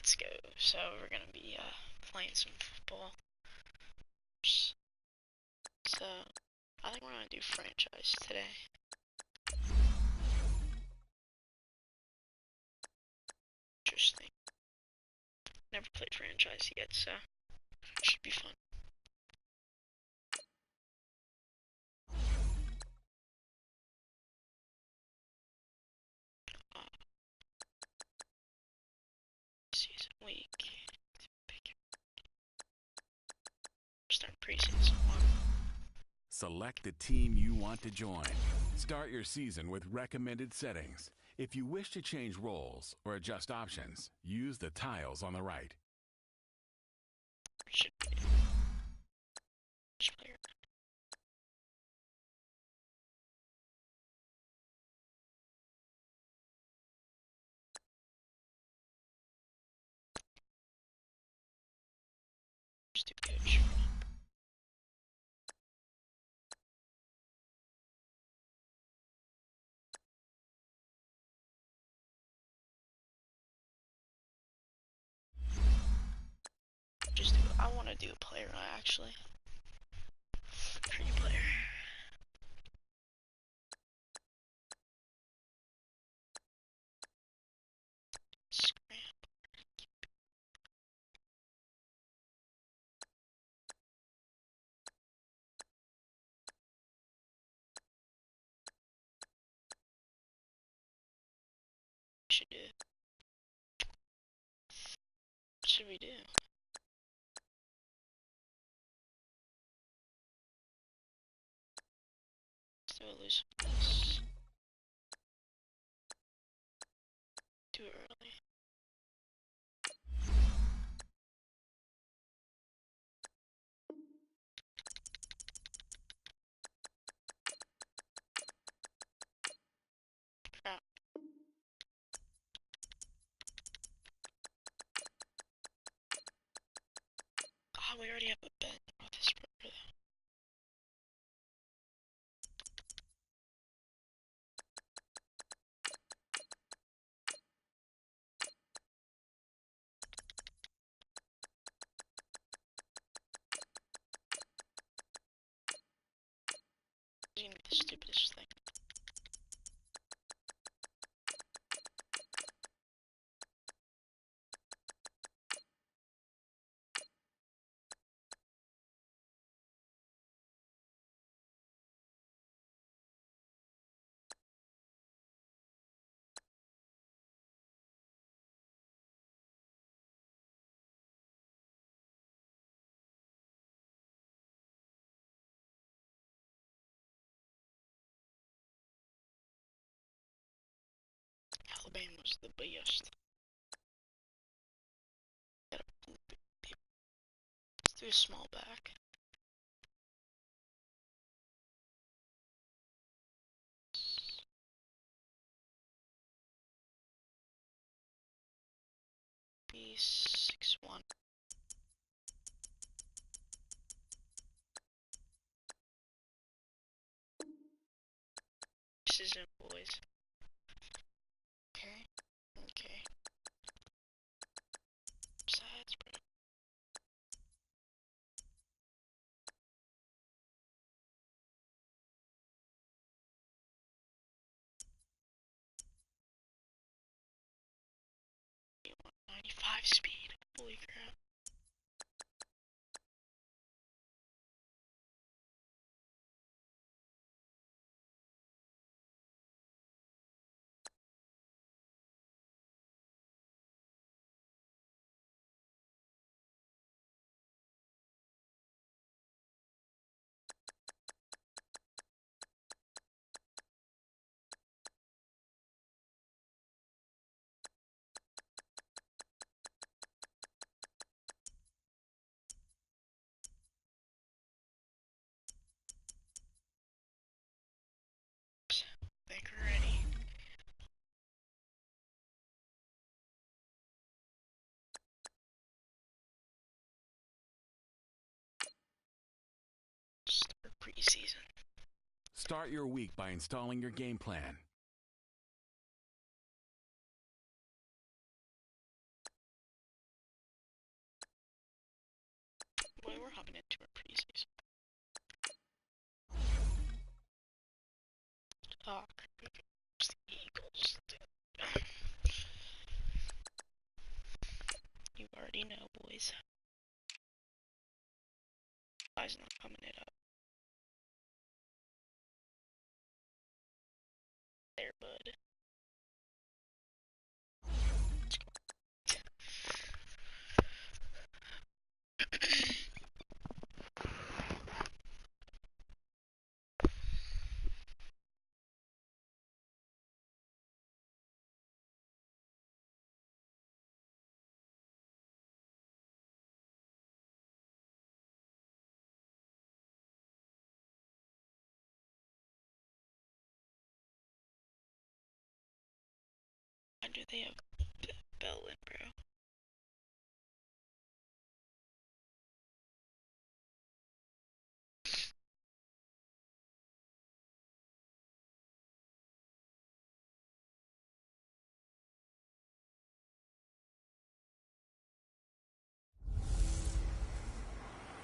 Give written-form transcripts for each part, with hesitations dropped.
let's go. So we're gonna be playing some football. So I think we're gonna do franchise today. Interesting. Never played franchise yet, so should be fun. Season week. Start preseason one. Select the team you want to join. Start your season with recommended settings. If you wish to change roles or adjust options, use the tiles on the right. Should be. Which player? Just do coach. Just do. I want to do a player actually. Free player. Should do. What should we do? Let's do a loose with this. Too early. Crap. Oh, we already have a Ben Roethlisberger. This is gonna be the stupidest thing. Alabama's the best. Let's do a small back. Be 6'1". This isn't boys. Okay. Okay. Besides, bro. You want 95 speed. Holy crap. Think we're ready. Start preseason. Start your week by installing your game plan. boy, we're hopping into our preseason. Talk. It's the Eagles. You already know, boys. Guy's not coming it up. There, bud. Why do they have Bellin, bro?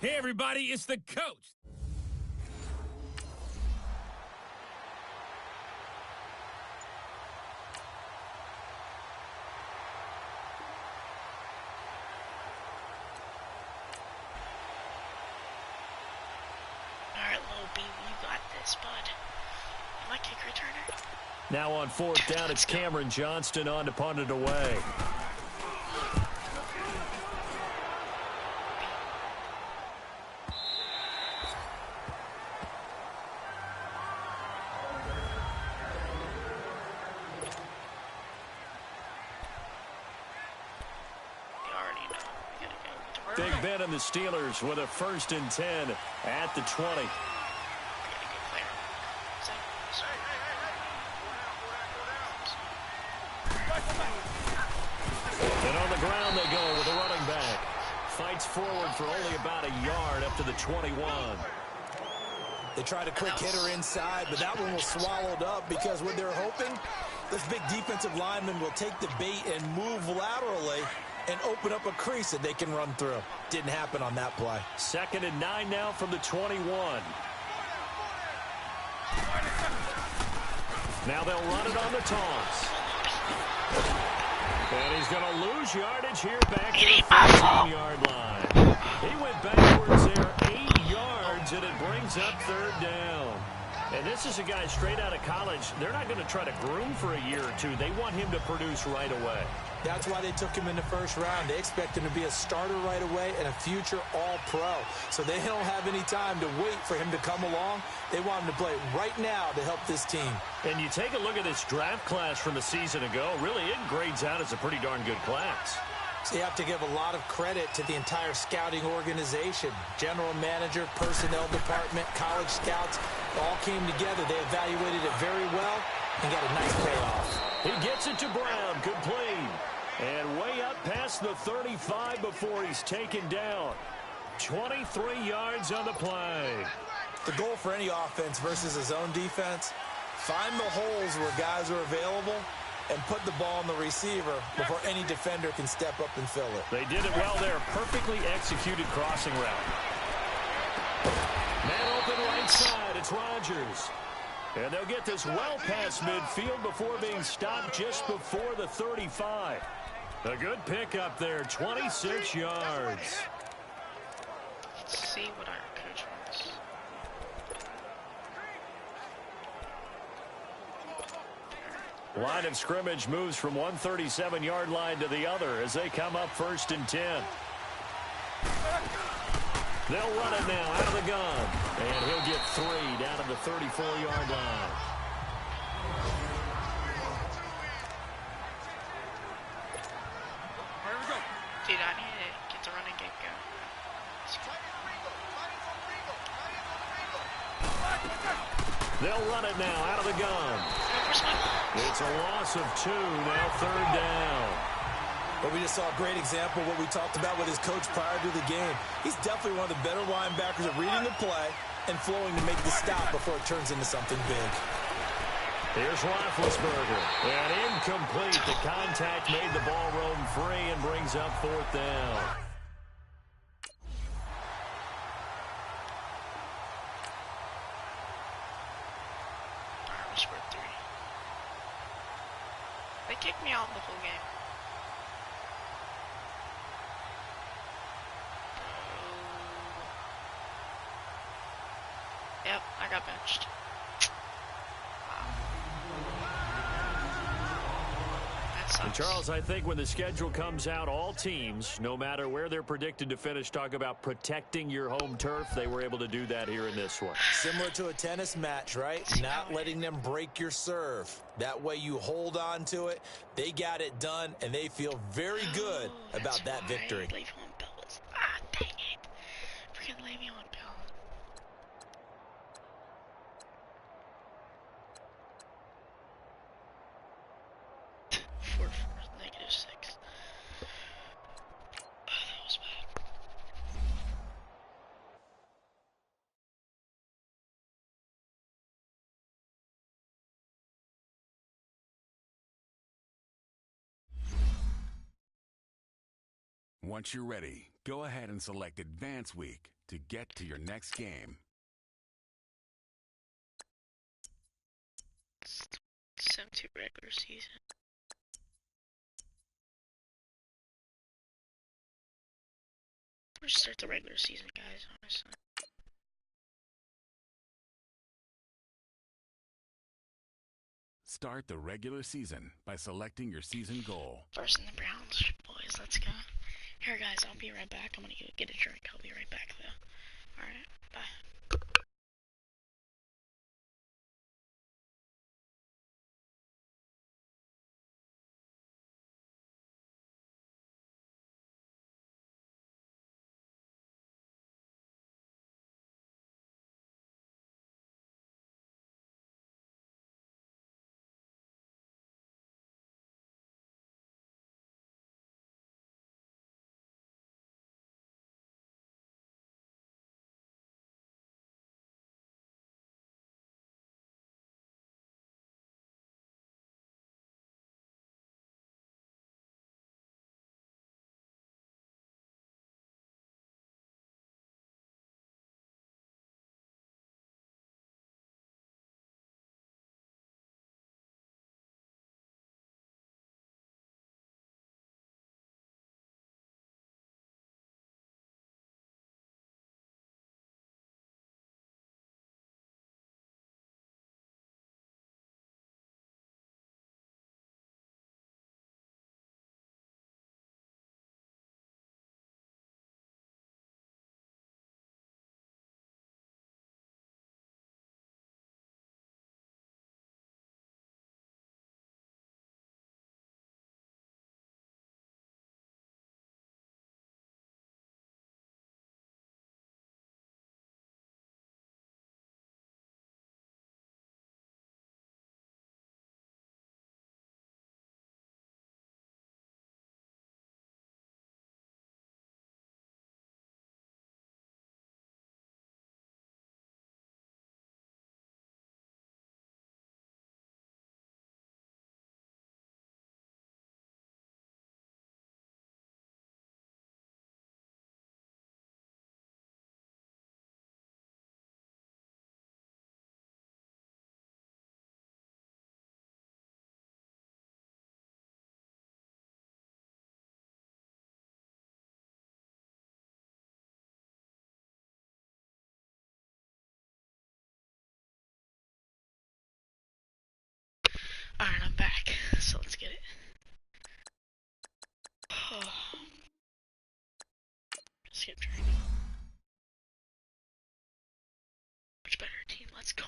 Hey, everybody, it's the coach. Alright, little baby, you got this, bud. Am I kick returner? Now on fourth down, it's Cameron Johnston on to punt it away. Big Ben and the Steelers with a 1st and 10 at the 20. And on the ground they go with a running back. Fights forward for only about a yard up to the 21. They tried a quick hitter inside, but that one was swallowed up because what they're hoping, this big defensive lineman will take the bait and move laterally and open up a crease that they can run through. Didn't happen on that play. 2nd and 9 now from the 21. Now they'll run it on the toss. And he's going to lose yardage here back to the 15-yard line. He went backwards there 8 yards, and it brings up 3rd down. And this is a guy straight out of college. They're not going to try to groom for a year or two. They want him to produce right away. That's why they took him in the 1st round. They expect him to be a starter right away and a future all-pro. So they don't have any time to wait for him to come along. They want him to play right now to help this team. And you take a look at this draft class from a season ago. Really, it grades out as a pretty darn good class. So you have to give a lot of credit to the entire scouting organization. General manager, personnel department, college scouts, all came together. They evaluated it very well and got a nice payoff. He gets it to Brown, complete. And way up past the 35 before he's taken down. 23 yards on the play. The goal for any offense versus his own defense, find the holes where guys are available and put the ball on the receiver before any defender can step up and fill it. They did it well there. Perfectly executed crossing route. Man open right side. It's Rodgers. And they'll get this well past midfield before being stopped just before the 35. A good pickup there, 26 yards. Let's see what our coach wants. Line of scrimmage moves from one 37-yard line to the other as they come up 1st and 10. They'll run it now out of the gun. And he'll get 3 down to the 34-yard line. Dude, I need to get the running game going. They'll run it now out of the gun. It's a loss of 2, now 3rd down. But we just saw a great example of what we talked about with his coach prior to the game. He's definitely one of the better linebackers at reading the play and flowing to make the stop before it turns into something big. Here's Roethlisberger. And incomplete. The contact made the ball roam free and brings up 4th down. kick me out the whole game. Yep, I got benched. And Charles, I think when the schedule comes out, all teams, no matter where they're predicted to finish, talk about protecting your home turf. They were able to do that here in this one. Similar to a tennis match, right? Not letting them break your serve. That way you hold on to it. They got it done, and they feel very good about that victory. Le'Veon Bell was, dang it. Freaking Le'Veon Bell. -6. Oh, that was bad. Once you're ready, go ahead and select Advance Week to get to your next game. Sim 2 regular season. We'll just start the regular season, guys, honestly. Start the regular season by selecting your season goal. First in the Browns, boys, let's go. Here, guys, I'll be right back. I'm gonna go get a drink. I'll be right back, though. Alright, bye. Alright, I'm back. So let's get it. Skip training. Much better team. Let's go.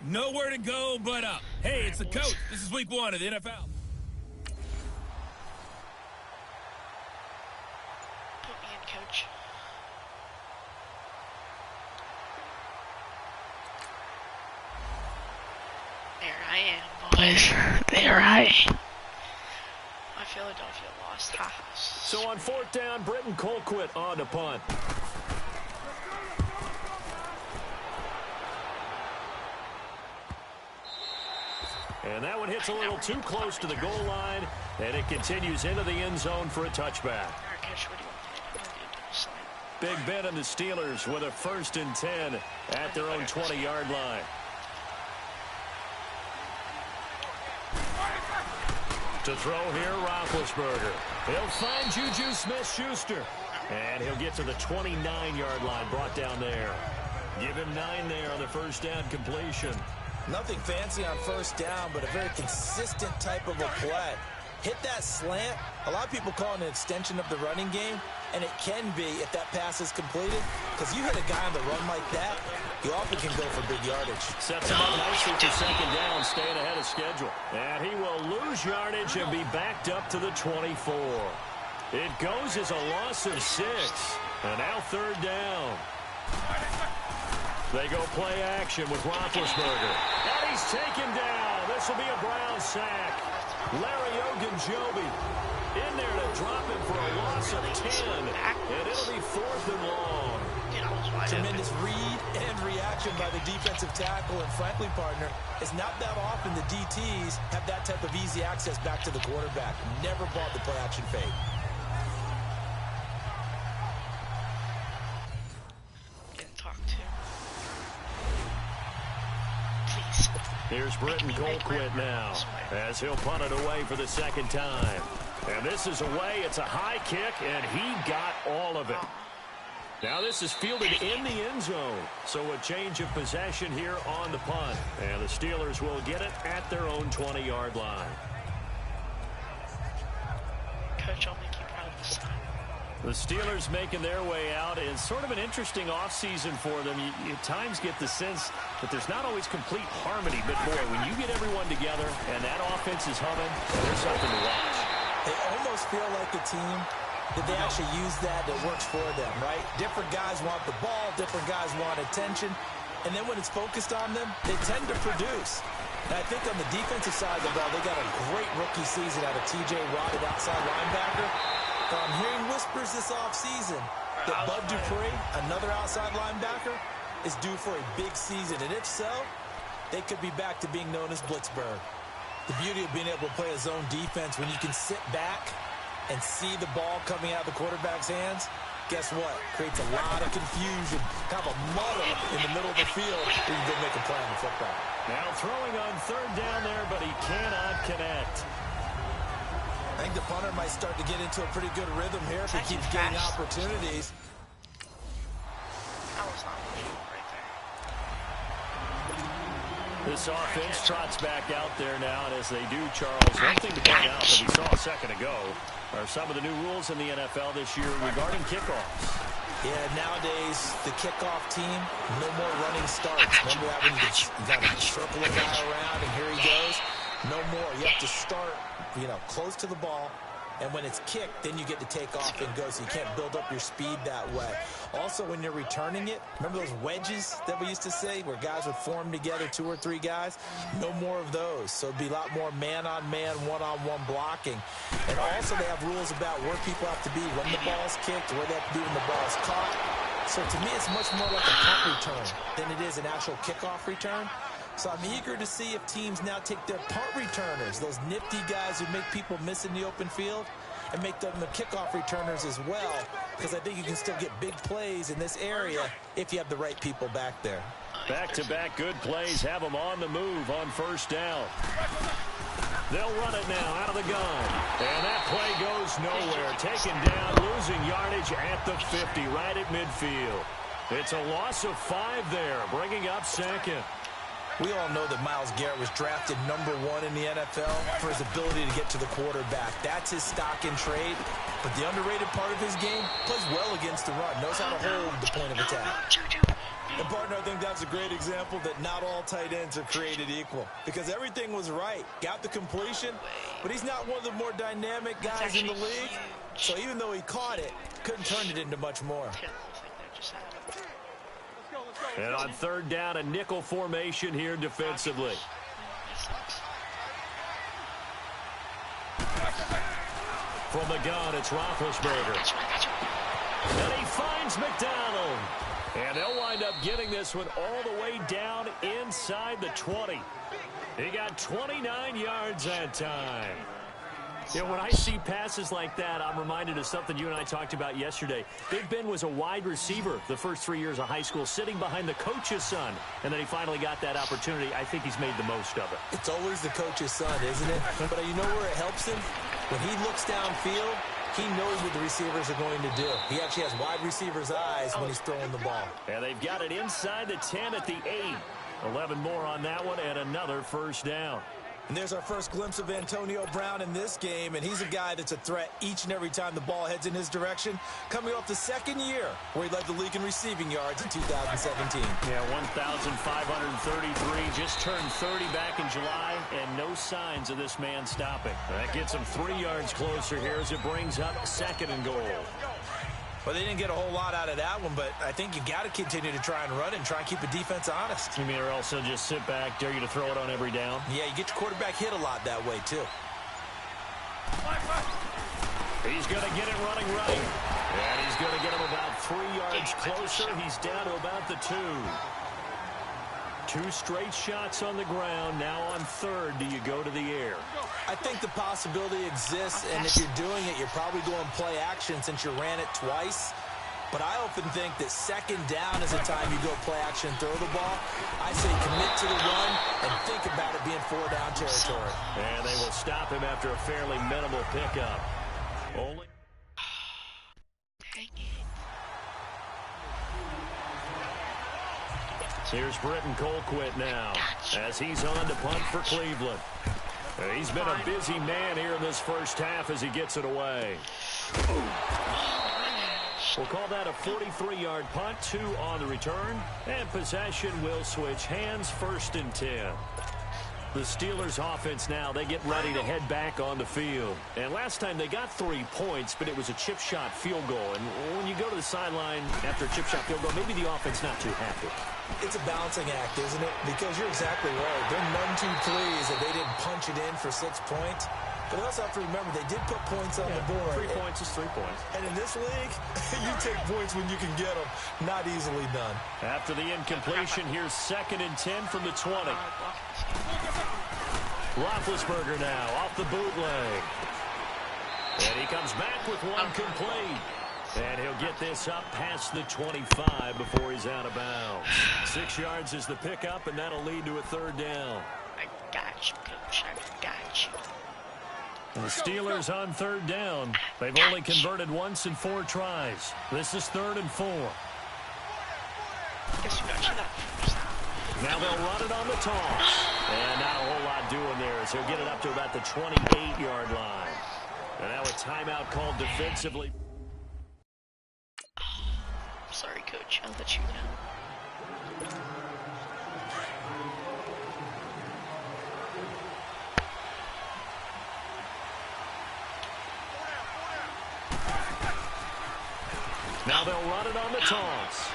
Nowhere to go but up. Hey, it's the coach. This is week 1 of the NFL. Put me in, coach. There I am, boys. There I am. My Philadelphia lost. So on 4th down, Britton Colquitt on to punt. And that one hits a little too close to the goal line, and it continues into the end zone for a touchback. Big Ben and the Steelers with a 1st and 10 at their own 20-yard line. To throw here, Roethlisberger. He'll find Juju Smith-Schuster. And he'll get to the 29-yard line, brought down there. Give him 9 there on the 1st down completion. Nothing fancy on 1st down, but a very consistent type of a play. Hit that slant. A lot of people call it an extension of the running game, and it can be if that pass is completed, because you hit a guy on the run like that, he often can go for big yardage. Sets him up nicely for 2nd down, staying ahead of schedule. And he will lose yardage and be backed up to the 24. It goes as a loss of 6. And now 3rd down. They go play action with Roethlisberger. And he's taken down. This will be a Brown sack. Larry Ogunjobi in there to drop him for a loss of 10. And it'll be 4th and long. Tremendous read and reaction by the defensive tackle. And frankly, partner, it's not that often the DTs have that type of easy access back to the quarterback. Never bought the play action fake. Here's Britton Colquitt now as he'll punt it away for the 2nd time. And this is away. It's a high kick, and he got all of it. Now this is fielded in the end zone. So a change of possession here on the punt. And the Steelers will get it at their own 20-yard line. Coach, I'll make you proud this time. The Steelers making their way out. It's sort of an interesting offseason for them. You at times get the sense that there's not always complete harmony. But, boy, when you get everyone together and that offense is humming, there's something to watch. They almost feel like a team that they actually use that works for them, right? Different guys want the ball. Different guys want attention. And then when it's focused on them, they tend to produce. And I think on the defensive side of the ball, they got a great rookie season out of T.J. Watt at outside linebacker. I'm hearing whispers this offseason that Bud Dupree, another outside linebacker, is due for a big season. And if so, they could be back to being known as Blitzburg. The beauty of being able to play a zone defense when you can sit back and see the ball coming out of the quarterback's hands, guess what? Creates a lot of confusion, kind of a muddle in the middle of the field where you can go make a play on the football. Now throwing on 3rd down there, but he cannot connect. I think the punter might start to get into a pretty good rhythm here if he keeps getting opportunities. This offense trots back out there now, and as they do, Charles, one thing to point out that we saw a second ago are some of the new rules in the NFL this year regarding kickoffs. Yeah, nowadays, the kickoff team, no more running starts. Remember that when you got to circle a guy around, and here he goes? No more. You have to start, close to the ball. And when it's kicked, then you get to take off and go, so you can't build up your speed that way. Also, when you're returning it, remember those wedges that we used to say where guys would form together, 2 or 3 guys? No more of those. So it'd be a lot more man-on-man, one-on-one blocking. And also they have rules about where people have to be when the ball's kicked, where they have to be when the ball's caught. So to me, it's much more like a punt return than it is an actual kickoff return. So I'm eager to see if teams now take their punt returners, those nifty guys who make people miss in the open field, and make them the kickoff returners as well, because I think you can still get big plays in this area if you have the right people back there. Back-to-back good plays have them on the move on 1st down. They'll run it now out of the gun. And that play goes nowhere. Taken down, losing yardage at the 50, right at midfield. It's a loss of 5 there, bringing up 2nd. We all know that Myles Garrett was drafted #1 in the NFL for his ability to get to the quarterback. That's his stock in trade. But the underrated part of his game, plays well against the run, knows how to hold the point of attack. And, partner, I think that's a great example that not all tight ends are created equal. Because everything was right. Got the completion, but he's not one of the more dynamic guys in the league. So even though he caught it, couldn't turn it into much more. And on third down, a nickel formation here defensively. From the gun, it's Roethlisberger. And he finds McDonald. And they'll wind up getting this one all the way down inside the 20. He got 29 yards that time. You know, when I see passes like that, I'm reminded of something you and I talked about yesterday. Big Ben was a wide receiver the first 3 years of high school, sitting behind the coach's son. And then he finally got that opportunity. I think he's made the most of it. It's always the coach's son, isn't it? But you know where it helps him? When he looks downfield, he knows what the receivers are going to do. He actually has wide receivers' eyes when he's throwing the ball. And they've got it inside the 10 at the 8. 11 more on that one and another first down. And there's our first glimpse of Antonio Brown in this game, and he's a guy that's a threat each and every time the ball heads in his direction, coming off the second year where he led the league in receiving yards in 2017. Yeah, 1,533, just turned 30 back in July, and no signs of this man stopping. That gets him 3 yards closer here as it brings up second and goal. Well, they didn't get a whole lot out of that one, but I think you got to continue to try and run and try and keep the defense honest. You mean or else they'll just sit back, dare you to throw it on every down? Yeah, you get your quarterback hit a lot that way, too. He's going to get it running right. And he's going to get him about 3 yards closer. He's down to about the 2. 2 straight shots on the ground. Now on third, do you go to the air? I think the possibility exists, and if you're doing it, you're probably going play action since you ran it twice. But I often think that second down is a time you go play action and throw the ball. I say commit to the run and think about it being 4-down territory. And they will stop him after a fairly minimal pickup. Only. Here's Britton Colquitt now as he's on to punt for Cleveland. And he's been a busy man here in this first half as he gets it away. We'll call that a 43-yard punt, 2 on the return, and possession will switch hands, 1st and 10. The Steelers offense now, they get ready to head back on the field. And last time they got 3 points, but it was a chip shot field goal. And when you go to the sideline after a chip shot field goal, maybe the offense not too happy. It's a balancing act, isn't it? Because you're exactly right. They're none too pleased that they didn't punch it in for 6 points. But we also have to remember they did put points on the board. 3 points is 3 points. And in this league, you take points when you can get them. Not easily done. After the incompletion, here's 2nd and 10 from the 20. Roethlisberger now off the bootleg. And he comes back with one complete. And he'll get this up past the 25 before he's out of bounds. 6 yards is the pickup, and that'll lead to a 3rd down. I got you, Coach. I got you. The Steelers on 3rd down. They've only converted once in 4 tries. This is 3rd and 4. Guess you got you that. Now they'll run it on the toss. And not a whole lot doing there as he'll get it up to about the 28-yard line. And now a timeout called defensively. Sorry, Coach. I'll let you know. Now they'll run it on the toss.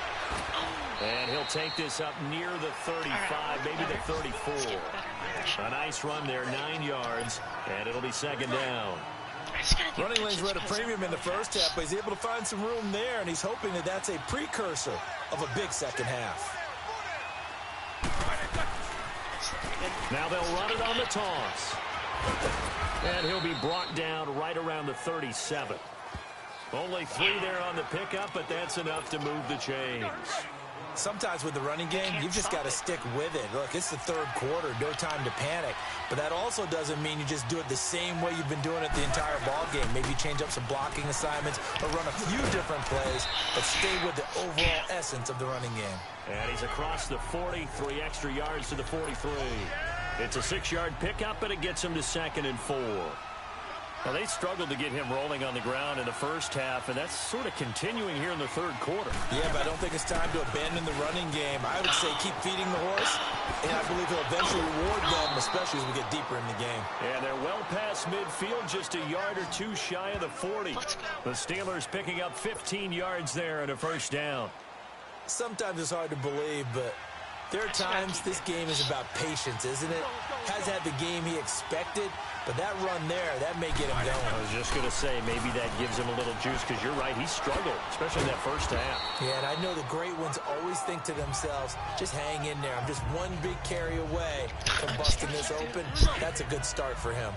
And he'll take this up near the 35, maybe the 34. A nice run there, 9 yards, and it'll be 2nd down. Running lanes were at a premium in the first half, but he's able to find some room there, and he's hoping that that's a precursor of a big second half. Now they'll run it on the toss. And he'll be brought down right around the 37. Only 3 there on the pickup, but that's enough to move the chains. Sometimes with the running game, you've just got to stick with it. Look, it's the 3rd quarter, no time to panic. But that also doesn't mean you just do it the same way you've been doing it the entire ball game. Maybe change up some blocking assignments or run a few different plays, but stay with the overall essence of the running game. And he's across the 40, 3 extra yards to the 43. It's a 6-yard pickup, but it gets him to 2nd and 4. Well, they struggled to get him rolling on the ground in the first half, and that's sort of continuing here in the third quarter. Yeah, but I don't think it's time to abandon the running game. I would say keep feeding the horse, and I believe he'll eventually reward them, especially as we get deeper in the game. And they're well past midfield, just a yard or two shy of the 40. The Steelers picking up 15 yards there and a first down. Sometimes it's hard to believe, but there are times this game is about patience, isn't it? Has had the game he expected, but that run there, that may get him going. I was just going to say, maybe that gives him a little juice, because you're right, he struggled, especially that first half. Yeah, and I know the great ones always think to themselves, just hang in there. I'm just one big carry away from busting this open. That's a good start for him.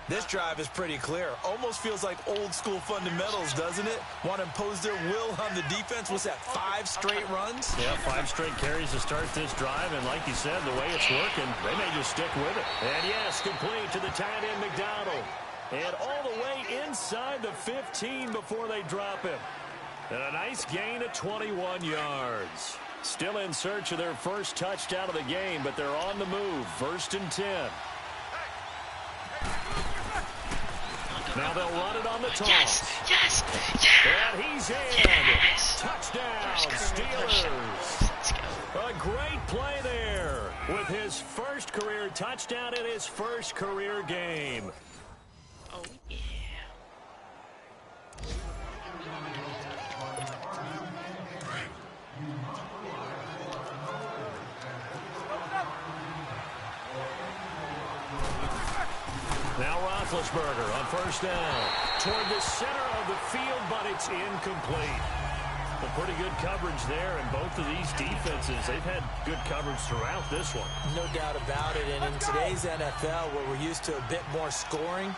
This drive is pretty clear. Almost feels like old school fundamentals, doesn't it? Want to impose their will on the defense. What's that, 5 straight runs? Yeah, 5 straight carries to start this drive, and like you said, the way it's working, they may just stick with it. And yes, complete to the tight end McDonald. And all the way inside the 15 before they drop him. And a nice gain of 21 yards. Still in search of their first touchdown of the game, but they're on the move. 1st and 10. Now they'll run it on the toss. Yes! And he's in. Yes. Touchdown, Steelers. Let's go. A great play there with his first career touchdown in his first career game. Oh, yeah. Now Roethlisberger on first down. Toward the center of the field, but it's incomplete. Well, pretty good coverage there, and both of these defenses, they've had good coverage throughout this one. No doubt about it, and in today's NFL, where we're used to a bit more scoring,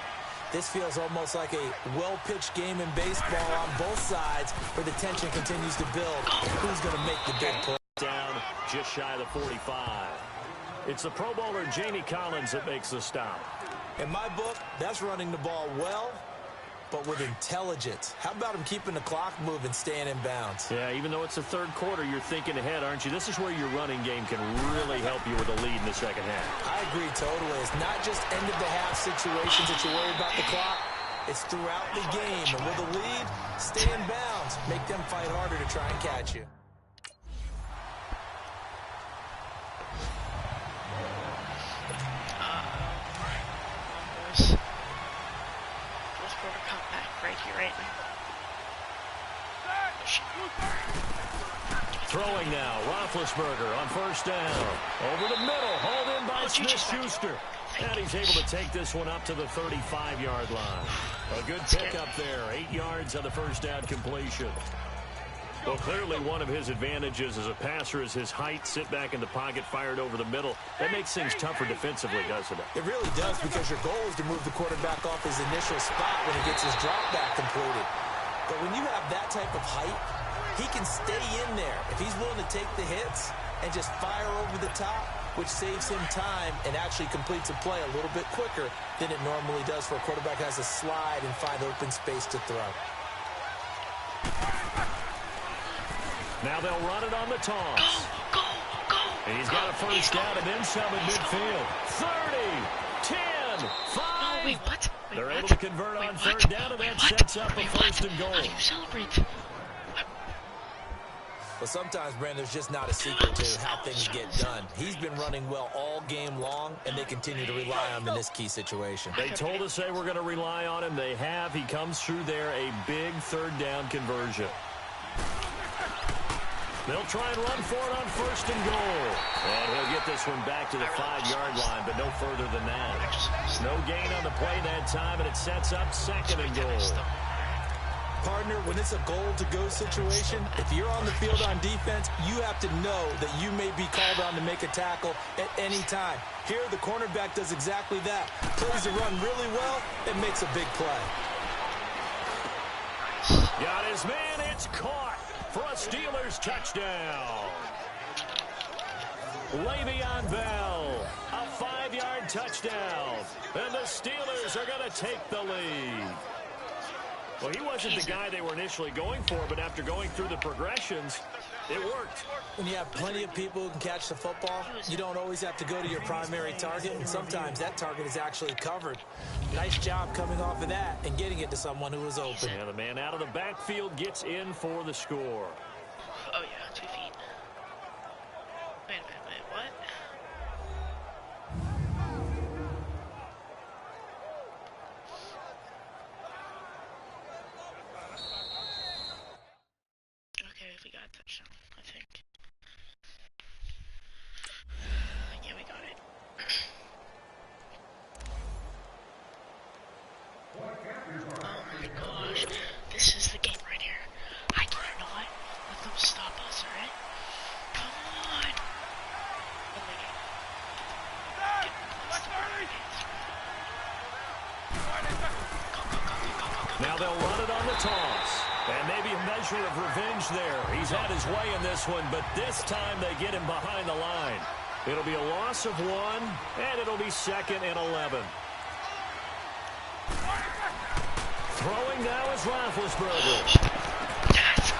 this feels almost like a well-pitched game in baseball on both sides, where the tension continues to build. Who's going to make the big play? Down just shy of the 45. It's the Pro Bowler Jamie Collins that makes the stop. In my book, that's running the ball well, but with intelligence. How about him keeping the clock moving, staying in bounds? Yeah, even though it's the third quarter, you're thinking ahead, aren't you? This is where your running game can really help you with a lead in the second half. I agree totally. It's not just end-of-the-half situations that you worry about the clock. It's throughout the game. And with a lead, stay in bounds. Make them fight harder to try and catch you. Fourth quarter comeback right here, right now. Throwing now, Roethlisberger on first down. Over the middle, hauled in by Smith-Schuster. And he's able to take this one up to the 35-yard line. A good pickup there, 8 yards on the first down completion. Well, clearly one of his advantages as a passer is his height. Sit back in the pocket, fired over the middle. That makes things tougher defensively, doesn't it? It really does, because your goal is to move the quarterback off his initial spot when he gets his drop back completed. But when you have that type of height, he can stay in there if he's willing to take the hits and just fire over the top, which saves him time and actually completes a play a little bit quicker than it normally does for a quarterback who has to slide and find open space to throw. Now they'll run it on the toss. Go. And he's got a first down and then some in midfield. 30, 10, 5. Oh, wait, what? They're able to convert on third down, and that sets up a first and goal. How do you celebrate? Well, sometimes, Brandon, there's just not a secret to how things get done. He's been running well all game long, and they continue to rely on him in this key situation. They told us they were going to rely on him. They have. He comes through there, a big third down conversion. They'll try and run for it on first and goal. And he'll get this one back to the 5-yard line, but no further than that. No gain on the play that time, and it sets up second and goal. Partner, when it's a goal-to-go situation, if you're on the field on defense, you have to know that you may be called on to make a tackle at any time. Here, the cornerback does exactly that. Plays the run really well and makes a big play. Got his man, it's caught for a Steelers touchdown. Le'Veon Bell, a 5-yard touchdown. And the Steelers are going to take the lead. Well, he wasn't the guy they were initially going for, but after going through the progressions, it worked. When you have plenty of people who can catch the football, you don't always have to go to your primary target, and sometimes that target is actually covered. Nice job coming off of that and getting it to someone who was open. And the man out of the backfield gets in for the score. Oh, yeah, 2 feet. Wait, what? Okay, we got a touchdown, I think. Yeah, we got it. Oh my gosh, this is the game right here. I cannot let them stop us, alright? Come on! Oh my god. Now they'll run it on the toss. And maybe a measure of revenge there. He's had his way in this one, but this time they get him behind the line. It'll be a loss of 1, and it'll be 2nd and 11. Throwing now is Roethlisberger.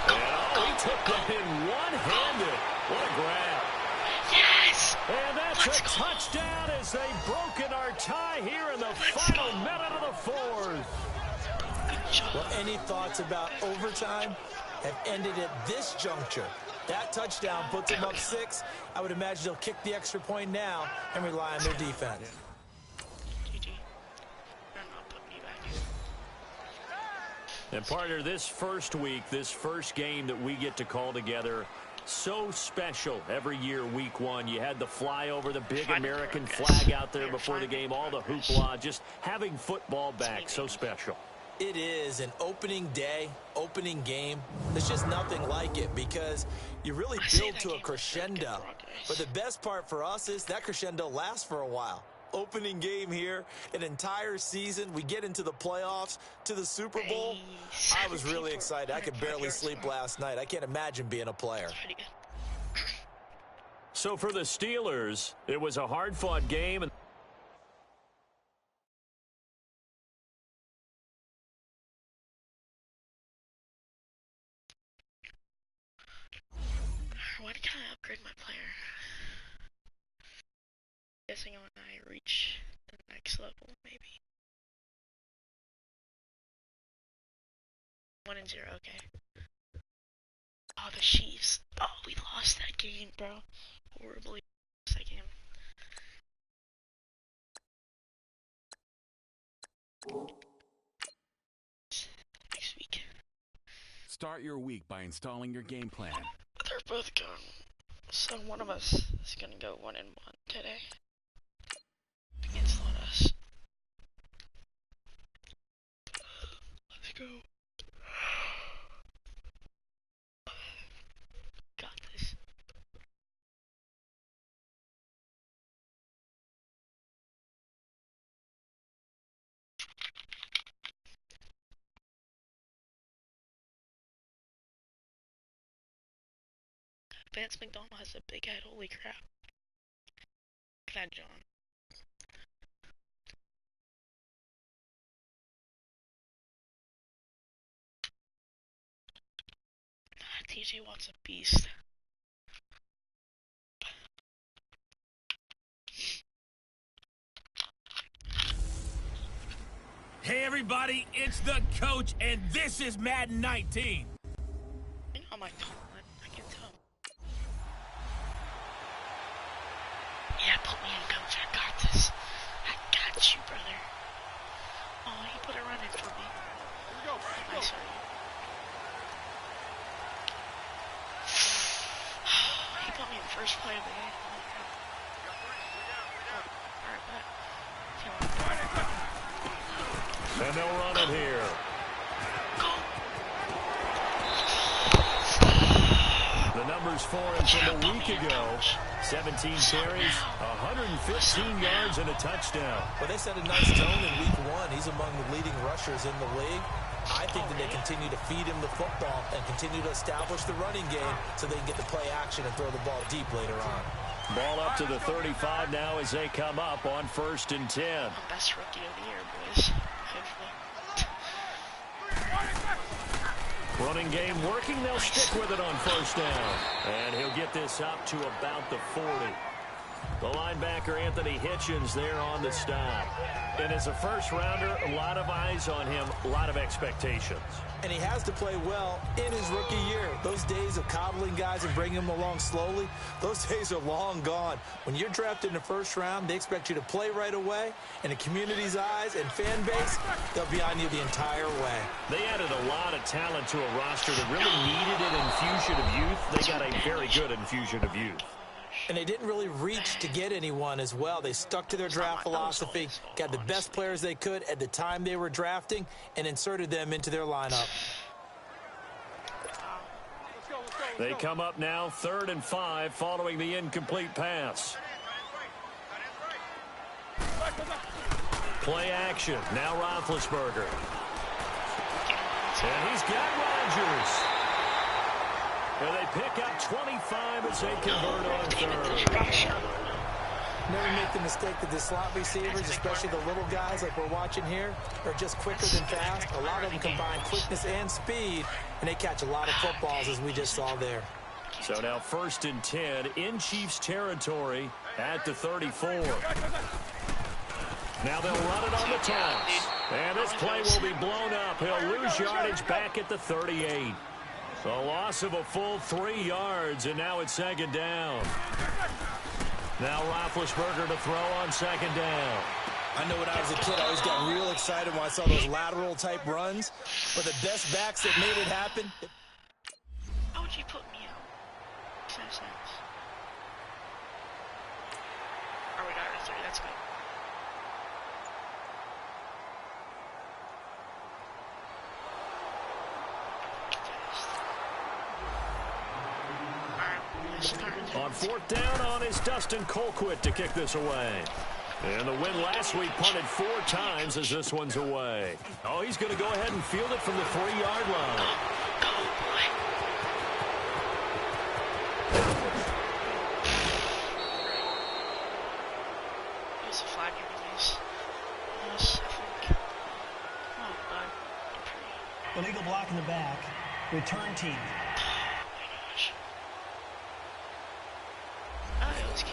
And he took that in one-handed. What a grab. Yes! And that's a touchdown as they've broken our tie here in the final minute of the 4th. Well, any thoughts about overtime have ended at this juncture. That touchdown puts them up 6. I would imagine they'll kick the extra point now and rely on their defense. And partner, this first week, this first game that we get to call together, so special every year, week 1. You had the flyover, the big American flag out there before the game, all the hoopla, just having football back, so special. It is an opening day, opening game. There's just nothing like it because you really build to a crescendo. But the best part for us is that crescendo lasts for a while. Opening game here, an entire season. We get into the playoffs, to the Super Bowl. I was really excited. I could barely sleep last night. I can't imagine being a player. So for the Steelers, it was a hard-fought game. Why can't I upgrade my player? Guessing when I reach the next level, maybe. 1-0, okay. Oh, the Chiefs. Oh, we lost that game, bro. Horribly lost that game. Next week. Start your week by installing your game plan. They're both going. So one of us is gonna go 1-1 today. Against us. Let's go. Got this. Vance McDonald has a big head, holy crap. Look at that, John. TJ Watt's a beast. Hey everybody, it's the coach, and this is Madden 19. I know my Colin, I can tell. Yeah, put me in, coach, I got this. I got you, brother. Oh, he put it running for me. Here we go, nice, he put me in first play of the game. And they'll run it here. The numbers for him from a week ago. 17 carries, 115 yards, and a touchdown. Well, they set a nice tone in week 1. He's among the leading rushers in the league. I think that they continue to feed him the football and continue to establish the running game so they can get the play action and throw the ball deep later on. Ball up to the 35 now as they come up on 1st and 10. Best rookie of the year, boys. Hopefully. Running game working. They'll stick with it on first down. And he'll get this up to about the 40. The linebacker, Anthony Hitchens, there on the stop. And as a first-rounder, a lot of eyes on him, a lot of expectations. And he has to play well in his rookie year. Those days of coddling guys and bringing them along slowly, those days are long gone. When you're drafted in the first round, they expect you to play right away. And the community's eyes and fan base, they'll be on you the entire way. They added a lot of talent to a roster that really needed an infusion of youth. They got a very good infusion of youth. And they didn't really reach to get anyone as well. They stuck to their draft philosophy, got the best players they could at the time they were drafting, and inserted them into their lineup. They come up now 3rd and 5 following the incomplete pass. Play action. Now Roethlisberger. And he's got Rodgers. And they pick up 25 as they convert on 3rd. Never make the mistake that the slot receivers, especially the little guys like we're watching here, are just quicker than fast. A lot of them combine quickness and speed, and they catch a lot of footballs, as we just saw there. So now 1st and 10 in Chiefs territory at the 34. Now they'll run it on the toss. And this play will be blown up. He'll lose yardage back at the 38. A loss of a full 3 yards, and now it's 2nd down. Now Roethlisberger to throw on 2nd down. I know when I was a kid, I always got real excited when I saw those lateral-type runs. But the best backs that made it happen... How would you put me out? Makes no sense. Oh, we got it 3. That's good. On 4th down on is Dustin Colquitt to kick this away. And the win last week punted 4 times as this one's away. Oh, he's going to go ahead and field it from the 3-yard line. Go, boy. It was a flag you release. Yes, I think. Come on, bud. Illegal block in the back. Return team.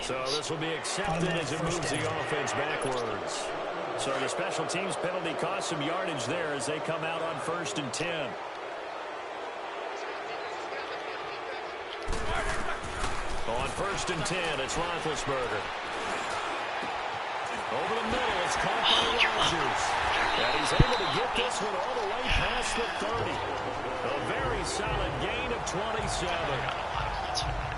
So this will be accepted as it moves the offense backwards. So the special teams penalty cost some yardage there as they come out on 1st and 10. On 1st and 10, it's Roethlisberger. Over the middle, it's caught by Rodgers. And he's able to get this one all the way past the 30. A very solid gain of 27.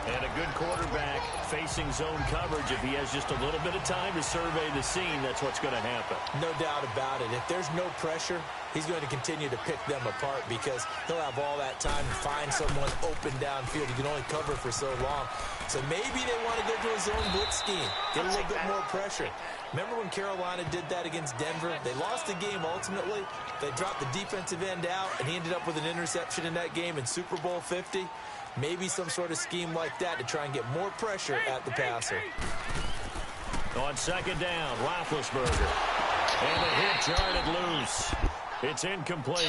And a good quarterback facing zone coverage. If he has just a little bit of time to survey the scene, that's what's going to happen. No doubt about it. If there's no pressure, he's going to continue to pick them apart because he'll have all that time to find someone open downfield. He can only cover for so long. So maybe they want to go to a zone blitz scheme, get a little bit more pressure. Remember when Carolina did that against Denver? They lost the game ultimately. They dropped the defensive end out, and he ended up with an interception in that game in Super Bowl 50. Maybe some sort of scheme like that to try and get more pressure at the passer. On 2nd down, Roethlisberger. And the hit jarred loose. It's incomplete.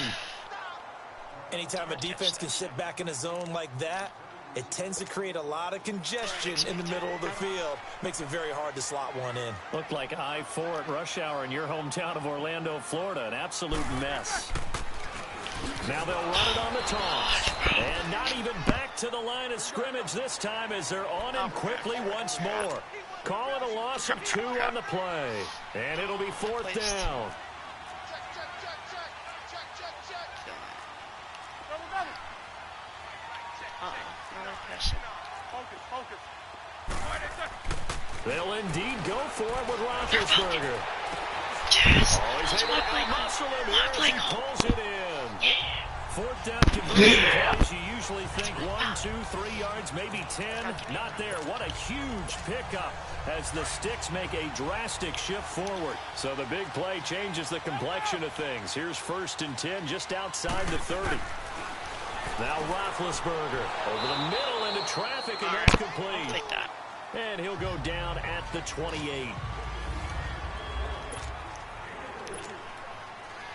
Anytime a defense can sit back in a zone like that, it tends to create a lot of congestion in the middle of the field. Makes it very hard to slot one in. Looked like I-4 at rush hour in your hometown of Orlando, Florida. An absolute mess. Now they'll run it on the toss. And not even back to the line of scrimmage this time as they're on him quickly once more. Call it a loss of 2 on the play. And it'll be 4th down. They'll indeed go for it with Roethlisberger. Yes. Oh, he's able to muscle him here as he pulls it in. Yeah. 4th down conversion plays. You usually think 1, 2, 3 yards, maybe 10. Not there. What a huge pickup as the sticks make a drastic shift forward. So the big play changes the complexion of things. Here's 1st and 10 just outside the 30. Now Roethlisberger over the middle into traffic, and that's complete. I'll take that. And he'll go down at the 28.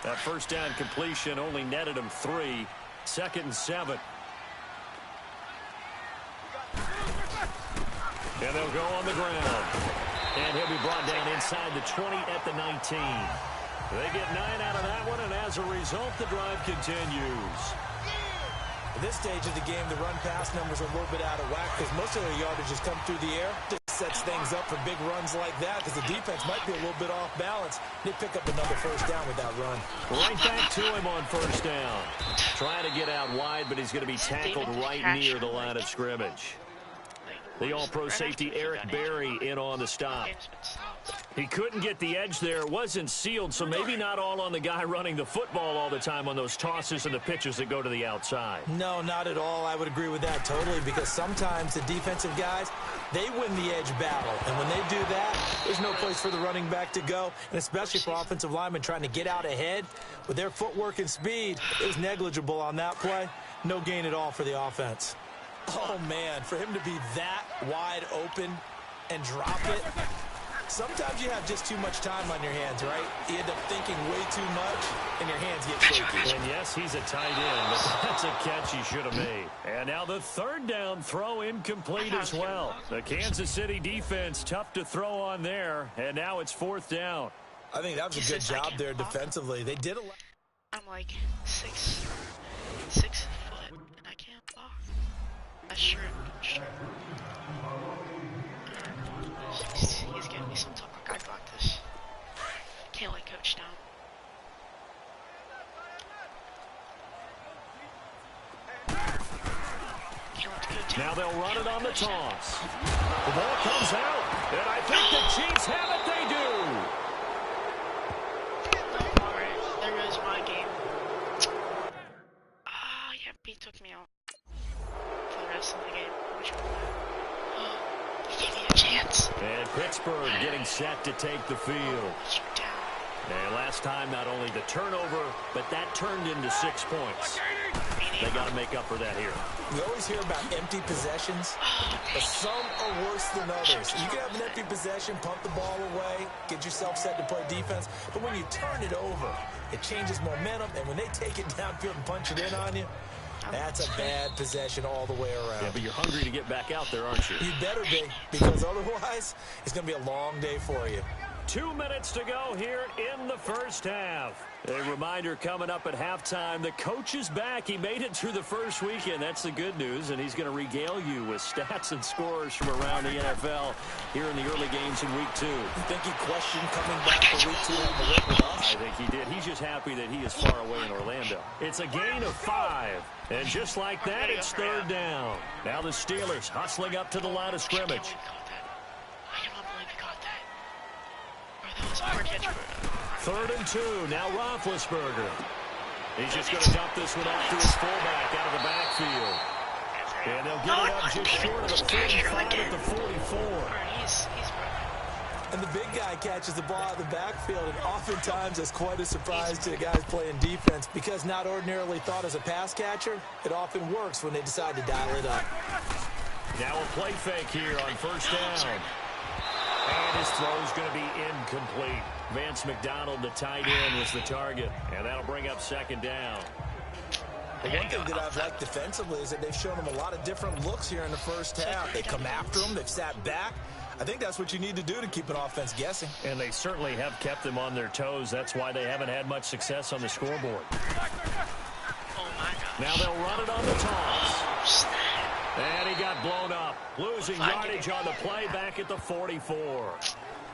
That 1st down completion only netted him 3. 2nd and 7. And they'll go on the ground. And he'll be brought down inside the 20 at the 19. They get 9 out of that one, and as a result, the drive continues. At this stage of the game, the run-pass numbers are a little bit out of whack because most of their yardage has come through the air. This sets things up for big runs like that because the defense might be a little bit off balance. They pick up another first down with that run. Right back to him on first down. Trying to get out wide, but he's going to be tackled right near the line of scrimmage. The all-pro safety Eric Berry in on the stop. He couldn't get the edge there. It wasn't sealed, so maybe not all on the guy running the football all the time on those tosses and the pitches that go to the outside. No, not at all. I would agree with that totally because sometimes the defensive guys, they win the edge battle. And when they do that, there's no place for the running back to go. And especially for offensive linemen trying to get out ahead with their footwork and speed, it was negligible on that play. No gain at all for the offense. Oh, man, for him to be that wide open and drop it. Sometimes you have just too much time on your hands, right? You end up thinking way too much, and your hands get shaky. And yes, he's a tight end, but that's a catch he should have made. And now the 3rd down throw incomplete as well. The Kansas City defense tough to throw on there, and now it's 4th down. I think that was a good job there defensively. They did a lot. I'm like 6 foot, and I can't block. That's true. He's giving me some talk. I got this. Can't let coach down. Now they'll run it on the toss. The ball comes out, and I think the Chiefs have it. They do. Alright, there goes my game. Yep, he took me out for the rest of the game. He gave me a chance. And Pittsburgh getting set to take the field. And last time, not only the turnover, but that turned into 6 points. They got to make up for that here. We always hear about empty possessions, but some are worse than others. You can have an empty possession, pump the ball away, get yourself set to play defense, but when you turn it over, it changes momentum, and when they take it downfield and punch it in on you, that's a bad possession all the way around. Yeah, but you're hungry to get back out there, aren't you? You better be, because otherwise, it's going to be a long day for you. 2 minutes to go here in the first half. A reminder coming up at halftime, the coach is back. He made it through the first weekend. That's the good news, and he's going to regale you with stats and scores from around the NFL here in the early games in Week 2. You think he questioned coming back for Week 2 on the rip with us? I think he did. He's just happy that he is far away in Orlando. It's a gain of 5, and just like that, it's 3rd down. Now the Steelers hustling up to the line of scrimmage. I cannot believe he caught that. That was a hard catch for 3rd and 2. Now Roethlisberger. He's just going to dump this one off to his fullback out of the backfield. And they'll get it up just short of the 35 at the 44. And the big guy catches the ball out of the backfield, and oftentimes it's quite a surprise to the guys playing defense because not ordinarily thought as a pass catcher, it often works when they decide to dial it up. Now a play fake here on first down. And his throw's going to be incomplete. Vance McDonald, the tight end, was the target. And that'll bring up 2nd down. The one thing that I've liked defensively is that they've shown them a lot of different looks here in the first half. They come after them. They've sat back. I think that's what you need to do to keep an offense guessing. And they certainly have kept them on their toes. That's why they haven't had much success on the scoreboard. Oh, my God. Now they'll run it on the toss. And he got blown up. Losing yardage on the play back at the 44.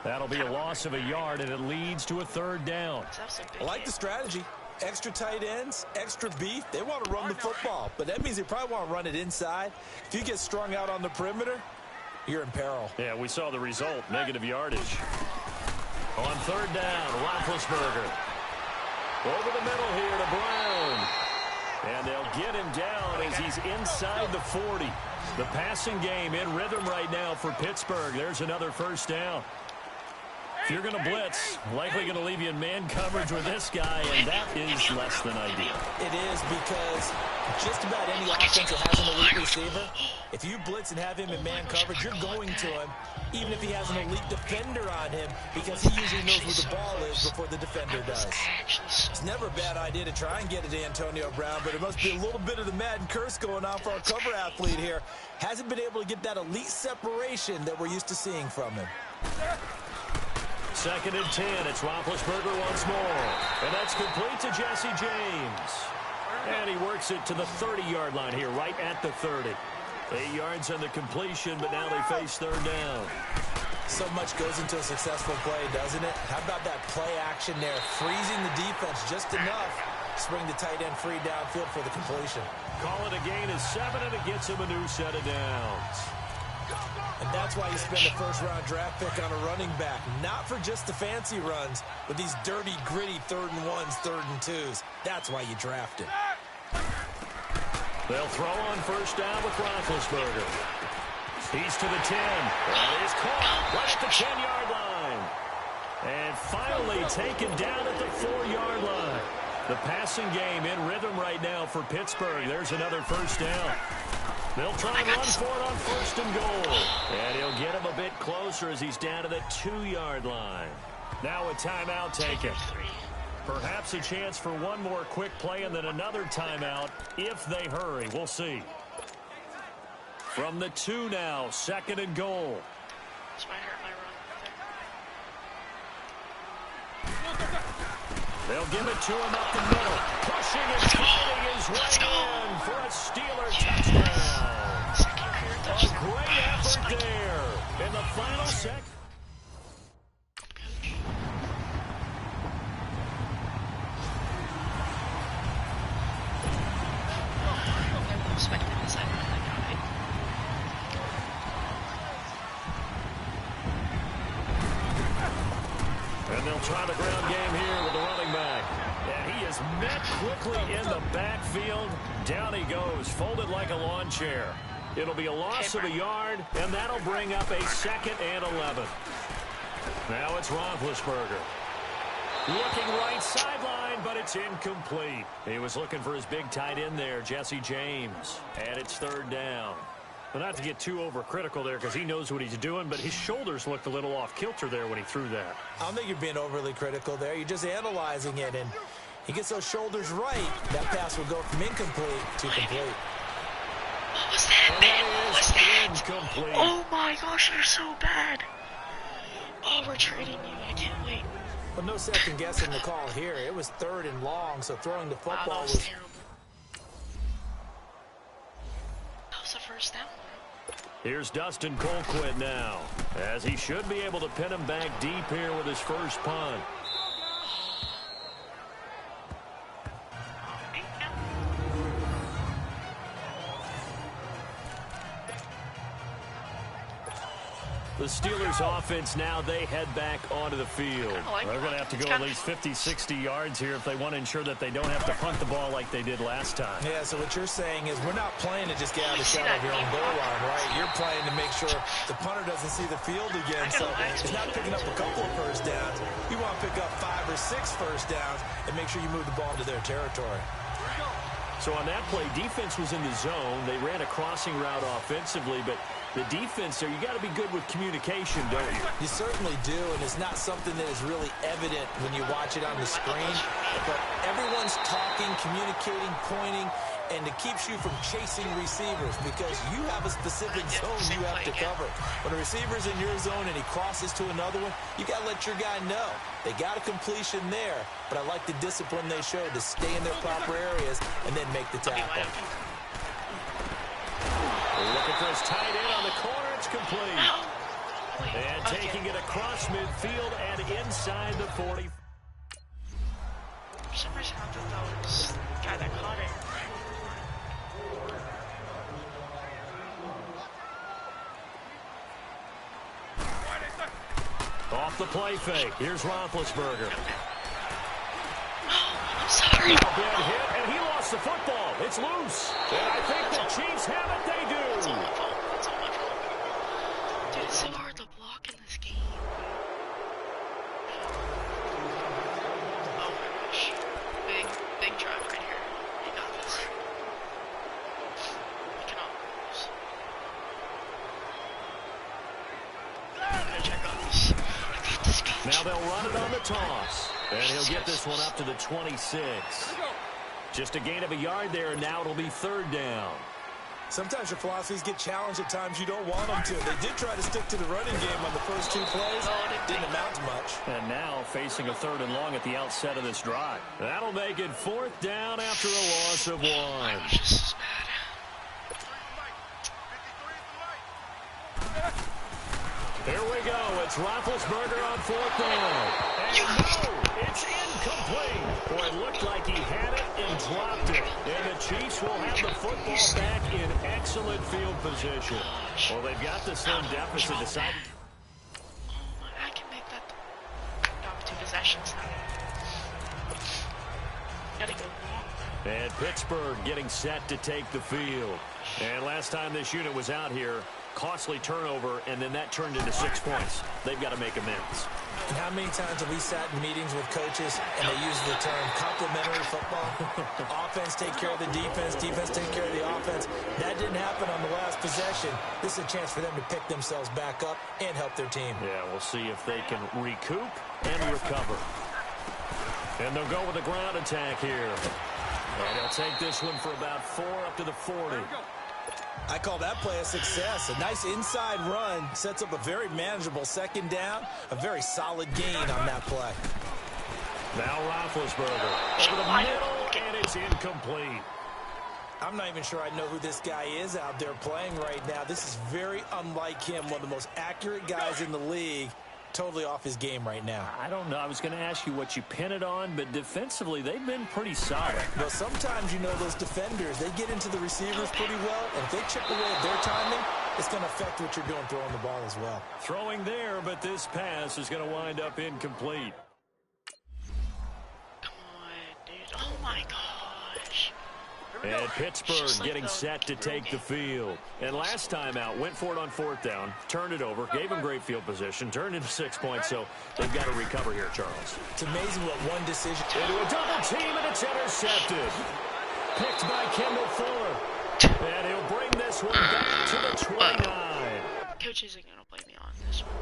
That'll be a loss of a yard, and it leads to a 3rd down. I like the strategy. Extra tight ends, extra beef. They want to run the football, but that means they probably want to run it inside. If you get strung out on the perimeter, you're in peril. Yeah, we saw the result, negative yardage. On 3rd down, Roethlisberger. Over the middle here to Brown. And they'll get him down as he's inside the 40. The passing game in rhythm right now for Pittsburgh. There's another first down. If you're going to blitz, likely going to leave you in man coverage with this guy, and that is less than ideal. It is because just about any offense that has an elite receiver, if you blitz and have him in man coverage, you're going to him, even if he has an elite defender on him, because he usually knows where the ball is before the defender does. It's never a bad idea to try and get it to Antonio Brown, but it must be a little bit of the Madden curse going on for our cover athlete here. Hasn't been able to get that elite separation that we're used to seeing from him. 2nd and 10. It's Roethlisberger once more. And that's complete to Jesse James. And he works it to the 30-yard line here, right at the 30. 8 yards on the completion, but now they face 3rd down. So much goes into a successful play, doesn't it? How about that play action there? Freezing the defense just enough to bring the tight end free downfield for the completion. Call it a gain of 7, and it gets him a new set of downs. And that's why you spend a first-round draft pick on a running back. Not for just the fancy runs, but these dirty, gritty 3rd and 1s, 3rd and 2s. That's why you draft him. They'll throw on 1st down with Roethlisberger. He's to the 10. And he's caught right at the 10-yard line. And finally taken down at the 4-yard line. The passing game in rhythm right now for Pittsburgh. There's another 1st down. They'll try and run for it on 1st and goal. And he'll get him a bit closer as he's down to the 2-yard line. Now a timeout taken. Perhaps a chance for one more quick play and then another timeout if they hurry. We'll see. From the 2 now, 2nd and goal. This might hurt my run. They'll give it to him up the middle. Pushing and fighting his way in for a Steeler touchdown. A great effort there in the final second. And they'll try the ground game here with the running back. And he is met quickly in the backfield. Down he goes, folded like a lawn chair. It'll be a loss of a yard, and that'll bring up a 2nd and 11. Now it's Roethlisberger. Looking right sideline, but it's incomplete. He was looking for his big tight end there, Jesse James. And it's 3rd down. Well, not to get too overcritical there because he knows what he's doing, but his shoulders looked a little off kilter there when he threw that. I don't think you're being overly critical there. You're just analyzing it, and he gets those shoulders right. That pass will go from incomplete to complete. What was that, man? What was that? Incomplete. Oh my gosh, you're so bad. Oh, we're trading you. I can't wait. But no second guessing the call here. It was 3rd and long, so throwing the football Wow, that was terrible. That was the 1st down. Here's Dustin Colquitt now, as he should be able to pin him back deep here with his first punt. The Steelers offense now, they head back onto the field. They're going to have to go at least 50, 60 yards here if they want to ensure that they don't have to punt the ball like they did last time. Yeah, so what you're saying is we're not playing to just get out of the shadow of your own goal line, right? You're playing to make sure the punter doesn't see the field again. So it's not picking up a couple of 1st downs. You want to pick up 5 or 6 1st downs and make sure you move the ball into their territory. So on that play, defense was in the zone. They ran a crossing route offensively, but the defense there, you got to be good with communication, don't you? You certainly do, and it's not something that is really evident when you watch it on the screen. But everyone's talking, communicating, pointing, and it keeps you from chasing receivers because you have a specific zone you have to cover. When a receiver's in your zone and he crosses to another one, you got to let your guy know. They got a completion there, but I like the discipline they showed to stay in their proper areas and then make the tackle. Looking for his tight end on the corner. It's complete. And taking it across midfield and inside the 40. For some reason, I thought that was the guy that caught it. Off the play fake. Here's Roethlisberger. I'm sorry. A bad hit, and he lost the football. It's loose. And I think the Chiefs have it. They do. It's all my fault. It's all my fault. Dude, it's so hard to block in this game. Now they'll run it on the toss. And he'll get this one up to the 26. Just a gain of a yard there, and now it'll be third down. Sometimes your philosophies get challenged at times you don't want them to. They did try to stick to the running game on the first 2 plays. Didn't amount to much. And now facing a 3rd and long at the outset of this drive. That'll make it 4th down after a loss of 1. This is bad. Here we go. It's Roethlisberger on 4th down. And no, it's incomplete. Boy, it looked like he had it and dropped it. And the Chiefs will have the football back in excellent field position. Well, they've got the slim deficit decided. I can make that down 2 possessions now. Gotta go long. And Pittsburgh getting set to take the field. And last time this unit was out here, costly turnover, and then that turned into 6 points. They've got to make amends. And how many times have we sat in meetings with coaches and they use the term complementary football? Offense take care of the defense, defense take care of the offense. That didn't happen on the last possession. This is a chance for them to pick themselves back up and help their team. Yeah, we'll see if they can recoup and recover. And they'll go with a ground attack here. And they'll take this one for about 4 up to the 40. I call that play a success. A nice inside run sets up a very manageable 2nd down. A very solid gain on that play. Now Roethlisberger over the middle, and it's incomplete. I'm not even sure I know who this guy is out there playing right now. This is very unlike him, one of the most accurate guys in the league. Totally off his game right now. I don't know. I was going to ask you what you pin it on, but defensively, they've been pretty solid. Well, sometimes, you know, those defenders, they get into the receivers pretty well, and if they chip away at their timing, it's going to affect what you're doing throwing the ball as well. Throwing there, but this pass is going to wind up incomplete. Come on, dude. Oh, my gosh. And Pittsburgh getting set to take the field. And last time out, went for it on 4th down, turned it over, gave them great field position, turned into 6 points, so they've got to recover here, Charles. It's amazing what one decision... Into a double team, and it's intercepted. Picked by Kendall Fuller. And he'll bring this one back to the 29. Coach isn't going to blame me on this one.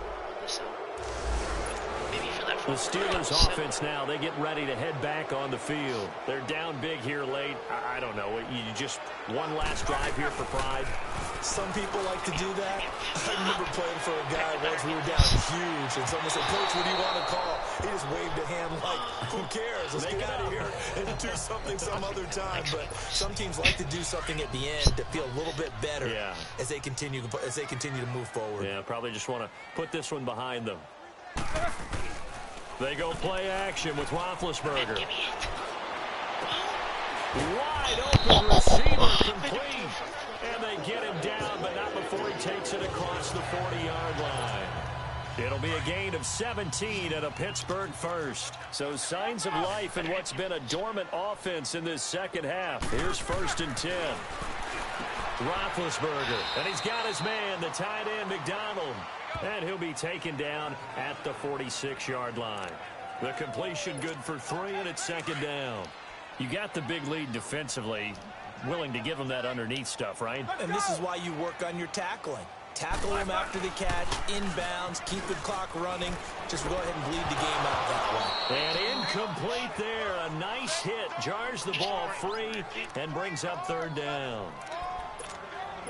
Maybe for that. The Steelers offense now, they get ready to head back on the field. They're down big here late. I don't know. You just one last drive here for pride. Some people like to do that. I remember playing for a guy once. We were down huge, and someone said, "Coach, what do you want to call?" He just waved a hand like, "Who cares? Let's get out of here and do something some other time." But some teams like to do something at the end to feel a little bit better as they continue to move forward. Yeah, probably just want to put this one behind them. They go play action with Roethlisberger. Wide open receiver complete. And they get him down, but not before he takes it across the 40-yard line. It'll be a gain of 17 and a Pittsburgh first. So signs of life in what's been a dormant offense in this second half. Here's 1st and 10. Roethlisberger, and he's got his man, the tight end, McDonald. And he'll be taken down at the 46-yard line. The completion good for 3, and it's 2nd down. You got the big lead defensively, willing to give him that underneath stuff, right? And this is why you work on your tackling. Tackle him after the catch, inbounds, keep the clock running. Just go ahead and bleed the game out that way. And incomplete there. A nice hit. Jars the ball free and brings up 3rd down.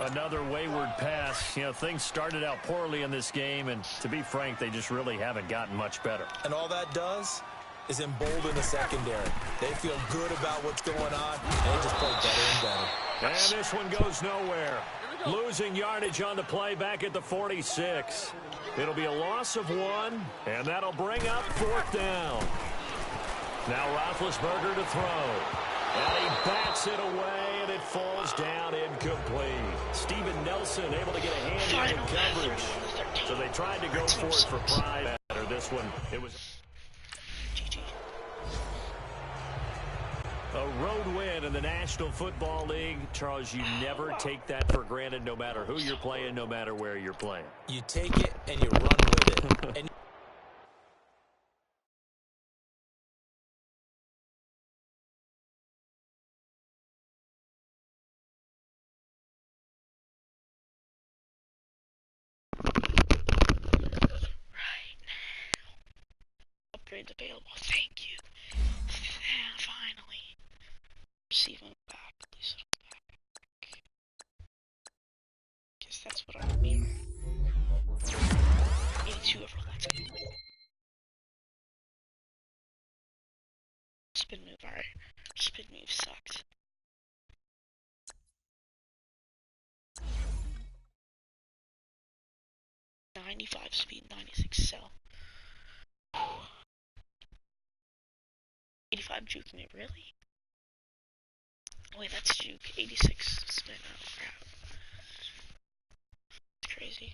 Another wayward pass. You know, things started out poorly in this game, and to be frank, they just really haven't gotten much better. And all that does is embolden the secondary. They feel good about what's going on, and they just play better and better. And this one goes nowhere. Losing yardage on the play back at the 46. It'll be a loss of 1, and that'll bring up 4th down. Now Roethlisberger to throw. And he bats it away, and it falls down incomplete. Steven Nelson able to get a hand in coverage. So they tried to go for it for pride. This one, it was a road win in the National Football League. Charles, you never take that for granted, no matter who you're playing, no matter where you're playing. You take it and you run with it. And upgrades available. Thank you. Finally. Receiving back. Please back. Guess that's what I mean. 82 overall. Let's go. Spin move, alright. Spin move sucked. .95 speed, 96 cell. 85 juke me, really? Wait, that's juke. 86 spin, oh crap. It's crazy.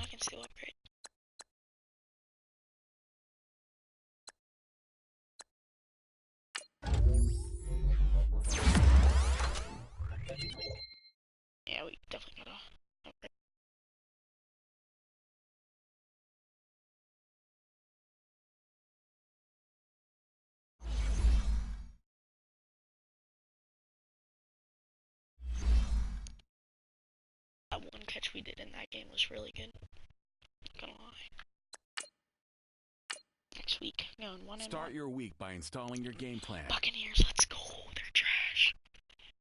I can still upgrade. Yeah, we definitely gotta upgrade. That one catch we did in that game was really good. Not gonna lie. Next week, going 1-1. Start your week by installing your game plan. Buccaneers, let's go. They're trash.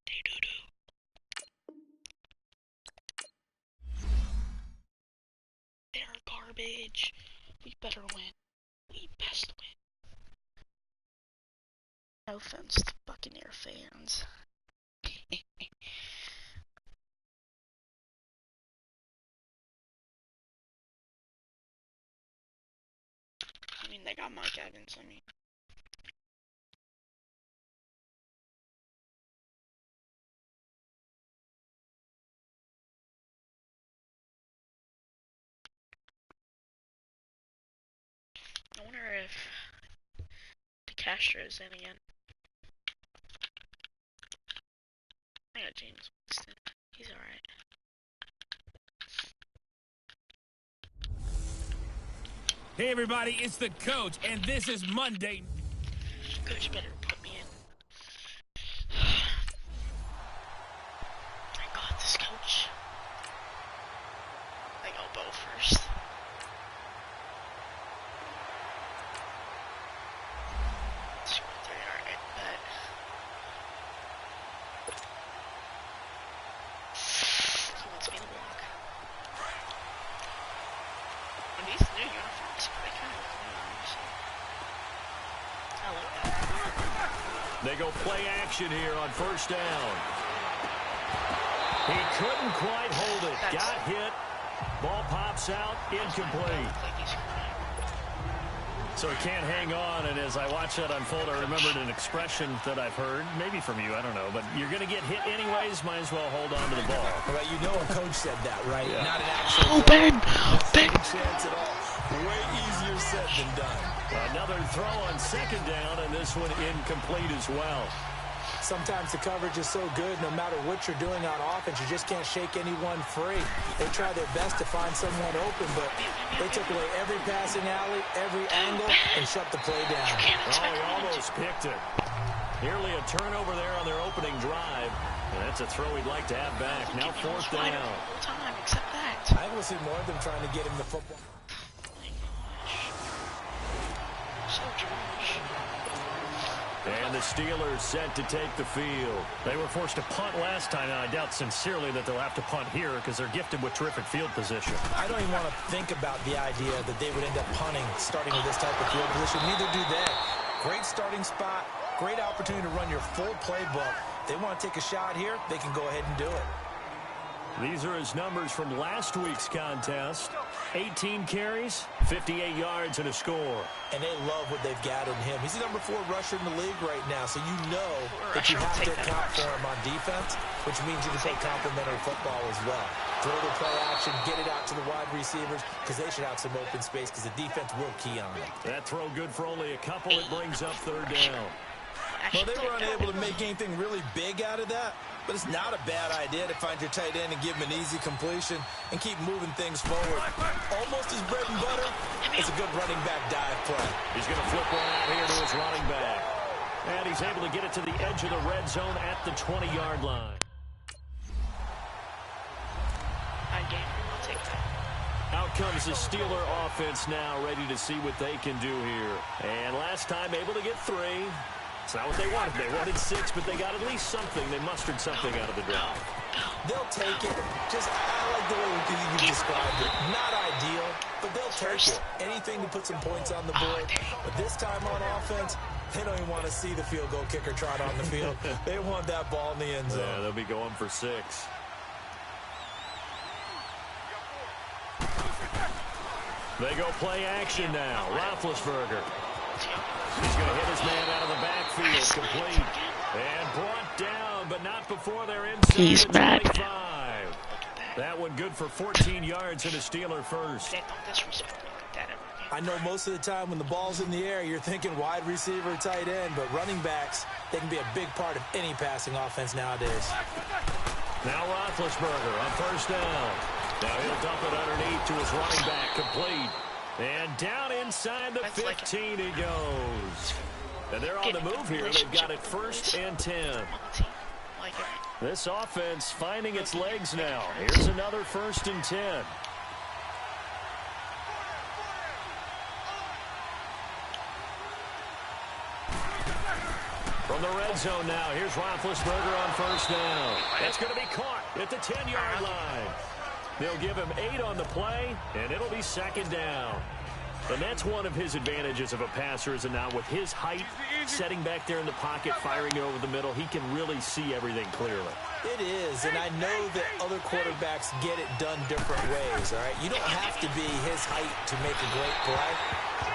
They doo-doo. They're garbage. We better win. We best win. No offense to Buccaneer fans. I mean, they got Mike Evans, I mean. I wonder if DeCastro's in again. I got James Winston. He's alright. Hey, everybody, it's the coach, and this is Monday. Coach better put me in. I got this, coach. I go bow first. Score 3, alright, bet. He wants me to block. Are these new uniforms? They kind of look new on me, so. I like that. They go play action here on first down. He couldn't quite hold it. Got hit. Ball pops out. Incomplete. So he can't hang on, and as I watch that unfold, I remembered an expression that I've heard, maybe from you, I don't know, but you're going to get hit anyways, might as well hold on to the ball. Well, you know a coach said that, right? Yeah. Not an actual Oh, Ben! Ben! chance at all. Way easier said than done. Another throw on second down, and this one incomplete as well. Sometimes the coverage is so good, no matter what you're doing on offense, you just can't shake anyone free. They try their best to find someone open, but they took away every passing alley, every angle, and shut the play down. Oh, he almost picked it. Nearly a turnover there on their opening drive, and that's a throw he'd like to have back. Now fourth down. The whole time, except that. I will see more of them trying to get him the football. Oh my gosh. So trash. And the Steelers set to take the field. They were forced to punt last time, and I doubt sincerely that they'll have to punt here because they're gifted with terrific field position. I don't even want to think about the idea that they would end up punting starting with this type of field position. Neither do they. Great starting spot, great opportunity to run your full playbook. They want to take a shot here, they can go ahead and do it. These are his numbers from last week's contest. 18 carries, 58 yards, and a score. And they love what they've got in him. He's the number 4 rusher in the league right now, so you know that you have to account for him on defense, which means you can play complementary football as well. Throw the play action, get it out to the wide receivers, because they should have some open space, because the defense will key on it. That throw good for only a couple. It brings up third down. Well, they were unable to make anything really big out of that, but it's not a bad idea to find your tight end and give him an easy completion and keep moving things forward. Almost his bread and butter. It's a good running back dive play. He's going to flip one out here to his running back. And he's able to get it to the edge of the red zone at the 20-yard line. I'll take that. Out comes the Steeler offense now, ready to see what they can do here. And last time able to get 3. It's not what they wanted. They wanted 6, but they got at least something. They mustered something out of the drive. They'll take it. I like the way you described it. Not ideal, but they'll take it. Anything to put some points on the board. But this time on offense, they don't even want to see the field goal kicker trot on the field. They want that ball in the end zone. Yeah, they'll be going for 6. They go play action now. Roethlisberger. He's going to hit his man out of the backfield. Complete. And brought down, but not before they're inside. He's the back. 25. That one good for 14 yards and a Steeler first. I know most of the time when the ball's in the air, you're thinking wide receiver, tight end, but running backs, they can be a big part of any passing offense nowadays. Now Roethlisberger on first down. Now he'll dump it underneath to his running back, complete. And down inside the 15 he goes. And they're on the move here. They've got it 1st and 10. This offense finding its legs now. Here's another 1st and 10. From the red zone now, here's Roethlisberger on first down. That's going to be caught at the 10-yard line. They'll give him 8 on the play, and it'll be 2nd down. And that's one of his advantages of a passer, is now with his height, setting back there in the pocket, firing it over the middle, he can really see everything clearly. It is, and I know that other quarterbacks get it done different ways, all right? You don't have to be his height to make a great play,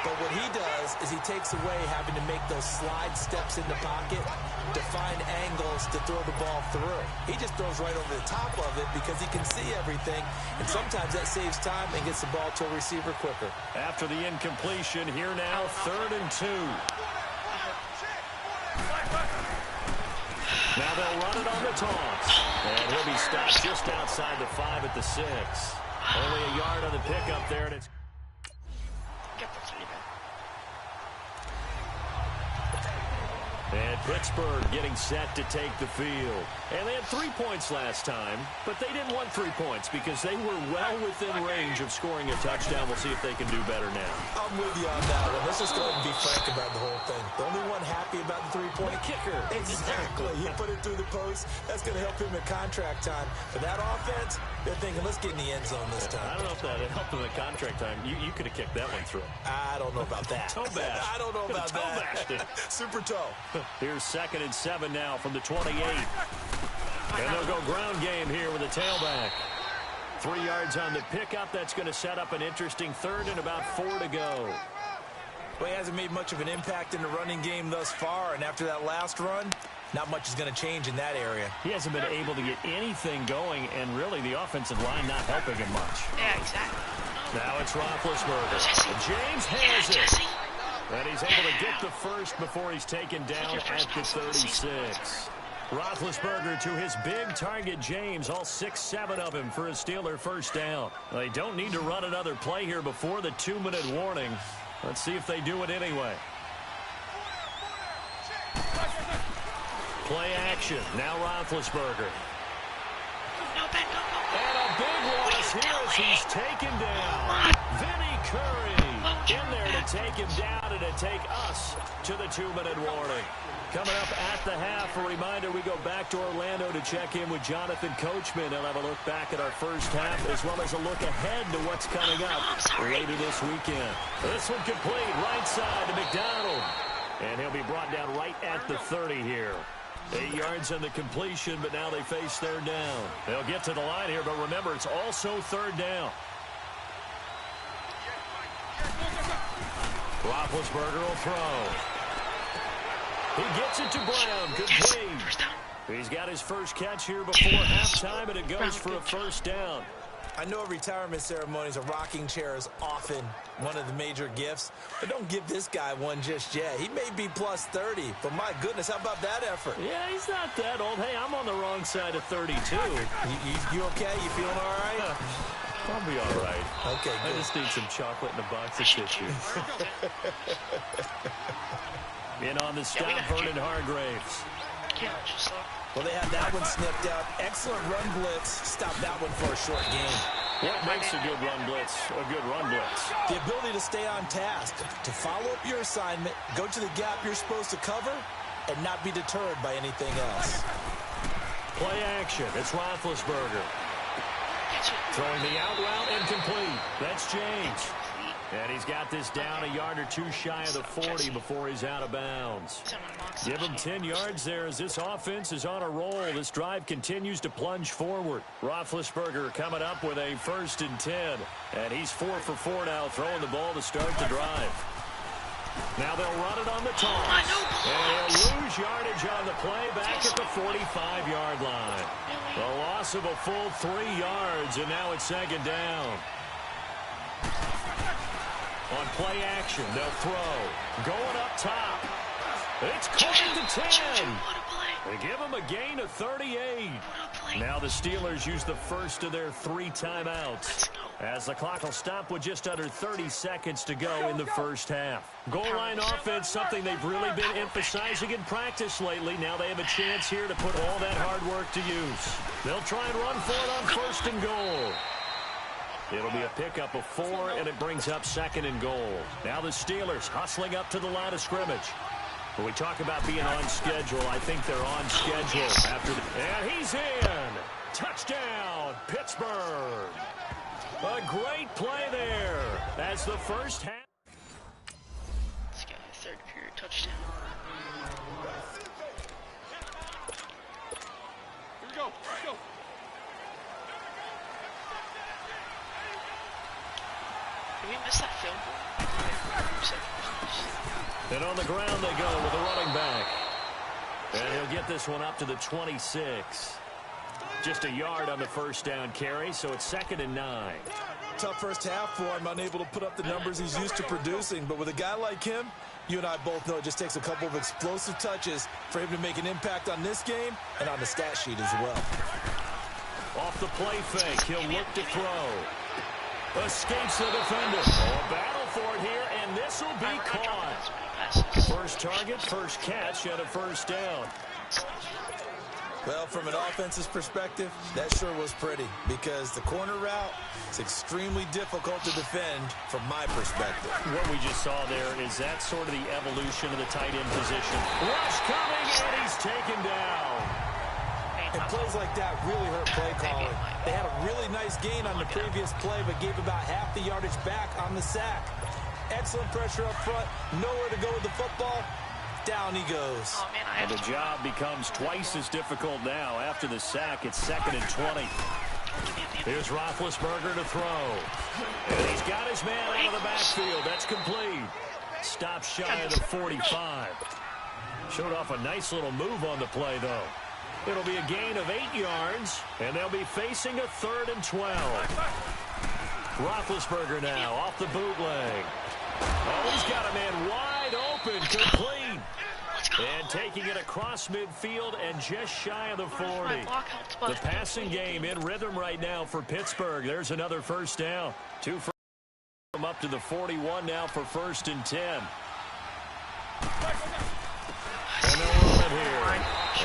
but what he does is he takes away having to make those slide steps in the pocket to find angles to throw the ball through. He just throws right over the top of it because he can see everything, and sometimes that saves time and gets the ball to a receiver quicker. After the incompletion, here now, 3rd and 2. Now they'll run it on the toss. And he'll be stopped just outside the 5 at the 6. Only a yard on the pickup there, and it's... And Pittsburgh getting set to take the field. And they had 3 points last time, but they didn't want 3 points because they were well within range of scoring a touchdown. We'll see if they can do better now. I'm with you on that one. Let's just go ahead and be frank about the whole thing. The only one happy about the 3-point kicker. Exactly. He put it through the post. That's going to help him in contract time. For that offense, they're thinking, let's get in the end zone this time. I don't know if that helped him in contract time. You could have kicked that one through. I don't know about that. Toe bash. I don't know about that. Super toe. Here's 2nd and 7 now from the 28. And they'll go ground game here with a tailback. 3 yards on the pickup. That's going to set up an interesting 3rd and about 4 to go. Well, he hasn't made much of an impact in the running game thus far, and after that last run, not much is going to change in that area. He hasn't been able to get anything going, and really the offensive line not helping him much. Yeah, exactly. Now it's Roethlisberger. James has it. And he's able to get the first before he's taken down at the 36. Roethlisberger to his big target, James, all 6-7 of him for a Steeler first down. They don't need to run another play here before the 2-minute warning. Let's see if they do it anyway. Play action. Now Roethlisberger. And a big loss here as he's taken down. Vinny Curry in there to take him down and to take us to the 2-minute warning. Coming up at the half, a reminder, we go back to Orlando to check in with Jonathan Coachman. He'll have a look back at our first half as well as a look ahead to what's coming up later this weekend. This one complete, right side to McDonald. And he'll be brought down right at the 30 here. 8 yards on the completion, but now they face 3rd down. They'll get to the line here, but remember, it's also 3rd down. Roethlisberger will throw. He gets it to Brown. Good play. He's got his first catch here before halftime, and it goes for a first down. I know retirement ceremonies, a rocking chair is often one of the major gifts, but don't give this guy one just yet. He may be plus 30, but my goodness, how about that effort? Yeah, he's not that old. Hey, I'm on the wrong side of 32. You okay? You feeling all right? I'll be all right. Okay, good. I just need some chocolate and a box of tissue. In on the stop, Vernon Hargraves. Well, they had that one snipped out. Excellent run blitz. Stop that one for a short game. What makes a good run blitz a good run blitz? The ability to stay on task, to follow up your assignment, go to the gap you're supposed to cover, and not be deterred by anything else. Play action. It's Roethlisberger. Throwing the out route incomplete. That's James. And he's got this down a yard or two shy of the 40 before he's out of bounds. Give him 10 yards there as this offense is on a roll. This drive continues to plunge forward. Roethlisberger coming up with a 1st and 10. And he's 4 for 4 now, throwing the ball to start the drive. Now they'll run it on the toss. And he'll lose yardage on the play back at the 45-yard line. A loss of a full 3 yards, and now it's 2nd down. On play action, they'll throw. Going up top. It's caught to 10. They give him a gain of 38. Now the Steelers use the first of their 3 timeouts, as the clock will stop with just under 30 seconds to go in the first half. Goal line offense, something they've really been emphasizing in practice lately. Now they have a chance here to put all that hard work to use. They'll try and run for it on 1st and goal. It'll be a pickup of 4, and it brings up 2nd and goal. Now the Steelers hustling up to the line of scrimmage. When we talk about being on schedule, I think they're on schedule after and he's in. Touchdown, Pittsburgh. A great play there as the first half. Let's get a 3rd period touchdown. Here we go. Let's go. Did we miss that field goal? And on the ground they go with the running back. And he'll get this one up to the 26. Just a yard on the 1st down carry, so it's 2nd and 9. Tough first half for him, unable to put up the numbers he's used to producing. But with a guy like him, you and I both know it just takes a couple of explosive touches for him to make an impact on this game and on the stat sheet as well. Off the play fake, he'll look to throw. Escapes the defender. A battle for it here, and this will be caught. First target, first catch, and a 1st down. Well, from an offense's perspective, that sure was pretty, because the corner route is extremely difficult to defend from my perspective. What we just saw there is that sort of the evolution of the tight end position. Rush coming, and he's taken down. And plays like that really hurt play calling. They had a really nice gain on the previous play, but gave about half the yardage back on the sack. Excellent pressure up front, nowhere to go with the football. Down he goes. Oh, man, and the job becomes twice as difficult now. After the sack, it's 2nd and 20. Here's Roethlisberger to throw. And he's got his man out of the backfield. That's complete. Stop shy of the 45. Showed off a nice little move on the play, though. It'll be a gain of 8 yards, and they'll be facing a 3rd and 12. Roethlisberger now off the bootleg. Oh, he's got a man wide open, complete. And taking it across midfield and just shy of the 40. The passing game in rhythm right now for Pittsburgh. There's another 1st down. 2 from up to the 41 now for 1st and 10. And they'll run it here.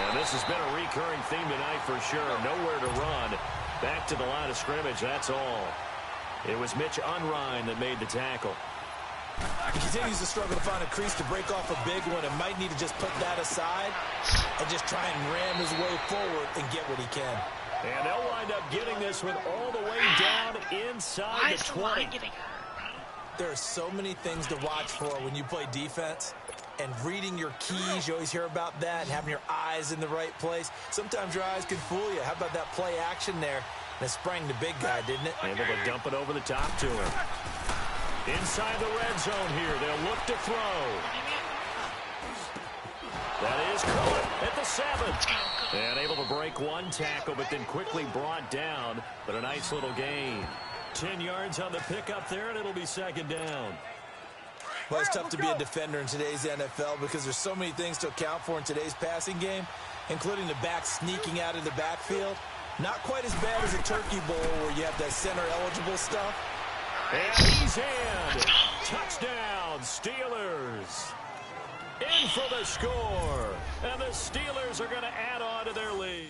And this has been a recurring theme tonight for sure. Nowhere to run. Back to the line of scrimmage, that's all. It was Mitch Unrein that made the tackle. He continues to struggle to find a crease to break off a big one and might need to just put that aside and just try and ram his way forward and get what he can. And they'll wind up getting this one all the way down inside the 20. There are so many things to watch for when you play defense. And reading your keys, you always hear about that, and having your eyes in the right place. Sometimes your eyes can fool you. How about that play action there? And it sprang the big guy, didn't it? Able to dump it over the top to him. Inside the red zone here, they'll look to throw. That is caught at the 7. And able to break one tackle, but then quickly brought down. But a nice little gain. 10 yards on the pickup there, and it'll be 2nd down. Well, it's tough to be a defender in today's NFL because there's so many things to account for in today's passing game, including the back sneaking out of the backfield. Not quite as bad as a turkey bowl where you have that center-eligible stuff. And he's in. Touchdown, Steelers. In for the score. And the Steelers are going to add on to their lead.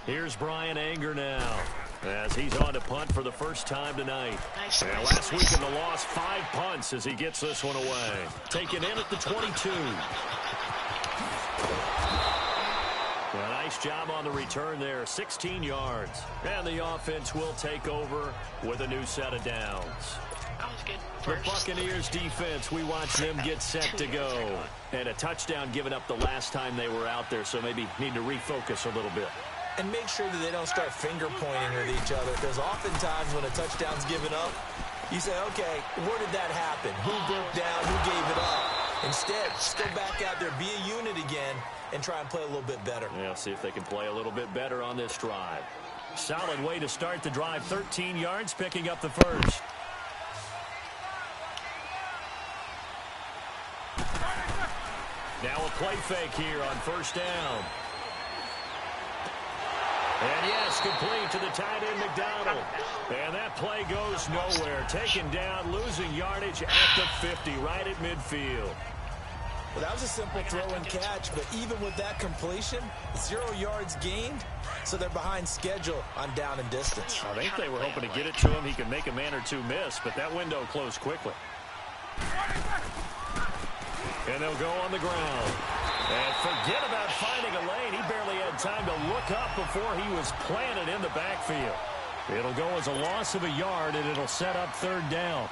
Here's Brian Anger now, as he's on to punt for the first time tonight. Nice, and nice, last nice. week in the loss, 5 punts as he gets this one away. Taken in at the 22. A nice job on the return there, 16 yards. And the offense will take over with a new set of downs. That was good. The First. Buccaneers defense, we watch them get set to go. And a touchdown given up the last time they were out there, so maybe need to refocus a little bit. And make sure that they don't start finger pointing at each other, because oftentimes when a touchdown's given up, you say, okay, where did that happen? Who broke down? Who gave it up? Instead, just go back out there, be a unit again, and try and play a little bit better. Yeah, see if they can play a little bit better on this drive. Solid way to start the drive, 13 yards, picking up the first. Now a play fake here on first down. And yes, complete to the tight end, McDonald. And that play goes nowhere. Taken down, losing yardage at the 50, right at midfield. Well, that was a simple throw and catch, but even with that completion, 0 yards gained, so they're behind schedule on down and distance. I think they were hoping to get it to him. He could make a man or two miss, but that window closed quickly. And they'll go on the ground. And forget about finding a lane. He barely had time to look up before he was planted in the backfield. It'll go as a loss of a yard, and it'll set up third down.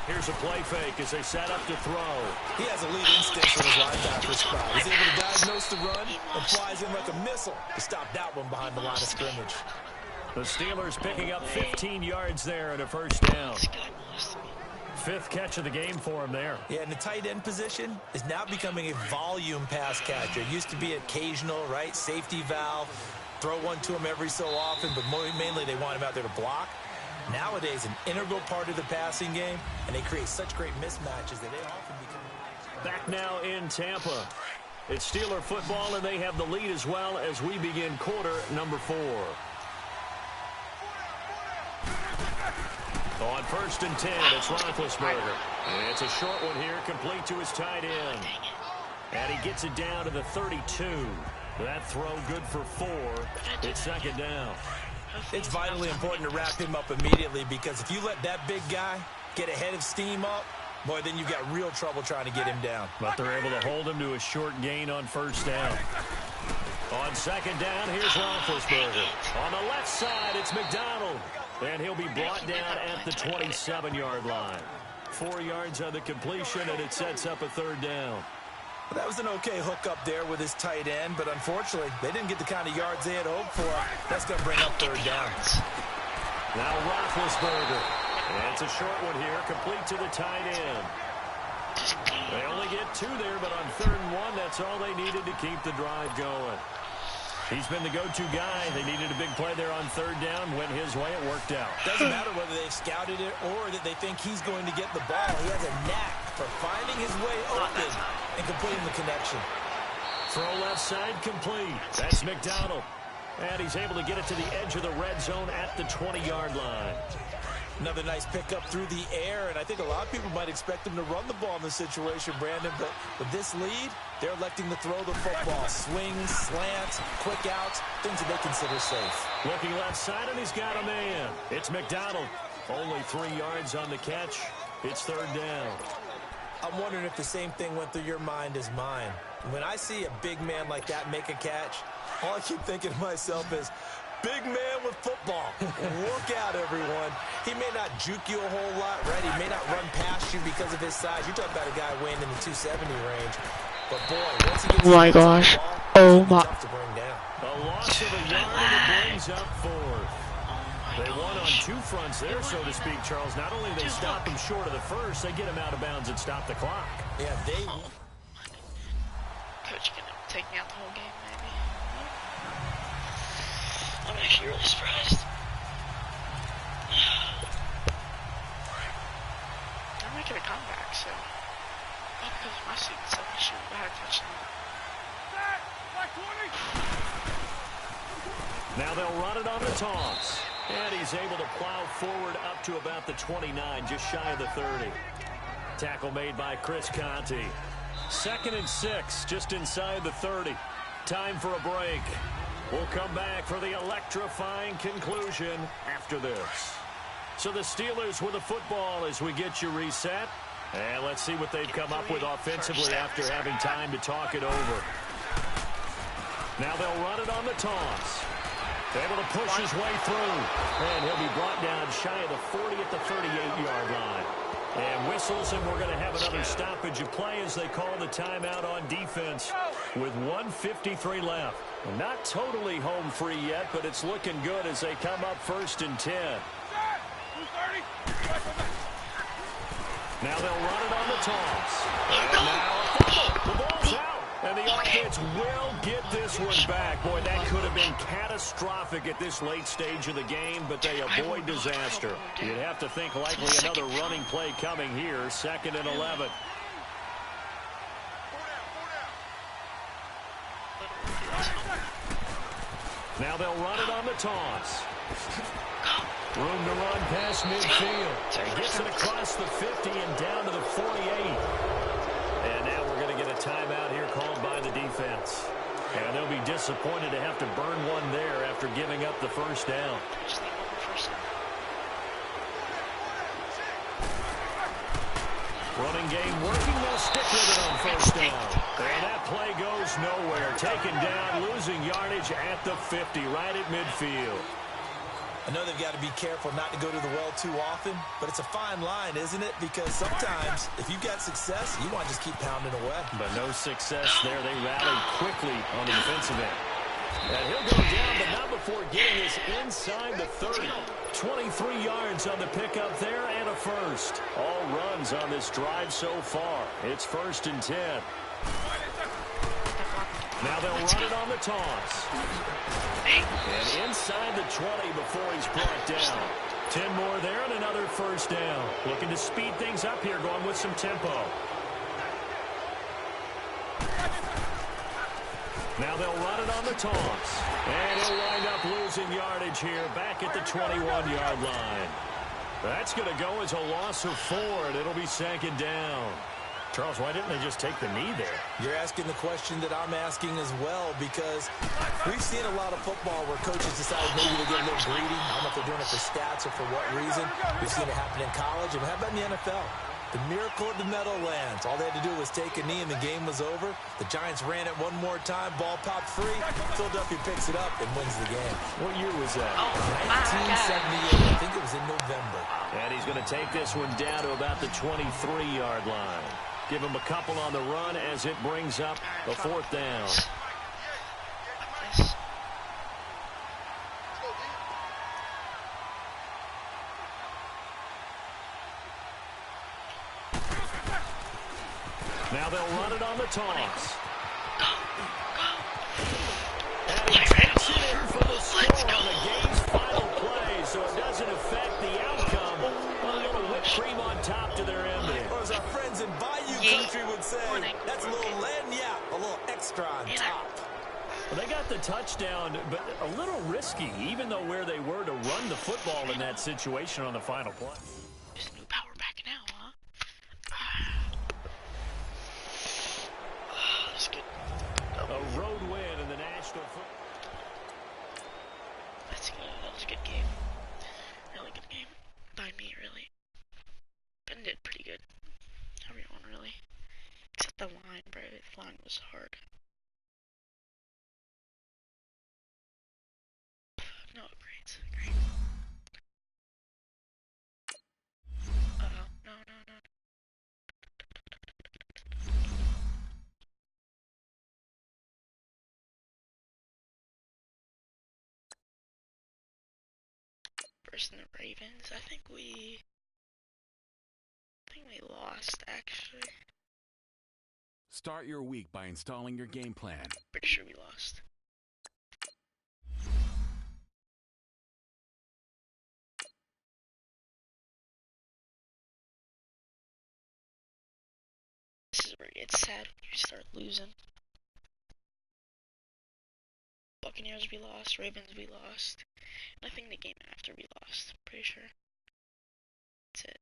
Here's a play fake as they set up to throw. He has elite instincts in his linebacker spot. He's able to diagnose the run and flies in like a missile to stop that one behind the line of scrimmage. The Steelers picking up 15 yards there and a first down. 5th catch of the game for him there. Yeah, and the tight end position is now becoming a volume pass catcher. It used to be occasional, right? Safety valve. Throw one to him every so often, but mainly they want him out there to block. Nowadays, an integral part of the passing game, and they create such great mismatches that they often become... Back now in Tampa. It's Steeler football, and they have the lead as well as we begin quarter number 4. On 1st and 10, it's Roethlisberger. And it's a short one here, complete to his tight end. And he gets it down to the 32. That throw good for 4. It's second down. It's vitally important to wrap him up immediately, because if you let that big guy get a head of steam up, boy, then you've got real trouble trying to get him down. But they're able to hold him to a short gain on first down. On second down, here's Roethlisberger. On the left side, it's McDonald. And he'll be brought down at the 27-yard line. 4 yards on the completion, and it sets up a third down. Well, that was an okay hook up there with his tight end, but unfortunately, they didn't get the kind of yards they had hoped for. That's going to bring up third down. Now Roethlisberger. And it's a short one here, complete to the tight end. They only get 2 there, but on 3rd and 1, that's all they needed to keep the drive going. He's been the go-to guy. They needed a big play there on 3rd down. Went his way. It worked out. Doesn't matter whether they've scouted it or that they think he's going to get the ball. He has a knack for finding his way open and completing the connection. Throw left side complete. That's McDonald. And he's able to get it to the edge of the red zone at the 20-yard line. Another nice pickup through the air, and I think a lot of people might expect him to run the ball in this situation, Brandon, but with this lead, they're electing to throw the football. Swings, slants, quick outs, things that they consider safe. Looking left side, and he's got a man. It's McDonald. Only 3 yards on the catch. It's third down. I'm wondering if the same thing went through your mind as mine. When I see a big man like that make a catch, all I keep thinking to myself is, big man with football. Look out, everyone. He may not juke you a whole lot, right? He may not run past you because of his size. You're talking about a guy weighing in the 270 range. But, boy, once he gets oh my gosh. Oh my. tough to bring down. A loss of a yard, and it brings up 4th. They won on 2 fronts there, so to speak, Charles. Not only they stop him short of the first, they get him out of bounds and stop the clock. Yeah, they... Coach can take me out the whole game, maybe. I'm actually really surprised. I'm making a comeback, so not because of my stupid self issue, but I had a touchdown. Now they'll run it on the toss. And he's able to plow forward up to about the 29, just shy of the 30. Tackle made by Chris Conti. 2nd and 6, just inside the 30. Time for a break. We'll come back for the electrifying conclusion after this. So the Steelers with the football as we get you reset. And let's see what they've come up with offensively after having time to talk it over. Now they'll run it on the toss. Able to push his way through. And he'll be brought down shy of the 40 at the 38-yard line. And whistles, and we're going to have another stoppage of play as they call the timeout on defense with 1:53 left. Not totally home free yet, but it's looking good as they come up 1st and 10. Now they'll run it on the toss. And now the ball's out. And the offense will get this one back. Boy, that could have been catastrophic at this late stage of the game, but they avoid disaster. You'd have to think likely another running play coming here, 2nd and 11. Now they'll run it on the toss. Room to run past midfield. And gets it across the 50 and down to the 48. And now we're going to get a timeout here called by the defense. And they'll be disappointed to have to burn one there after giving up the 1st down. Running game working. They'll stick with it on 1st down. And that play goes nowhere. Taken down, losing yardage at the 50, right at midfield. I know they've got to be careful not to go to the well too often, but it's a fine line, isn't it? Because sometimes, if you've got success, you want to just keep pounding away. But no success there. They rallied quickly on the defensive end. And he'll go down, but not before getting us inside the 30. 23 yards on the pickup there and a 1st. All runs on this drive so far. It's 1st and 10. Now they'll run it on the toss. And inside the 20 before he's brought down. 10 more there and another 1st down. Looking to speed things up here, going with some tempo. Now they'll run it on the toss. And he'll wind up losing yardage here back at the 21-yard line. That's going to go as a loss of 4, and it'll be 2nd down. Charles, why didn't they just take the knee there? You're asking the question that I'm asking as well, because we've seen a lot of football where coaches decide maybe to get a little greedy. I don't know if they're doing it for stats or for what reason. We've seen it happen in college. And how about in the NFL? The miracle of the Meadowlands. All they had to do was take a knee and the game was over. The Giants ran it one more time. Ball popped free. Philadelphia picks it up and wins the game. What year was that? 1978. I think it was in November. And he's going to take this one down to about the 23-yard line. Give him a couple on the run as it brings up the 4th down. Now they'll run it on the toss. And he takes it in for the score on the game's final play, so it doesn't affect the outcome. A little whipped cream on top to their ending. Or as our friends in Bayou Country would say, that's a little lagniappe, a little extra on top. Well, they got the touchdown, but a little risky, even though where they were to run the football in that situation on the final play. Just new power back now, huh? That's good. A road win in the National Football. That's good. That was a good game. Really good game. By me, really. Ben did pretty good. Everyone, really. Except the line, bro. The line was hard. No upgrades. Great. Uh-oh. No. Versus the Ravens, I think we lost, actually. Start your week by installing your game plan. Pretty sure we lost. This is where it gets sad when you start losing. Buccaneers we lost, Ravens we lost. And I think the game after we lost, I'm pretty sure. That's it.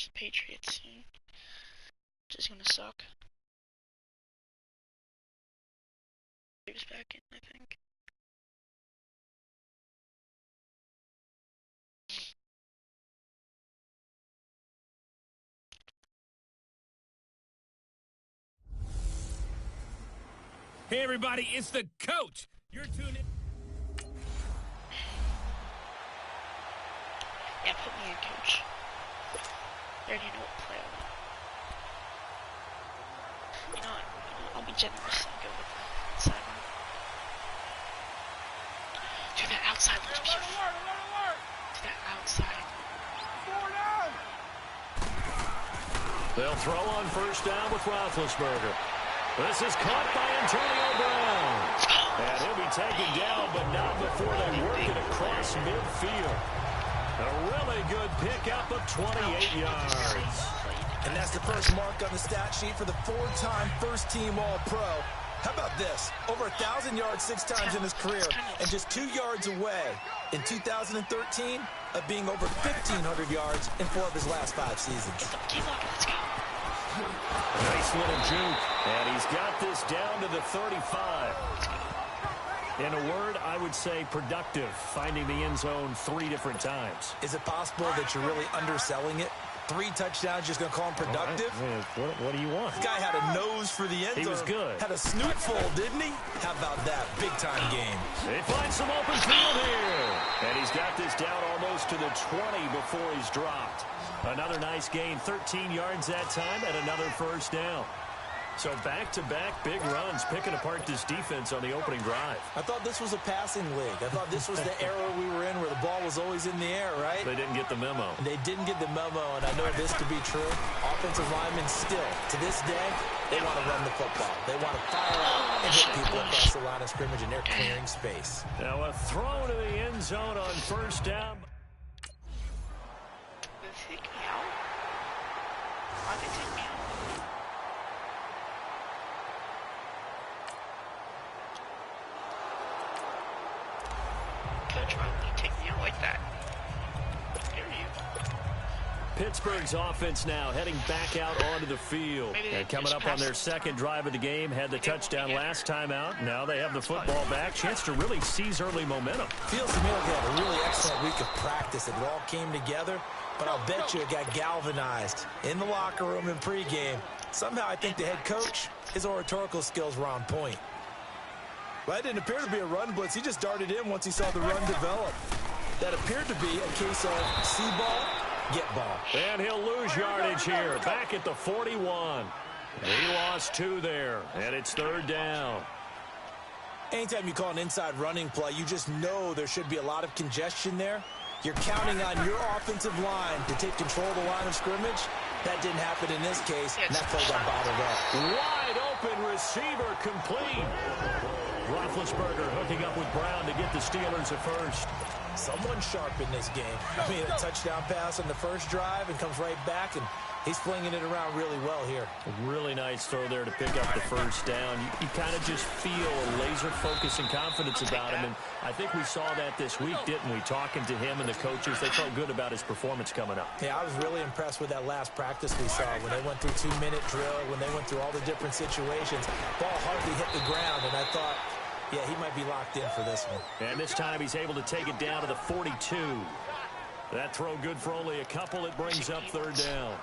against the Patriots soon. Which is gonna suck. He was back in, I think. Hey, everybody, it's the coach. You're tuned in. Yeah, put me in, coach. I already know what play I want. You know what? I'll be generous and go with the inside one. Dude, that outside looks beautiful. Dude, that outside. They'll throw on first down with Roethlisberger. This is caught by Antonio Brown. And he'll be taken down, but not before they work it across midfield. A really good pickup of 28 yards. And that's the first mark on the stat sheet for the four-time first-team All-Pro. How about this? Over 1,000 yards 6 times in his career, and just 2 yards away in 2013 of being over 1,500 yards in 4 of his last 5 seasons. Keep up, let's go. Nice little juke. And he's got this down to the 35. In a word, I would say productive, finding the end zone 3 different times. Is it possible that you're really underselling it? 3 touchdowns, just going to call him productive? What do you want? This guy had a nose for the end zone. He was good. Had a snoot full, didn't he? How about that? Big-time game. They find some open field here. And he's got this down almost to the 20 before he's dropped. Another nice gain, 13 yards that time, and another first down. So back-to-back big runs, picking apart this defense on the opening drive. I thought this was a passing league. I thought this was the era we were in where the ball was always in the air, right? They didn't get the memo. And they didn't get the memo, and I know this to be true. Offensive linemen still, to this day, they want to run the football. They want to fire out and hit people across the line of scrimmage, and they're clearing space. Now a throw to the end zone on first down. Did they take me out? Why'd they take me out? Coach, why would you take me out like that? How dare you? Pittsburgh's offense now heading back out onto the field. And coming up on their second drive of the game, had the touchdown last time out. Now they have the football back. Chance to really seize early momentum. Feels to me like they had a really excellent week of practice. It all came together, but I'll bet you it got galvanized in the locker room in pregame. Somehow I think the head coach, his oratorical skills were on point. Well, that didn't appear to be a run blitz. He just darted in once he saw the run develop. That appeared to be a case of see ball, get ball. And he'll lose yardage here. Back at the 41. He lost 2 there, and it's third down. Anytime you call an inside running play, you just know there should be a lot of congestion there. You're counting on your offensive line to take control of the line of scrimmage. That didn't happen in this case, and that play got bottled up. Wide open receiver complete. Roethlisberger hooking up with Brown to get the Steelers at first. Someone sharp in this game. I mean, a touchdown pass on the first drive and comes right back, and he's flinging it around really well here. A really nice throw there to pick up the first down. You kind of just feel a laser focus and confidence about him, and I think we saw that this week, didn't we? Talking to him and the coaches, they felt good about his performance coming up. Yeah, I was really impressed with that last practice we saw when they went through 2-minute drill, when they went through all the different situations. Ball hardly hit the ground, and I thought, yeah, he might be locked in for this one. And this time he's able to take it down to the 42. That throw good for only a couple. It brings up third down.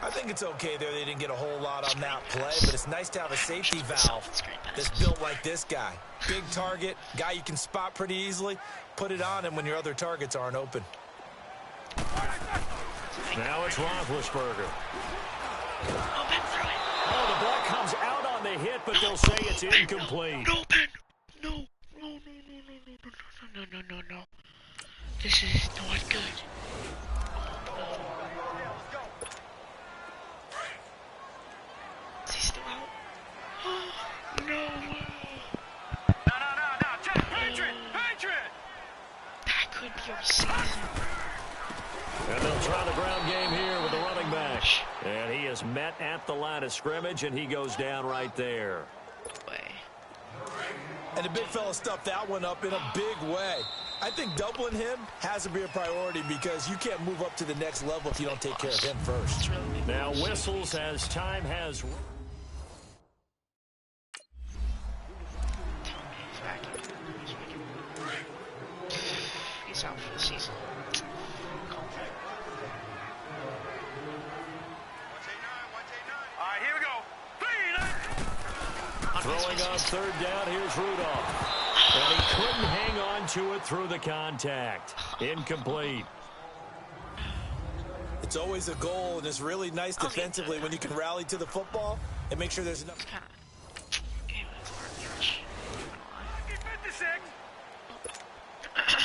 I think it's okay there. They didn't get a whole lot on that play, but it's nice to have a safety valve that's built like this guy. Big target, guy you can spot pretty easily. Put it on him when your other targets aren't open. Now it's Roethlisberger. Oh, the ball comes out on the hit, but they'll say it's incomplete. No, Ben! No! No. This is not good. Is he still out? No! No. Patriot! That could be our season. And they'll try the ground game here with the running back. And he is met at the line of scrimmage, and he goes down right there. And the big fella stuffed that one up in a big way. I think doubling him has to be a priority because you can't move up to the next level if you don't take care of him first. Now whistles as time has... He's out for the season. All right, here we go. Throwing on third down, here's Rudolph. And he couldn't hang on to it through the contact. Incomplete. It's always a goal, and it's really nice defensively when you can rally to the football and make sure there's enough.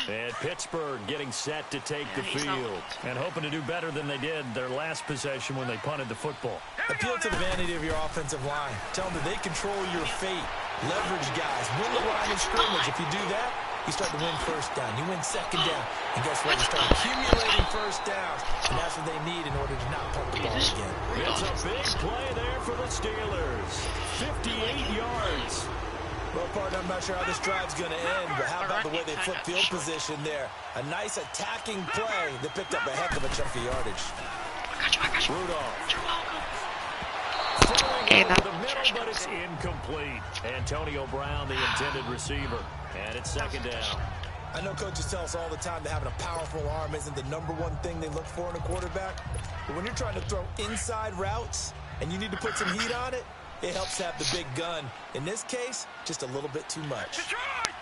And Pittsburgh getting set to take the field and hoping to do better than they did their last possession when they punted the football. Appeal to the vanity of your offensive line. Tell them that they control your fate. Leverage guys. Win the line of scrimmage. If you do that, you start to win first down. You win second down. And guess what? You start accumulating first downs. And that's what they need in order to not punt the ball again. It's a big play there for the Steelers. 58 yards. Well, partner, I'm not sure how this drive's going to end, but how about the way they flip field position there? A nice attacking play that picked up a heck of a chunk of yardage. Rudolph. Throwing over the middle, but it's incomplete. Antonio Brown, the intended receiver. And it's second down. I know coaches tell us all the time that having a powerful arm isn't the #1 thing they look for in a quarterback. But when you're trying to throw inside routes and you need to put some heat on it, it helps to have the big gun. In this case, just a little bit too much. Detroit!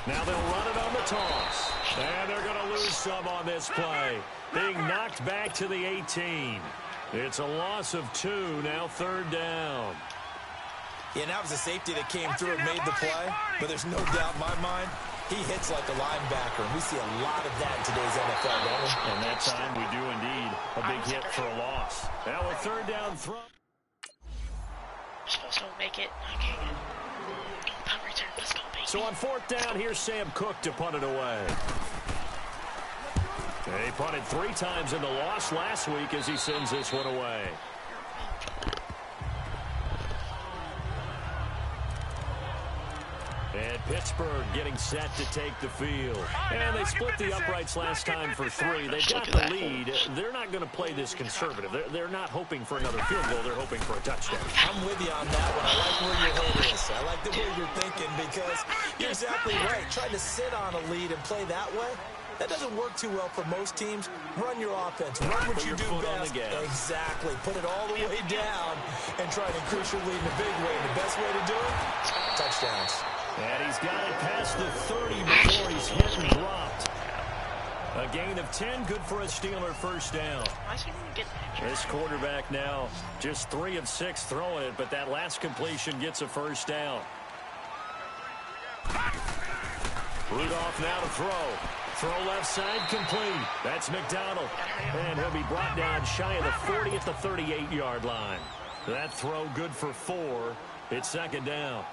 Now they'll run it on the toss. And they're going to lose some on this play. Being knocked back to the 18. It's a loss of 2, now third down. Yeah, and that was a safety that came through and made the play. But there's no doubt in my mind, he hits like a linebacker. And we see a lot of that in today's NFL, don't we? And that time we do indeed a big hit for a loss. Now a third down throw. Supposed to make it. Okay, good. Punt return. Let's go, baby. So on fourth down, here's Sam Cook to punt it away. He punted 3 times in the loss last week as he sends this one away. And Pittsburgh getting set to take the field. And they split the uprights last time for 3. They've got the lead. They're not going to play this conservative. They're not hoping for another field goal. They're hoping for a touchdown. I'm with you on that one. I like where your head is. I like the way you're thinking because you're exactly right. Trying to sit on a lead and play that way, that doesn't work too well for most teams. Run your offense. Run what you do best. Exactly. Put it all the way down and try to increase your lead in a big way. And the best way to do it, touchdowns. And he's got it past the 30 before he's hit and dropped. A gain of 10, good for a Steeler first down. This quarterback now just 3 of 6 throwing it, but that last completion gets a first down. Rudolph now to throw. Throw left side complete. That's McDonald. And he'll be brought down shy of the 40 at the 38-yard line. That throw good for 4. It's second down.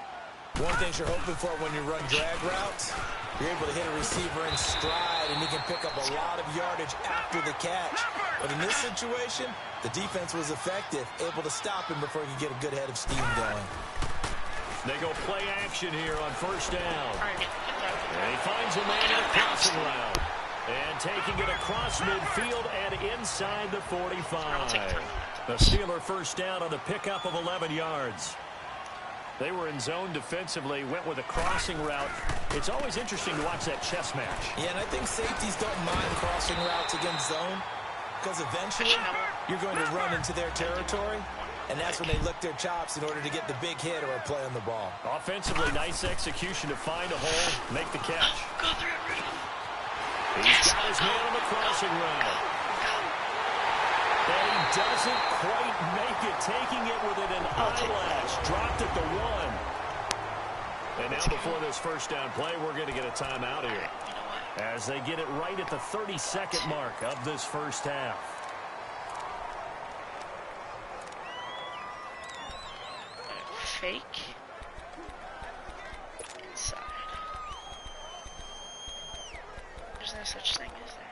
One thing you're hoping for when you run drag routes, you're able to hit a receiver in stride, and he can pick up a lot of yardage after the catch. But in this situation, the defense was effective, able to stop him before he could get a good head of steam going. They go play action here on first down. And he finds a man in a crossing route. And taking it across midfield and inside the 45. The Steeler first down on a pickup of 11 yards. They were in zone defensively, went with a crossing route. It's always interesting to watch that chess match. Yeah, and I think safeties don't mind crossing routes against zone because eventually you're going to run into their territory, and that's when they lick their chops in order to get the big hit or a play on the ball. Offensively, nice execution to find a hole, make the catch. He's got his man on the crossing route. And he doesn't quite make it, taking it with an eyelash. Dropped at the 1. And now before this first down play, we're going to get a timeout here. As they get it right at the 32nd mark of this first half. Fake. Inside. There's no such thing, is there?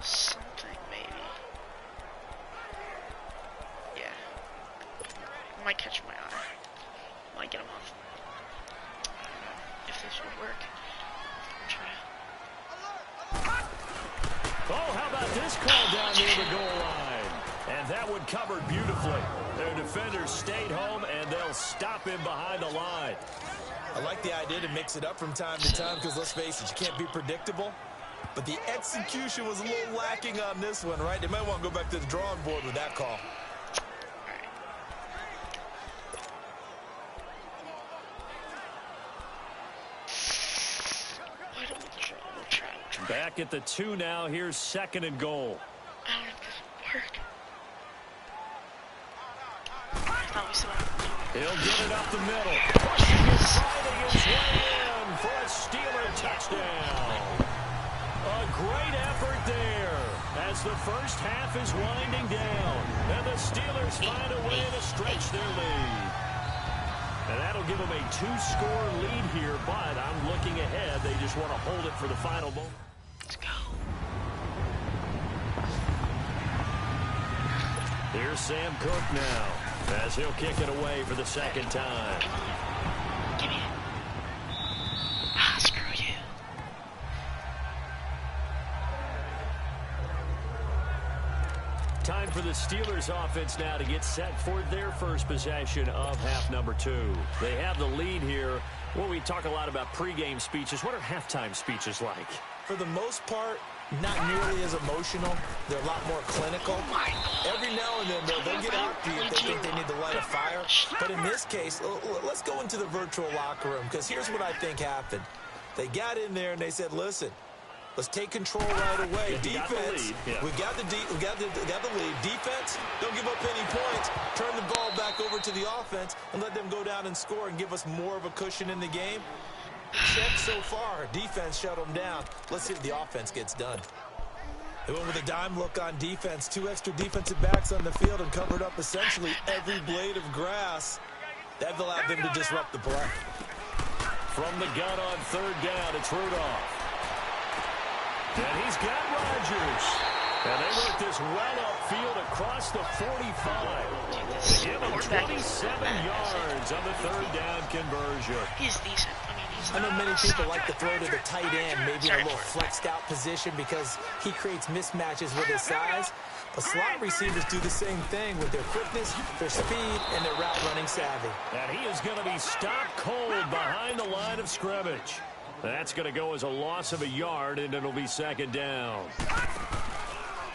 Something, maybe. Yeah. Might catch my eye. might get him off. I don't know if this would work. Oh, how about this call down near the goal line? And that one covered beautifully. Their defenders stayed home, and they'll stop him behind the line. I like the idea to mix it up from time to time because, let's face it, you can't be predictable. But the execution was a little lacking on this one, right? They might want to go back to the drawing board with that call. Back at the 2 now. Here's 2nd and goal. I don't know if this will work. I thought we saw it. He'll get it up the middle. Pushing and fighting his way in for a Steeler touchdown. A great effort there as the first half is winding down. And the Steelers find a way to stretch their lead. And that'll give them a 2-score lead here, but I'm looking ahead. They just want to hold it for the final moment. Let's go. Here's Sam Cook now as he'll kick it away for the 2nd time. Give me it. Ah, screw you. Time for the Steelers offense now to get set for their first possession of half number 2. They have the lead here. Well, we talk a lot about pregame speeches. What are halftime speeches like? For the most part, not nearly as emotional. They're a lot more clinical. Every now and then, they'll get after you if they think they need to light a fire. But in this case, let's go into the virtual locker room, because here's what I think happened. They got in there and they said, listen, let's take control right away. Defense, we got the lead. Defense, don't give up any points. Turn the ball back over to the offense and let them go down and score and give us more of a cushion in the game. Check so far. Defense shut them down. Let's see if the offense gets done. They went with a dime look on defense. 2 extra defensive backs on the field and covered up essentially every blade of grass. That allowed them to disrupt the play. From the gun on 3rd down, it's Rudolph. And he's got Rodgers. And they work this well upfield across the 45. They give him 27 yards on the 3rd down conversion. He's decent. I know many people like to throw to the tight end, maybe in a little flexed out position because he creates mismatches with his size. But slot receivers do the same thing with their quickness, their speed, and their route running savvy. And he is going to be stopped cold behind the line of scrimmage. That's going to go as a loss of a yard, and it'll be 2nd down.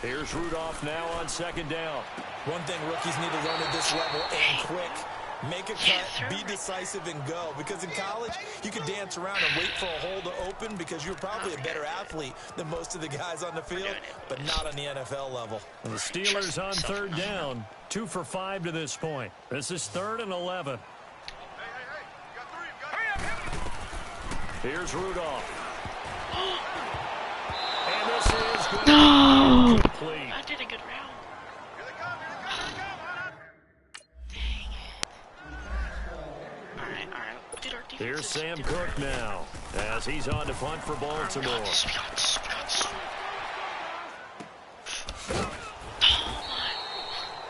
Here's Rudolph now on 2nd down. One thing rookies need to learn at this level, and quick. Make a cut, be decisive, and go. Because in college, you can dance around and wait for a hole to open because you're probably a better athlete than most of the guys on the field, but not on the NFL level. And the Steelers on 3rd down, 2 for 5 to this point. This is 3rd and 11. Here's Rudolph. And this is good. No! Complete. I did a good round. Here's Sam Cook now as he's on to punt for Baltimore.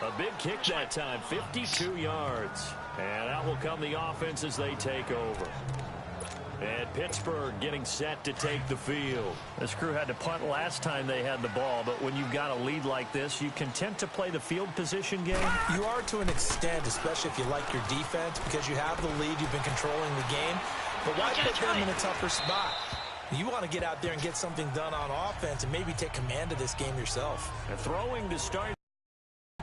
A big kick that time, 52 yards. And out will come the offense as they take over. And Pittsburgh getting set to take the field. This crew had to punt last time they had the ball, but when you've got a lead like this, you content to play the field position game? You are to an extent, especially if you like your defense, because you have the lead, you've been controlling the game. But why put them in a tougher spot? You want to get out there and get something done on offense and maybe take command of this game yourself. And throwing to start,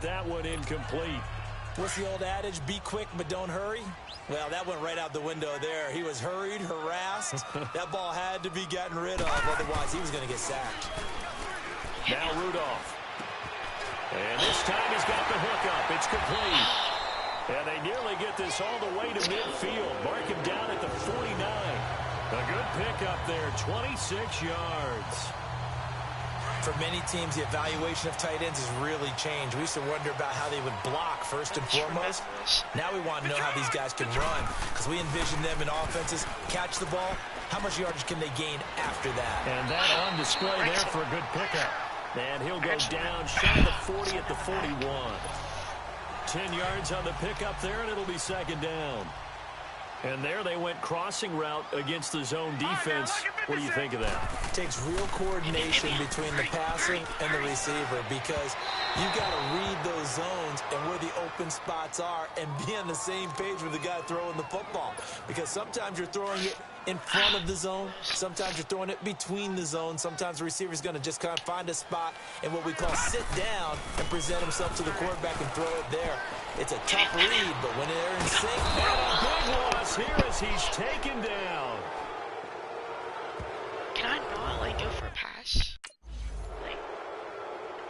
that one incomplete. What's the old adage? Be quick, but don't hurry. Well, that went right out the window there. He was hurried, harassed. That ball had to be gotten rid of, otherwise he was going to get sacked. Now Rudolph. And this time he's got the hookup. It's complete. And they nearly get this all the way to midfield. Mark him down at the 49. A good pickup there, 26 yards. For many teams, the evaluation of tight ends has really changed. We used to wonder about how they would block first and foremost. Now we want to know how these guys can run because we envision them in offenses, catch the ball. How much yardage can they gain after that? And that on display there for a good pickup. And he'll go down shy of the 40 at the 41. 10 yards on the pickup there, and it'll be 2nd down. And there they went crossing route against the zone defense. What do you think of that? It takes real coordination between the passer and the receiver because you've got to read those zones and where the open spots are and be on the same page with the guy throwing the football. Because sometimes you're throwing it in front of the zone. Sometimes you're throwing it between the zones. Sometimes the receiver's going to just kind of find a spot and what we call sit down and present himself to the quarterback and throw it there. It's a tough read, but when they're in sync, and a big loss here as he's taken down. Can I not, like, go for a pass? Like,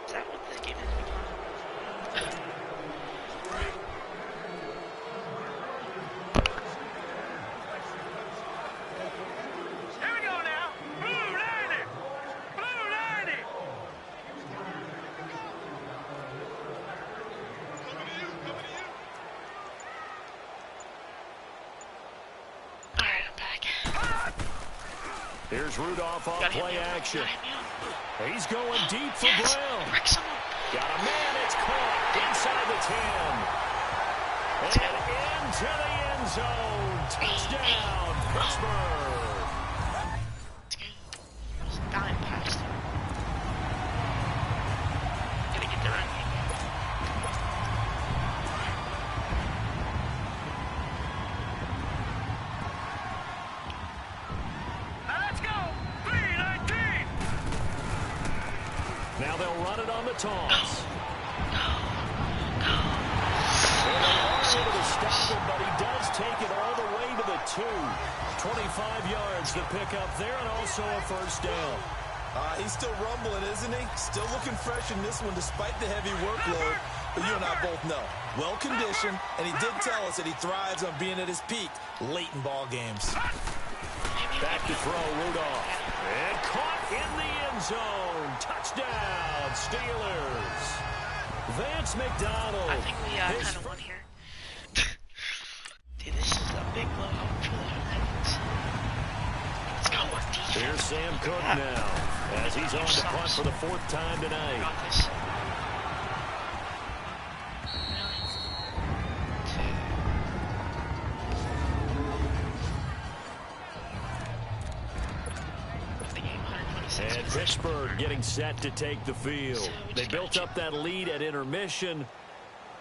is that what this game has become? Here we go now. Blue 90. Blue 90. Alright, I'm back. Here's Rudolph off Got him, play yeah. action. Got him, yeah. He's going deep for Yes! Brown. Break someone. Got a man, it's caught inside the 10. And into the end zone. Touchdown, Pittsburgh. Let's go. It was a dime pass. Gotta get the run game. Now let's go. 319. Now they'll run it on the toss. Able to stop him, but he does take it all the way to the 2. 25 yards to pick up there and also a first down. he's still rumbling, isn't he? Still looking fresh in this one despite the heavy workload. But you and I both know, well-conditioned, and he did tell us that he thrives on being at his peak late in ball games. Back to throw, Rudolph. And caught in the end zone. Touchdown, Steelers. Vance McDonald. I think we kind of won here. Dude, this is a big blowout for the Lions. Let's go with defense. Here's Sam Cook now, as he's on to punt for the 4th time tonight. Got this. And Pittsburgh getting set to take the field. They built up that lead at intermission,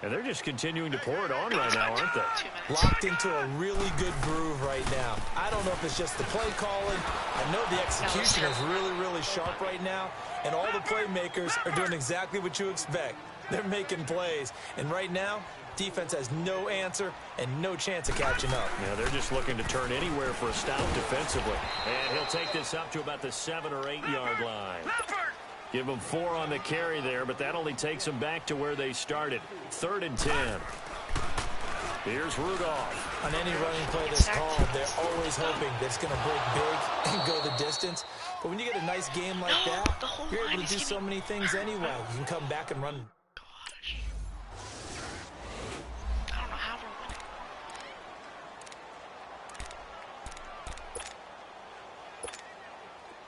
and they're just continuing to pour it on right now, aren't they? Locked into a really good groove right now. I don't know if it's just the play calling. I know the execution is really, really sharp right now, and all the playmakers are doing exactly what you expect. They're making plays, and right now, defense has no answer and no chance of catching up. Yeah, they're just looking to turn anywhere for a stop defensively. And he'll take this up to about the 7 or 8 yard line. Give them 4 on the carry there, but that only takes them back to where they started. 3rd and 10. Here's Rudolph. On any running play that's called, they're always hoping that it's going to break big and go the distance. But when you get a nice game like that, you're able to do so many things anyway. You can come back and run. I don't know how we're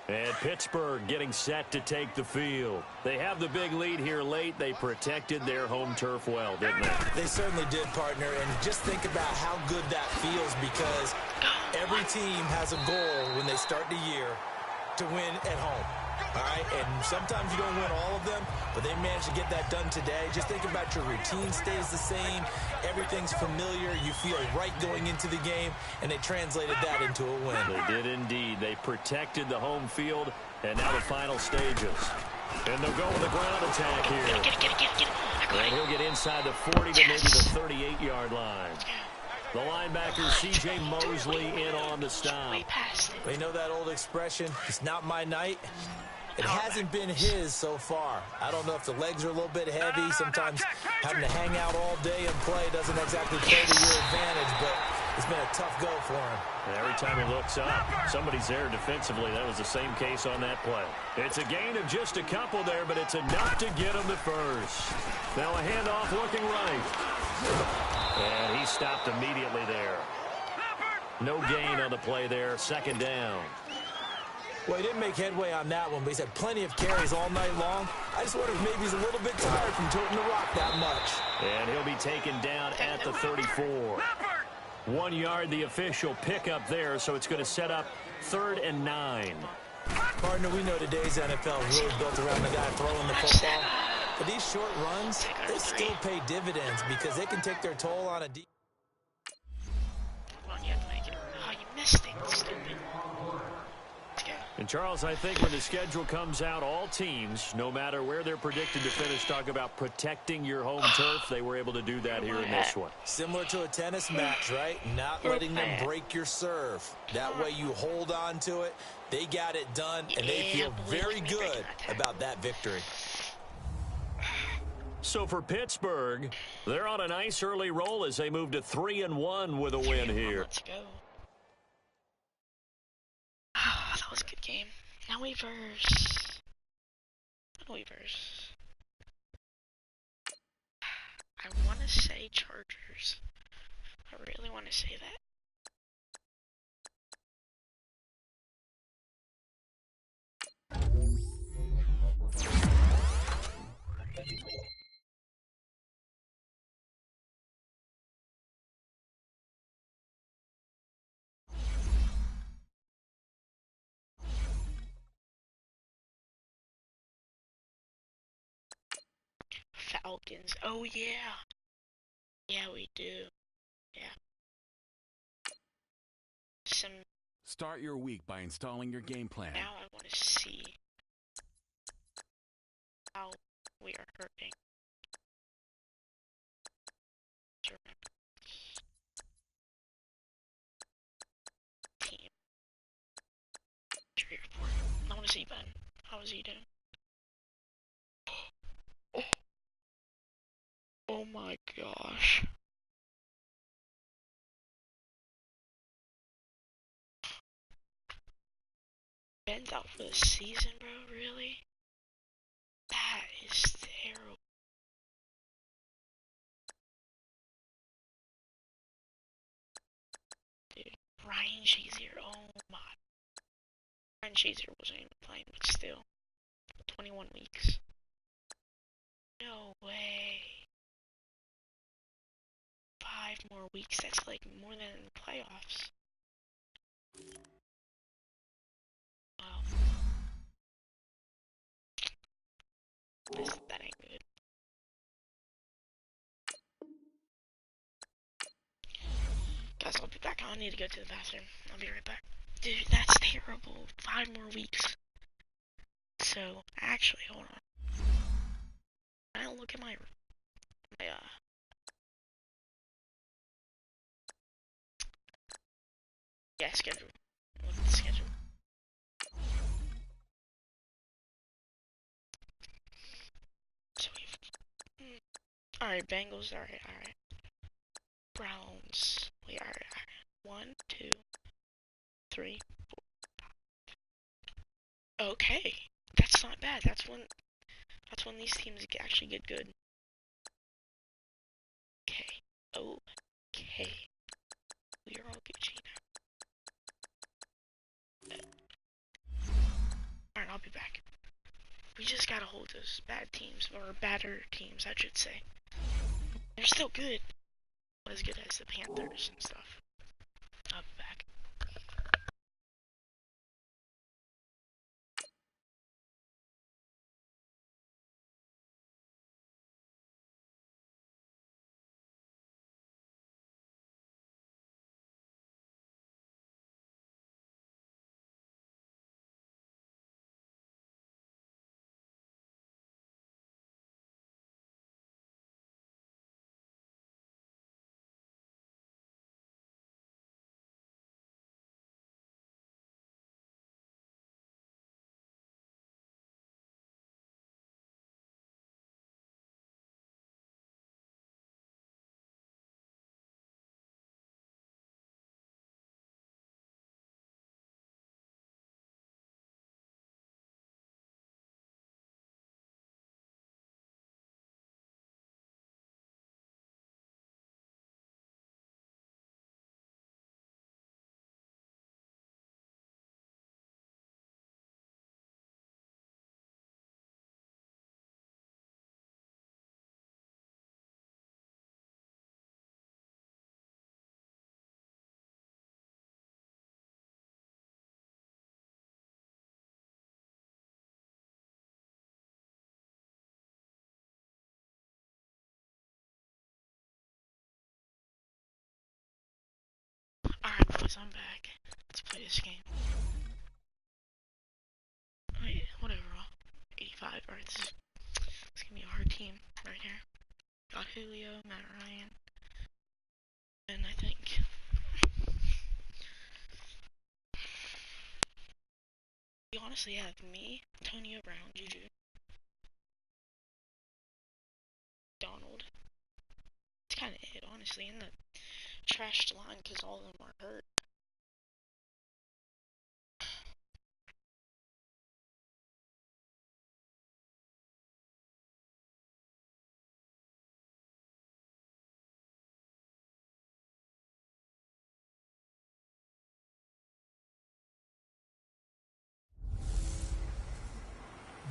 winning. And Pittsburgh getting set to take the field. They have the big lead here late. They protected their home turf well, didn't they? They certainly did, partner. And just think about how good that feels, because every team has a goal when they start the year to win at home. All right, and sometimes you don't win all of them, but they managed to get that done today. Just think about your routine stays the same. Everything's familiar. You feel right going into the game, and they translated that into a win. They did indeed. They protected the home field, and now the final stages. And they'll go with a ground attack here. Get it. And he'll get inside the 40 to maybe the 38-yard line. The linebacker, C.J. Mosley, in on the stop. Way past it. We know that old expression, it's not my night. It hasn't been his so far. I don't know if the legs are a little bit heavy. Sometimes having to hang out all day and play doesn't exactly play to your advantage, but it's been a tough go for him. And every time he looks up, somebody's there defensively. That was the same case on that play. It's a gain of just a couple there, but it's enough to get him to first. Now a handoff looking right. And he stopped immediately there. No gain on the play there. 2nd down. Well, he didn't make headway on that one, but he's had plenty of carries all night long. I just wonder if maybe he's a little bit tired from toting the rock that much. And he'll be taken down at the 34. 1 yard, the official pickup there, so it's going to set up 3rd and 9. Partner, we know today's NFL is really built around the guy throwing the football. But these short runs, they still pay dividends because they can take their toll on a deep. Come on, you have to make it. Oh, you missed it, stupid. Let's go. And, Charles, I think when the schedule comes out, all teams, no matter where they're predicted to finish, talk about protecting your home turf. They were able to do that here in this one. Similar to a tennis match, right? Not letting them break your serve. That way you hold on to it. They got it done, and they feel very good about that victory. So for Pittsburgh, they're on a nice early roll as they move to 3-1 with a win here. Let's go. Ah, that was a good game. Now we verse. I want to say Chargers. I really want to say that. Falcons. Oh, yeah. Yeah, we do. Yeah. Start your week by installing your game plan. Now I want to see how we are hurting. Team. I want to see Ben. How is he doing? Oh my gosh. Ben's out for the season, bro? Really? That is terrible. Dude, Ryan Shazier, oh my. Ryan Shazier wasn't even playing, but still. 21 weeks. No way. 5 more weeks, that's like more than in the playoffs. Wow. That ain't good. Guys, I'll be back. I need to go to the bathroom. I'll be right back. Dude, that's terrible. 5 more weeks. So, actually, hold on. I don't look at my schedule. Look at the schedule. So we've alright, Bengals, alright. Browns. We are 1, 2, 3, 4. Okay. That's not bad. That's when these teams actually get good. Okay. We are all Gucci now. Alright, I'll be back. We just gotta hold those bad teams, or badder teams, I should say. They're still good. Not as good as the Panthers and stuff. I'll be back. guys, I'm back. Let's play this game. Wait, whatever. 85. Alright, this is gonna be a hard team right here. Got Julio, Matt Ryan, and I think we honestly have me, Antonio Brown, Juju, Donald. It's kind of it, honestly, in the trashed line because all of them are hurt.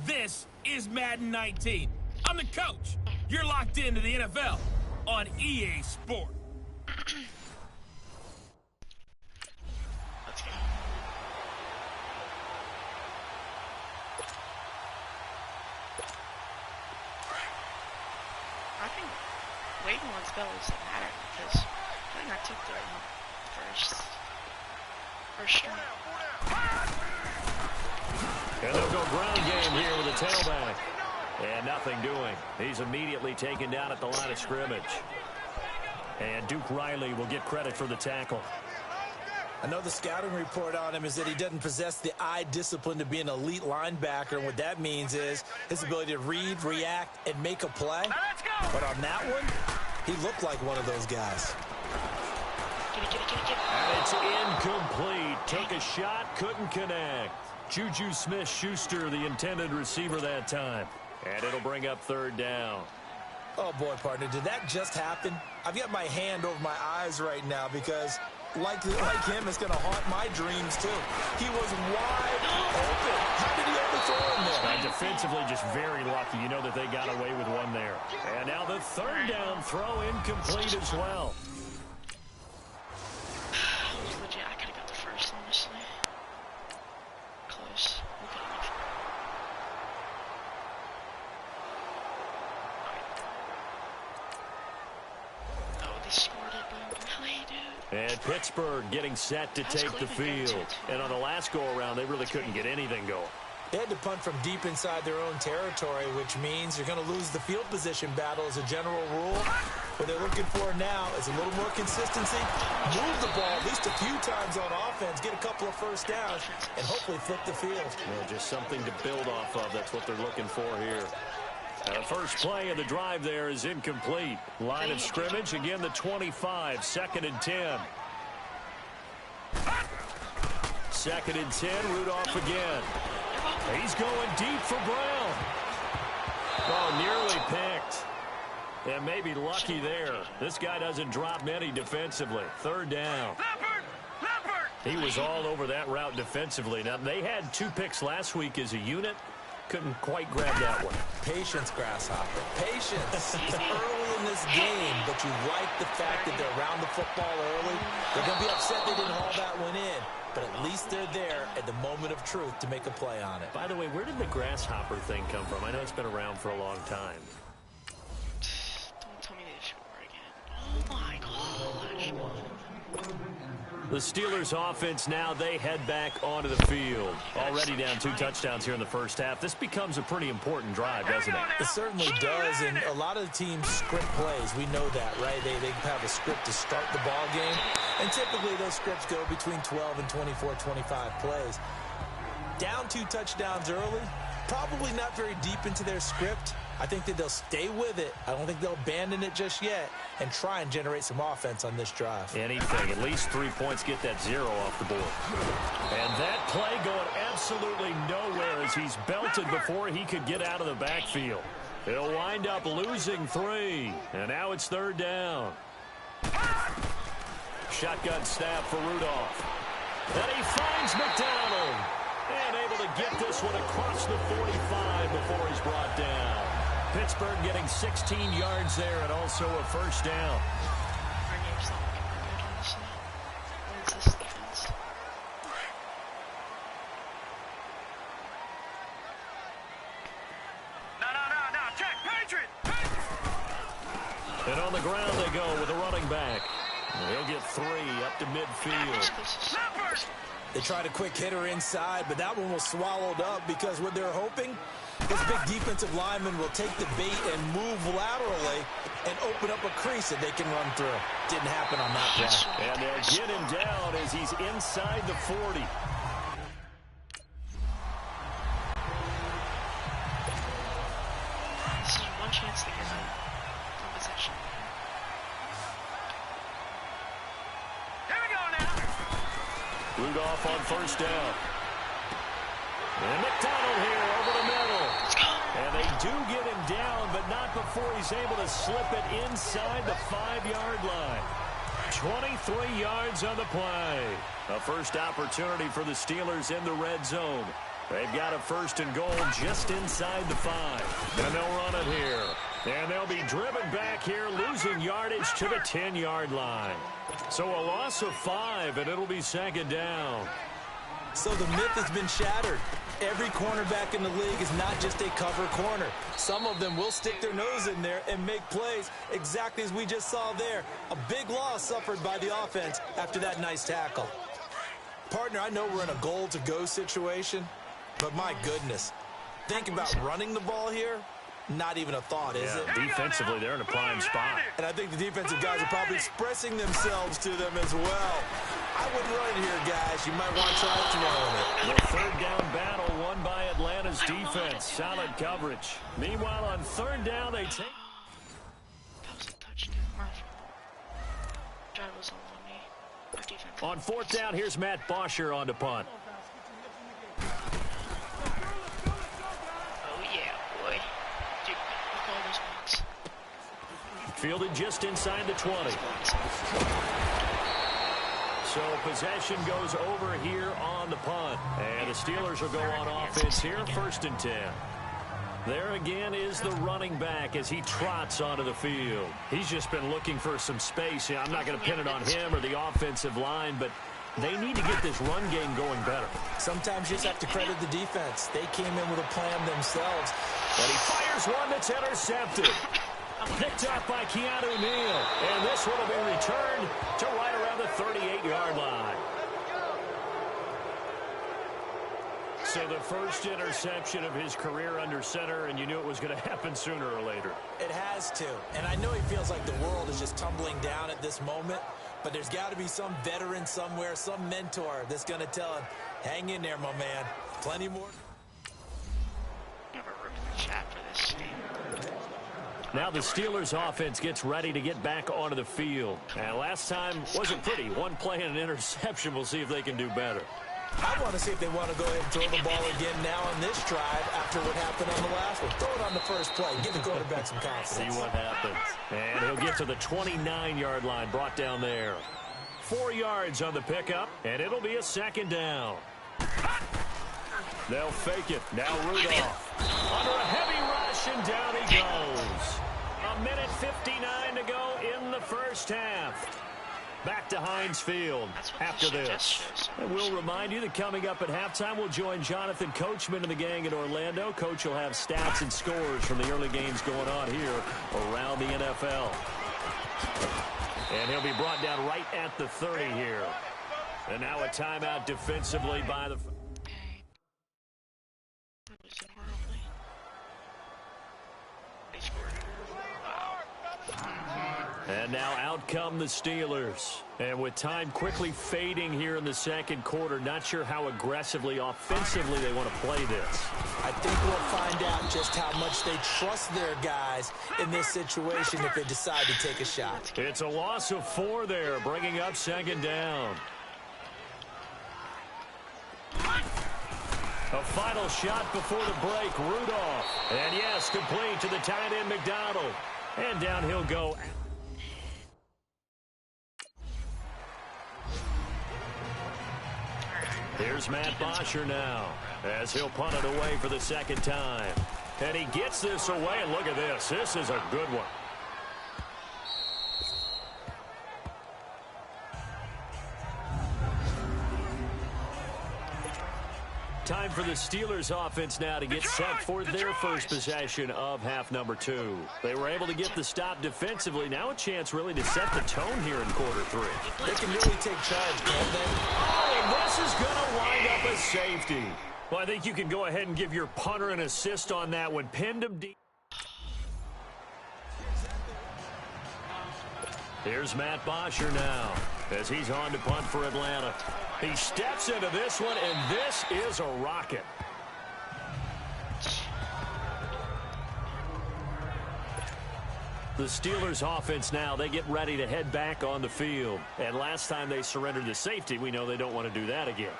This is Madden 19. I'm the coach. You're locked into the NFL on EA Sport. Let's go. I think waiting on spells doesn't matter because I think I took the first string. And they'll go ground game here with a tailback. And nothing doing. He's immediately taken down at the line of scrimmage. And Duke Riley will get credit for the tackle. I know the scouting report on him is that he doesn't possess the eye discipline to be an elite linebacker. And what that means is his ability to read, react, and make a play. But on that one, he looked like one of those guys. And it's incomplete. Took a shot, couldn't connect. Juju Smith-Schuster, the intended receiver that time. And it'll bring up third down. Oh, boy, partner, did that just happen? I've got my hand over my eyes right now because, like him, it's going to haunt my dreams, too. He was wide open. How did he overthrow him there? Defensively, just very lucky. You know that they got away with one there. And now the third down throw incomplete as well. Legit, I could have got the first, honestly. Close. We could have went for it. Oh, they scored it, but really, dude. And Pittsburgh getting set to take the field. And on the last go-around, they really couldn't get anything going. They had to punt from deep inside their own territory, which means you're going to lose the field position battle as a general rule. What they're looking for now is a little more consistency, move the ball at least a few times on offense, get a couple of first downs, and hopefully flip the field. Well, just something to build off of. That's what they're looking for here. The first play of the drive there is incomplete. Line of scrimmage, again the 25, 2nd and 10. 2nd and 10, Rudolph again. He's going deep for Brown. Oh, nearly picked. And maybe lucky there. This guy doesn't drop many defensively. Third down. He was all over that route defensively. Now, they had 2 picks last week as a unit. Couldn't quite grab that one. Patience, Grasshopper. Patience. It's early in this game, but you like the fact that they're around the football early. They're going to be upset they didn't haul that one in, but at least they're there at the moment of truth to make a play on it. By the way, where did the Grasshopper thing come from? I know it's been around for a long time. Don't tell me they score again. Oh my gosh. The Steelers offense now, they head back onto the field. Already down 2 touchdowns here in the first half. This becomes a pretty important drive, doesn't it? It certainly does, and a lot of the teams script plays. We know that, right? They have a script to start the ball game, and typically those scripts go between 12 and 24, 25 plays. Down 2 touchdowns early, probably not very deep into their script. I think that they'll stay with it. I don't think they'll abandon it just yet and try and generate some offense on this drive. Anything. At least 3 points, get that 0 off the board. And that play going absolutely nowhere as he's belted before he could get out of the backfield. He'll wind up losing 3. And now it's third down. Shotgun snap for Rudolph. And he finds McDonald. And able to get this one across the 45 before he's brought down. Pittsburgh getting 16 yards there and also a first down. Our name's not looking good, honestly. What's this defense? No, check, Patriot! And on the ground they go with a running back. He'll get 3 up to midfield. They tried a quick hitter inside, but that one was swallowed up because what they're hoping, this big defensive lineman will take the bait and move laterally and open up a crease that they can run through. Didn't happen on that play. And they'll get him down as he's inside the 40. This is one chance to get a possession. Here we go now. Rudolph on first down. And McDonald here over the middle. Let's go. And they do get him down, but not before he's able to slip it inside the 5-yard line. 23 yards on the play. A first opportunity for the Steelers in the red zone. They've got a first and goal just inside the 5. And they'll run it here. And they'll be driven back here, losing yardage to the 10-yard line. So a loss of 5, and it'll be second down. So the myth has been shattered. Every cornerback in the league is not just a cover corner. Some of them will stick their nose in there and make plays exactly as we just saw there. A big loss suffered by the offense after that nice tackle. Partner, I know we're in a goal-to-go situation, but my goodness. Think about running the ball here. Not even a thought, is it? Defensively, they're in a prime spot. And I think the defensive guys are probably expressing themselves to them as well. I wouldn't run it here, guys. You might want to try throwing it. The third down battle won by Atlanta's defense. Solid coverage. Meanwhile, on third down, they take... That was a touchdown. Drive was all on me. Our defense. On fourth down, here's Matt Bosher on to punt. Oh, yeah, boy. Dude, look at all those blocks. Fielded just inside the 20. So possession goes over here on the punt. And the Steelers will go on offense here, first and 10. There again is the running back as he trots onto the field. He's just been looking for some space. Yeah, I'm not going to pin it on him or the offensive line, but they need to get this run game going better. Sometimes you just have to credit the defense. They came in with a plan themselves. And he fires one that's intercepted. Picked up by Keanu Neal. And this one will be returned to right around the 38-yard line. So the first interception of his career under center, and you knew it was going to happen sooner or later. It has to. And I know he feels like the world is just tumbling down at this moment, but there's got to be some veteran somewhere, some mentor that's going to tell him, hang in there, my man. Plenty more. Never room in the chat for this game. Now the Steelers offense gets ready to get back onto the field. And last time wasn't pretty. One play and an interception. We'll see if they can do better. I want to see if they want to go ahead and throw the ball again now on this drive after what happened on the last one. Throw it on the first play. Give the quarterback some confidence. See what happens. And he'll get to the 29-yard line, brought down there. 4 yards on the pickup, and it'll be a second down. They'll fake it. Now Rudolph. Under a heavy rush, and down he goes. A minute 59 to go in the first half. Back to Heinz Field after this. And we'll remind you that coming up at halftime, we'll join Jonathan Coachman and the gang in Orlando. Coach will have stats and scores from the early games going on here around the NFL. And he'll be brought down right at the 30 here. And now a timeout defensively by the... And now out come the Steelers. And with time quickly fading here in the second quarter, not sure how aggressively, offensively they want to play this. I think we'll find out just how much they trust their guys in this situation if they decide to take a shot. It's a loss of 4 there, bringing up second down. A final shot before the break, Rudolph. And yes, complete to the tight end, McDonald. And down he'll go. Here's Matt Bosher now as he'll punt it away for the second time. And he gets this away, and look at this. This is a good one. Time for the Steelers offense now to get set for their first possession of half number 2. They were able to get the stop defensively. Now a chance really to set the tone here in quarter 3. They can really take charge, can't they? Oh, and this is going to wind up a safety. Well, I think you can go ahead and give your punter an assist on that one. Pinned him deep. Here's Matt Bosher now as he's on to punt for Atlanta. He steps into this one, and this is a rocket. The Steelers offense now, they get ready to head back on the field. And last time they surrendered to safety, we know they don't want to do that again.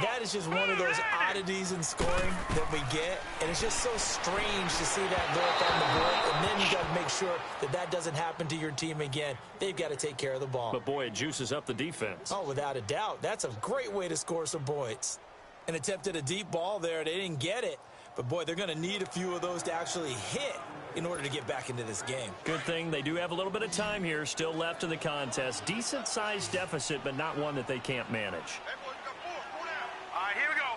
That is just one of those oddities in scoring that we get, and it's just so strange to see that go up on the board, and then you got to make sure that that doesn't happen to your team again. They've got to take care of the ball. But, boy, it juices up the defense. Oh, without a doubt. That's a great way to score some points. An attempt at a deep ball there. They didn't get it, but, boy, they're going to need a few of those to actually hit in order to get back into this game. Good thing they do have a little bit of time here still left in the contest. Decent-sized deficit, but not one that they can't manage. Here we go.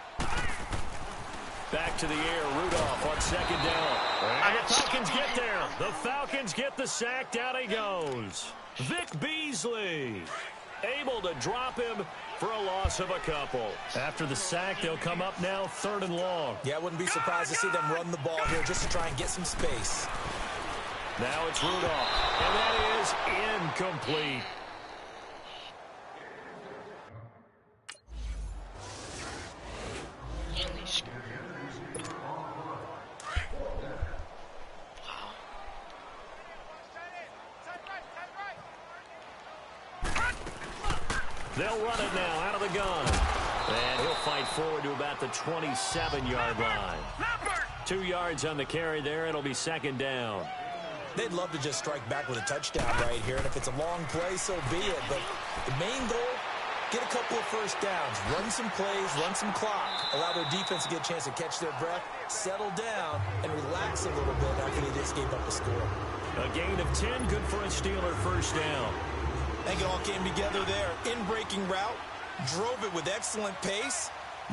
3-19. Back to the air. Rudolph on second down. And the Falcons get there. The Falcons get the sack. Down he goes. Vic Beasley able to drop him for a loss of a couple. After the sack, they'll come up now 3rd and long. Yeah, I wouldn't be surprised to see them run the ball here just to try and get some space. Now it's Rudolph. And that is incomplete. They'll run it now out of the gun. And he'll fight forward to about the 27-yard line. 2 yards on the carry there. It'll be 2nd down. They'd love to just strike back with a touchdown right here. And if it's a long play, so be it. But the main goal, get a couple of first downs. Run some plays, run some clock. Allow their defense to get a chance to catch their breath, settle down, and relax a little bit after they just gave up a score. A gain of 10, good for a Steeler first down. I think it all came together there. In-breaking route, drove it with excellent pace.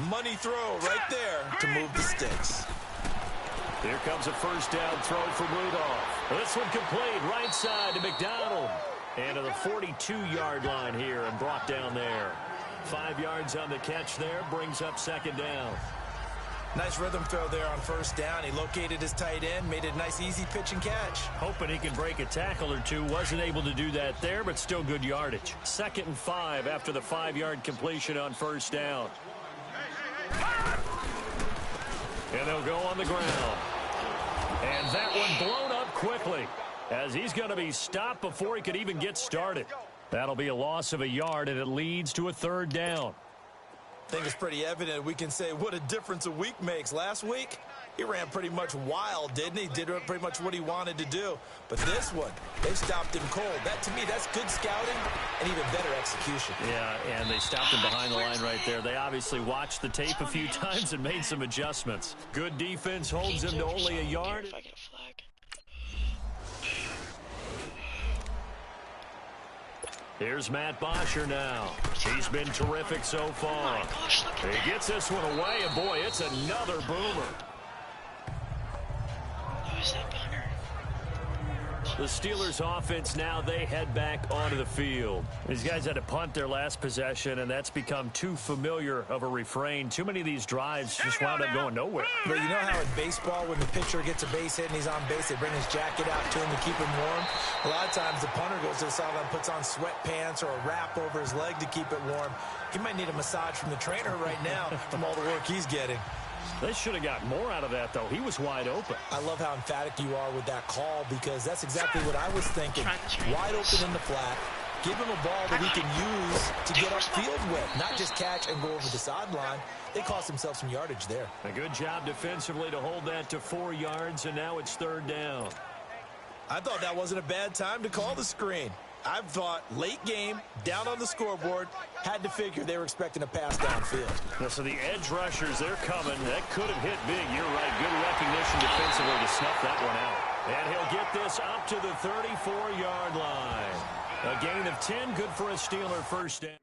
Money throw right there to move the sticks. Here comes a first down throw from Rudolph. This one complete right side to McDonald. And to the 42-yard line here and brought down there. 5 yards on the catch there, brings up 2nd down. Nice rhythm throw there on first down. He located his tight end, made it a nice easy pitch and catch. Hoping he can break a tackle or two. Wasn't able to do that there, but still good yardage. 2nd and 5 after the 5-yard completion on first down. And they'll go on the ground. And that one blown up quickly as he's going to be stopped before he could even get started. That'll be a loss of a yard, and it leads to a 3rd down. I think it's pretty evident we can say what a difference a week makes. Last week, he ran pretty much wild, didn't he? Did pretty much what he wanted to do. But this one, they stopped him cold. That, to me, that's good scouting and even better execution. Yeah, and they stopped him behind the line right there. They obviously watched the tape a few times and made some adjustments. Good defense holds him to only a yard. Here's Matt Bosher now. He's been terrific so far. He gets this one away, and boy, it's another boomer. Who's that punter? The Steelers offense now, they head back onto the field. These guys had to punt their last possession, and that's become too familiar of a refrain. Too many of these drives just wound up going nowhere. But you know how in baseball, when the pitcher gets a base hit and he's on base, they bring his jacket out to him to keep him warm? A lot of times the punter goes to the sideline, puts on sweatpants or a wrap over his leg to keep it warm. He might need a massage from the trainer right now from all the work he's getting. They should have got more out of that, though. He was wide open. I love how emphatic you are with that call because that's exactly what I was thinking. Wide open in the flat. Give him a ball that he can use to get upfield with, not just catch and go over the sideline. They cost themselves some yardage there. A good job defensively to hold that to 4 yards, and now it's 3rd down. I thought that wasn't a bad time to call the screen. I thought late game, down on the scoreboard, had to figure they were expecting a pass downfield. Now, so the edge rushers, they're coming. That could have hit big. You're right. Good recognition defensively to snuff that one out. And he'll get this up to the 34-yard line. A gain of 10, good for a Steeler first down.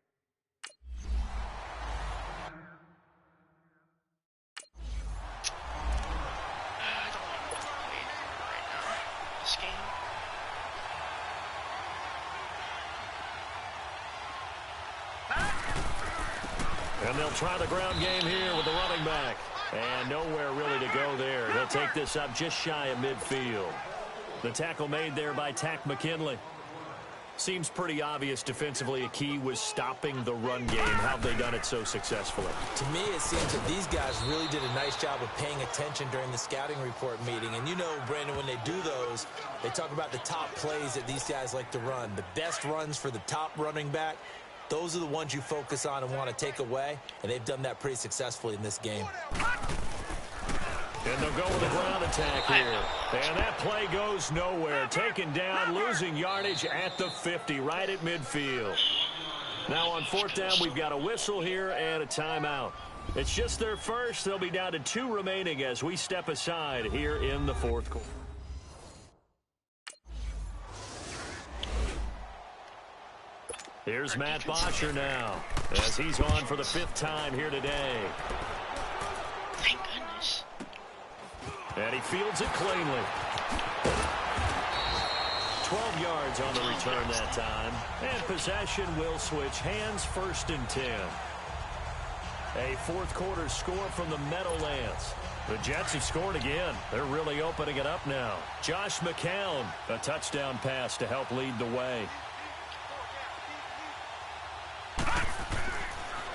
And they'll try the ground game here with the running back. And nowhere really to go there. He'll take this up just shy of midfield. The tackle made there by Tack McKinley. Seems pretty obvious defensively a key was stopping the run game. How have they done it so successfully? To me, it seems that these guys really did a nice job of paying attention during the scouting report meeting. And you know, Brandon, when they do those, they talk about the top plays that these guys like to run. The best runs for the top running back, those are the ones you focus on and want to take away. And they've done that pretty successfully in this game. And they'll go with a ground attack here. And that play goes nowhere. Taken down, losing yardage at the 50, right at midfield. Now on 4th down, we've got a whistle here and a timeout. It's just their first. They'll be down to 2 remaining as we step aside here in the 4th quarter. Here's Matt Bosher now, as he's on for the 5th time here today. Thank goodness. And he fields it cleanly. 12 yards on the return that time. And possession will switch hands, 1st and 10. A 4th quarter score from the Meadowlands. The Jets have scored again. They're really opening it up now. Josh McCown, a touchdown pass to help lead the way.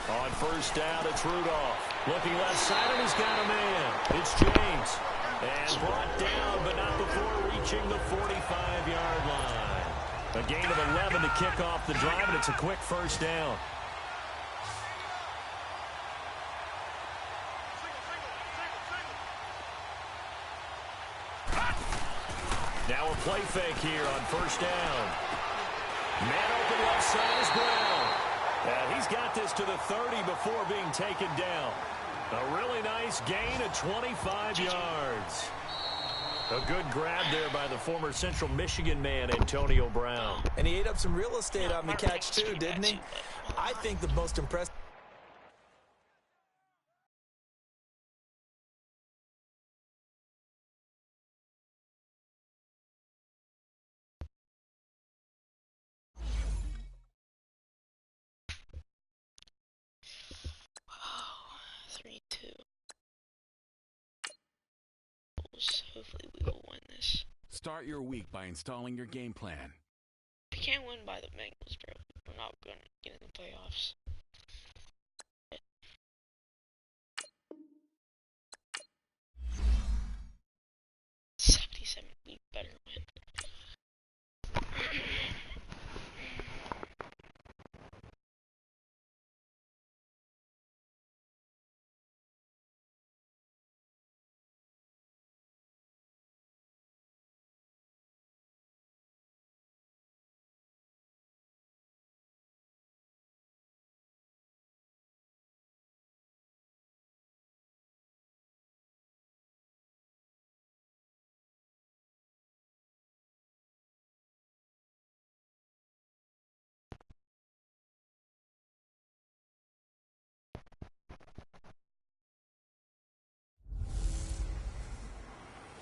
On 1st down, it's Rudolph. Looking left side, and he's got a man. It's James. And brought down, but not before reaching the 45-yard line. A gain of 11 to kick off the drive, and it's a quick 1st down. Now a play fake here on 1st down. Man open left side is Brown. And he's got this to the 30 before being taken down. A really nice gain of 25 yards. A good grab there by the former Central Michigan man, Antonio Brown. And he ate up some real estate on the catch, too, didn't he? I think the most impressive... Hopefully we will win this. Start your week by installing your game plan. If we can't win by the Bengals, bro, we're not going to get in the playoffs. 77, we better win.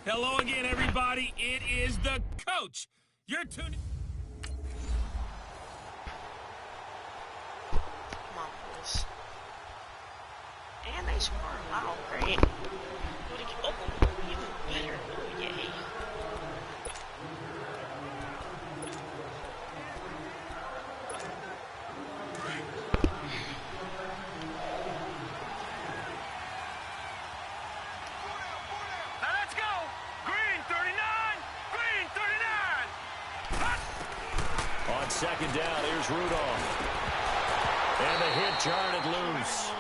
Hello again, everybody. It is the coach. You're tuning. Come on, boys. And they score. Wow, great. Oh, even better. Oh, yay. On 2nd down, here's Rudolph. And the hit jarred loose.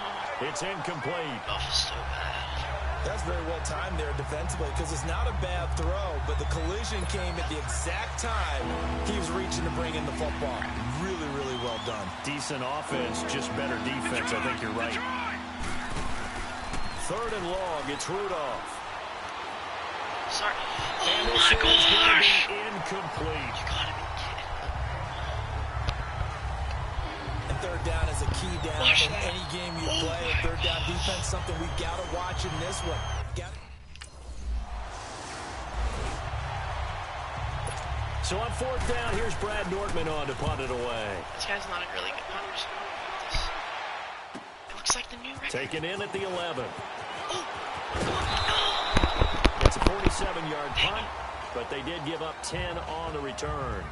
It's incomplete. Oh, so bad. That's very well timed there defensively because it's not a bad throw, but the collision came at the exact time he was reaching to bring in the football. Really, really well done. Decent offense, just better defense. I think you're right. 3rd and long, it's Rudolph. Sorry. And Oh this my is going to gosh. be incomplete. You gotta be kidding. And 3rd down is a key down Watch in that. any game you Oh play. my 3rd down defense, something we've got to watch in this one. So on 4th down, here's Brad Nortman on to punt it away. This guy's not a really good punter, so it looks like the new record. Taken in at the 11. Oh. It's a 47-yard punt, but they did give up 10 on the return.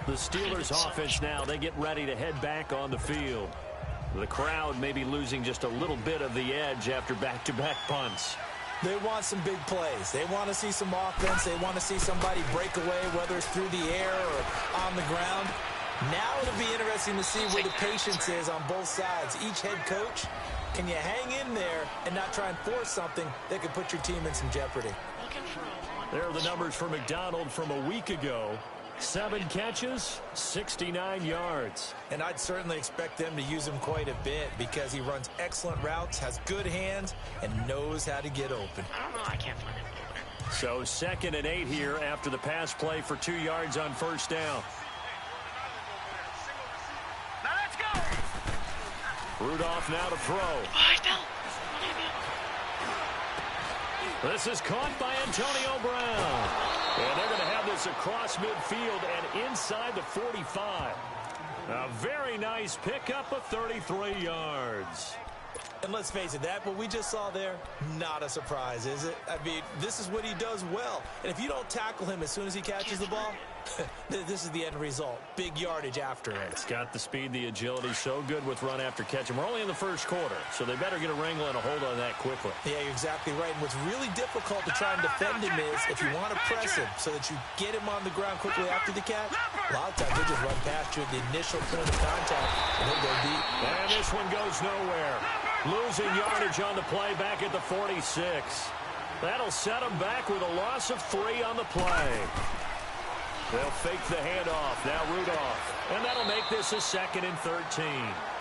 The Steelers offense now, they get ready to head back on the field. The crowd may be losing just a little bit of the edge after back-to-back punts. They want some big plays. They want to see some offense. They want to see somebody break away, whether it's through the air or on the ground. Now it'll be interesting to see where the patience is on both sides. Each head coach, can you hang in there and not try and force something that could put your team in some jeopardy? There are the numbers for McDonald from a week ago. 7 catches, 69 yards. And I'd certainly expect them to use him quite a bit because he runs excellent routes, has good hands, and knows how to get open. I don't know. I can't find him anywhere. So 2nd and 8 here after the pass play for 2 yards on first down. Now let's go. Rudolph now to throw. Oh, I fell. This is caught by Antonio Brown. And they're going to have this across midfield and inside the 45. A very nice pickup of 33 yards. And let's face it, that what we just saw there, not a surprise, is it? I mean, this is what he does well. And if you don't tackle him as soon as he catches the ball, this is the end result. Big yardage after it. It's got the speed, the agility, so good with run after catch. And we're only in the first quarter, so they better get a wrangle and a hold on that quickly. Yeah, you're exactly right. And what's really difficult to try and defend him is if you want to press him so that you get him on the ground quickly after the catch, a lot of times they just run past you at the initial point of contact, and he'll go deep. And this one goes nowhere. Losing yardage on the play back at the 46. That'll set him back with a loss of 3 on the play. They'll fake the handoff. Now Rudolph. And that'll make this a 2nd and 13.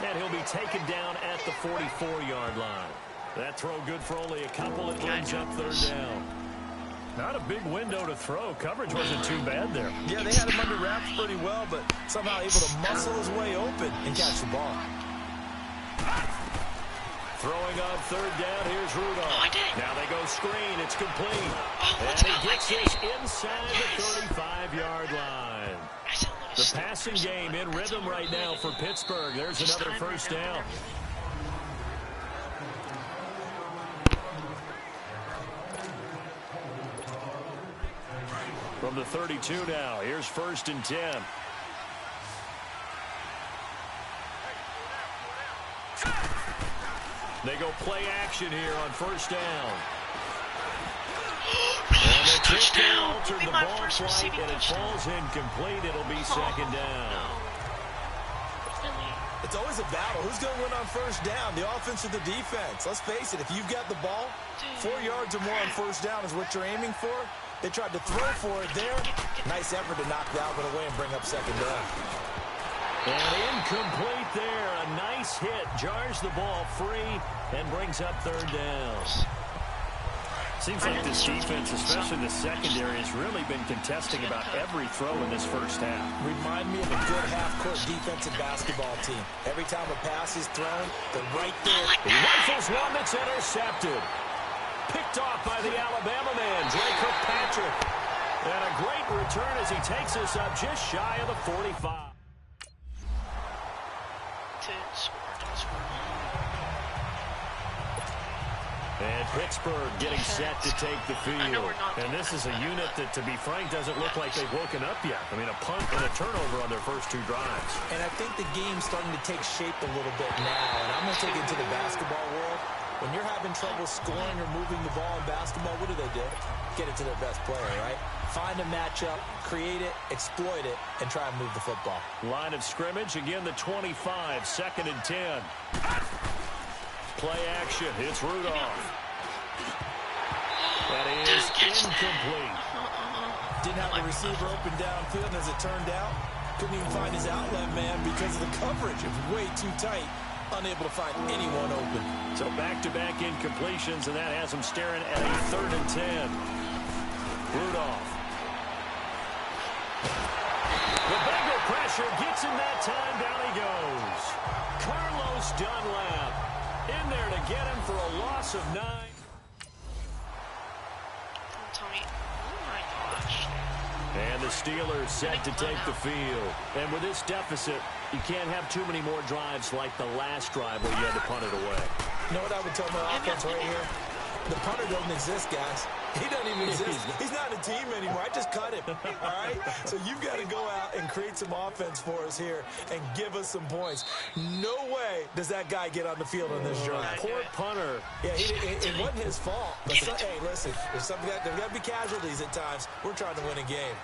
And he'll be taken down at the 44-yard line. That throw good for only a couple. It brings up 3rd down. Not a big window to throw. Coverage wasn't too bad there. Yeah, they had him under wraps pretty well, but somehow able to muscle his way open and catch the ball. Throwing on 3rd down, here's Rudolph. Now they go screen, it's complete. And he gets this inside the 35-yard line. The passing game in rhythm right now for Pittsburgh. There's another first down. From the 32 now, here's 1st and 10. They go play action here on 1st down. And the kicker altered the ball flight, and it falls incomplete. It'll be 2nd down. It's always a battle. Who's going to win on 1st down, the offense or the defense? Let's face it, if you've got the ball, 4 yards or more on 1st down is what you're aiming for. They tried to throw for it there. Nice effort to knock Dalvin away and bring up 2nd down. And incomplete there. A nice hit. Jars the ball free and brings up 3rd down. Seems like this defense, especially the secondary, has really been contesting about every throw in this first half. Remind me of a good half-court defensive basketball team. Every time a pass is thrown, they're right there. He rifles one that's intercepted. Picked off by the Alabama man, Drake Kirkpatrick. And a great return as he takes us up just shy of the 45. And Pittsburgh getting set to take the field. And this is a unit that, to be frank, doesn't look like they've woken up yet. I mean, a punt and a turnover on their first 2 drives. And I think the game's starting to take shape a little bit now. And I'm going to take it to the basketball world. When you're having trouble scoring or moving the ball in basketball, what do? Get it to their best player, right? Find a matchup, create it, exploit it, and try and move the football. Line of scrimmage, again the 25, 2nd and 10. Play action, it's Rudolph. That is incomplete. Didn't have the receiver open downfield, and as it turned out, couldn't even find his outlet man because of the coverage. It was way too tight. Unable to find anyone open. So back-to-back incompletions, and that has him staring at a 3rd and 10. Rudolph. The Bengal pressure gets him that time. Down he goes. Carlos Dunlap in there to get him for a loss of 9. Don't tell me. Oh my gosh. And the Steelers set to take the field. And with this deficit, you can't have too many more drives like the last drive where you had to punt it away. You know what I would tell my offense right here? The punter doesn't exist, guys. He doesn't even exist. He's not a team anymore. I just cut him, all right? So you've got to go out and create some offense for us here and give us some points. No way does that guy get on the field on this drive. Poor punter. Yeah, it wasn't his fault. But hey, listen, there's got to be casualties at times. We're trying to win a game.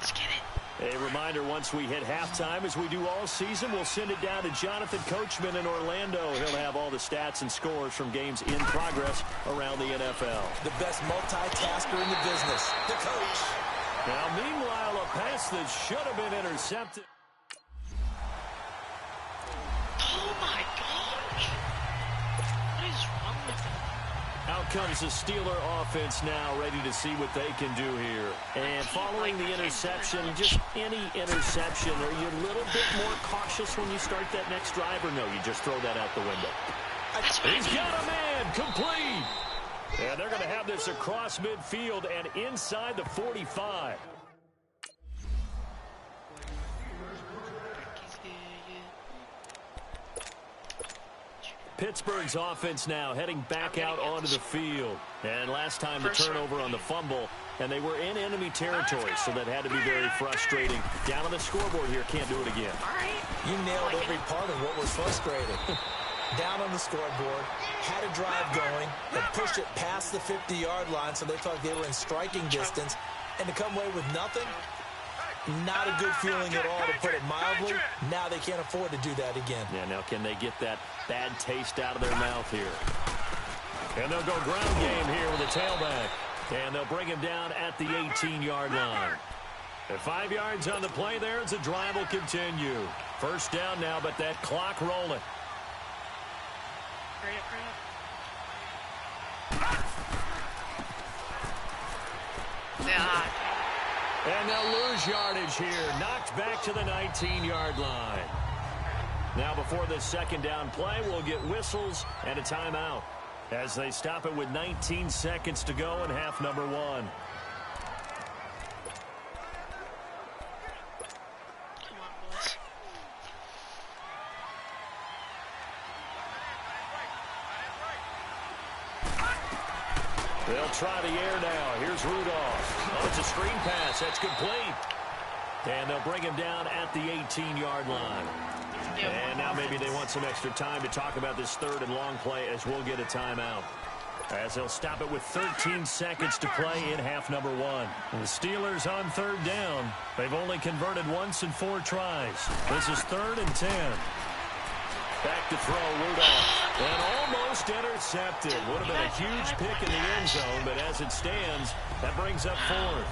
Let's get it. A reminder, once we hit halftime, as we do all season, we'll send it down to Jonathan Coachman in Orlando. He'll have all the stats and scores from games in progress around the NFL. The best multitasker in the business, the coach. Now, meanwhile, a pass that should have been intercepted. Oh, my gosh. What is wrong with him? Out comes the Steeler offense now, ready to see what they can do here. And following the interception, just any interception, are you a little bit more cautious when you start that next drive, or no, you just throw that out the window? He's got a man, complete. And they're going to have this across midfield and inside the 45. Pittsburgh's offense now heading back out onto the field. And last time the turnover on the fumble, and they were in enemy territory, so that had to be very frustrating. Down on the scoreboard here, can't do it again. All right. You nailed every part of what was frustrating. Down on the scoreboard, had a drive going, and pushed it past the 50-yard line, so they felt like they were in striking distance, and to come away with nothing, not a good feeling at all, to put it mildly. Now they can't afford to do that again. Yeah, now can they get that bad taste out of their mouth here? And they'll go ground game here with a tailback. And they'll bring him down at the 18-yard line. And 5 yards on the play there as the drive will continue. First down now, but that clock rolling. Hurry up, hurry up. Yeah. And they'll lose yardage here. Knocked back to the 19-yard line. Now before this second down play, we'll get whistles and a timeout as they stop it with 19 seconds to go in half number one. Come on, boys. They'll try the air now. Here's Rudolph. Oh, it's a screen pass. That's complete. And they'll bring him down at the 18-yard line. And now maybe they want some extra time to talk about this third and long play as we'll get a timeout. As they'll stop it with 13 seconds to play in half number one. The Steelers on third down. They've only converted once in 4 tries. This is 3rd and 10. Back to throw, Rudolph. And almost intercepted. Would have been a huge pick in the end zone, but as it stands, that brings up 4th.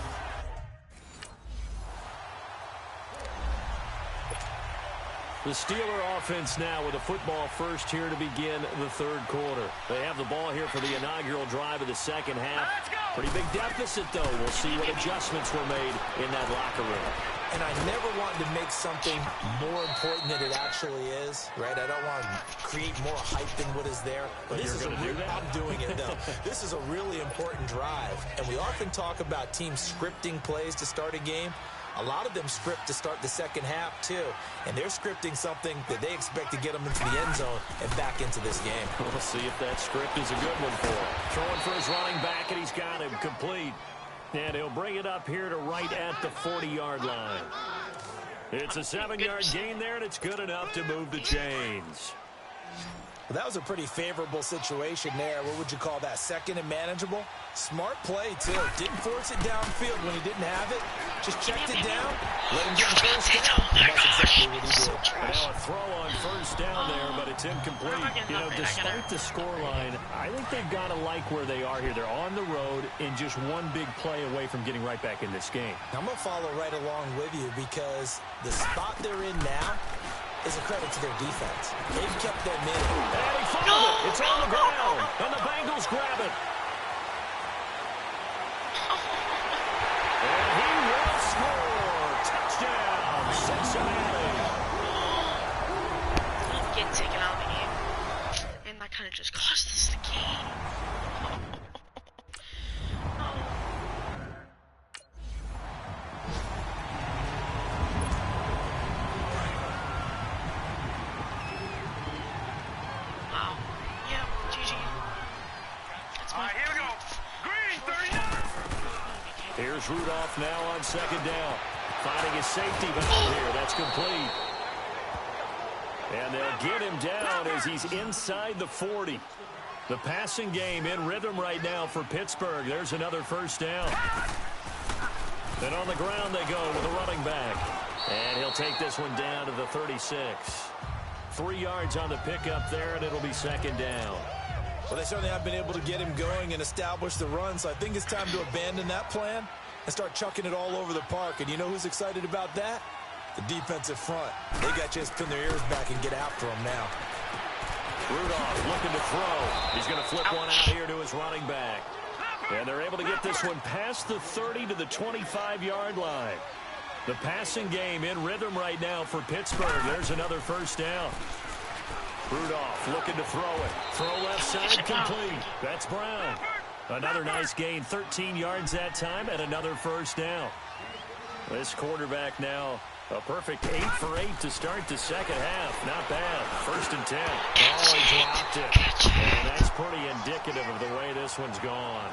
The Steeler offense now with a football first here to begin the third quarter. They have the ball here for the inaugural drive of the second half. Pretty big deficit, though. We'll see what adjustments were made in that locker room. And I never wanted to make something more important than it actually is, right? I don't want to create more hype than what is there. But you're going to do that? I'm doing it, though. This is a really important drive. And we often talk about teams scripting plays to start a game. A lot of them script to start the second half, too. And they're scripting something that they expect to get them into the end zone and back into this game. We'll see if that script is a good one for him. Throwing for his running back, and he's got him complete. And he'll bring it up here to right at the 40-yard line. It's a 7-yard gain there, and it's good enough to move the chains. Well, that was a pretty favorable situation there. What would you call that? Second and manageable? Smart play, too. Didn't force it downfield when he didn't have it. Just checked it down. Let him get the first down. That's exactly what he did. Now a throw on first down there, but it's incomplete. You know, despite the scoreline, I think they've got to like where they are here. They're on the road and just one big play away from getting right back in this game. I'm going to follow right along with you because the spot they're in now is a credit to their defense. They've kept them in. And he found it. It's on the ground. And the Bengals grab it. And he will score. Touchdown, Cincinnati. He's getting taken out of the game. And that kind of just cost us the game. Here's Rudolph now on second down. Finding his safety valve here. That's complete. And they'll get him down as he's inside the 40. The passing game in rhythm right now for Pittsburgh. There's another first down. And on the ground they go with a running back. And he'll take this one down to the 36. 3 yards on the pickup there, and it'll be second down. Well, they certainly have been able to get him going and establish the run, so I think it's time to abandon that plan and start chucking it all over the park. And you know who's excited about that? The defensive front. They got to just pin their ears back and get after him now. Rudolph looking to throw. He's going to flip one out here to his running back. And they're able to get this one past the 30 to the 25-yard line. The passing game in rhythm right now for Pittsburgh. There's another first down. Rudolph looking to throw it. Throw left side complete. That's Brown. Another nice gain, 13 yards that time, and another first down. This quarterback now a perfect 8 for 8 to start the second half. Not bad. First and 10. Oh, he dropped it. And that's pretty indicative of the way this one's gone.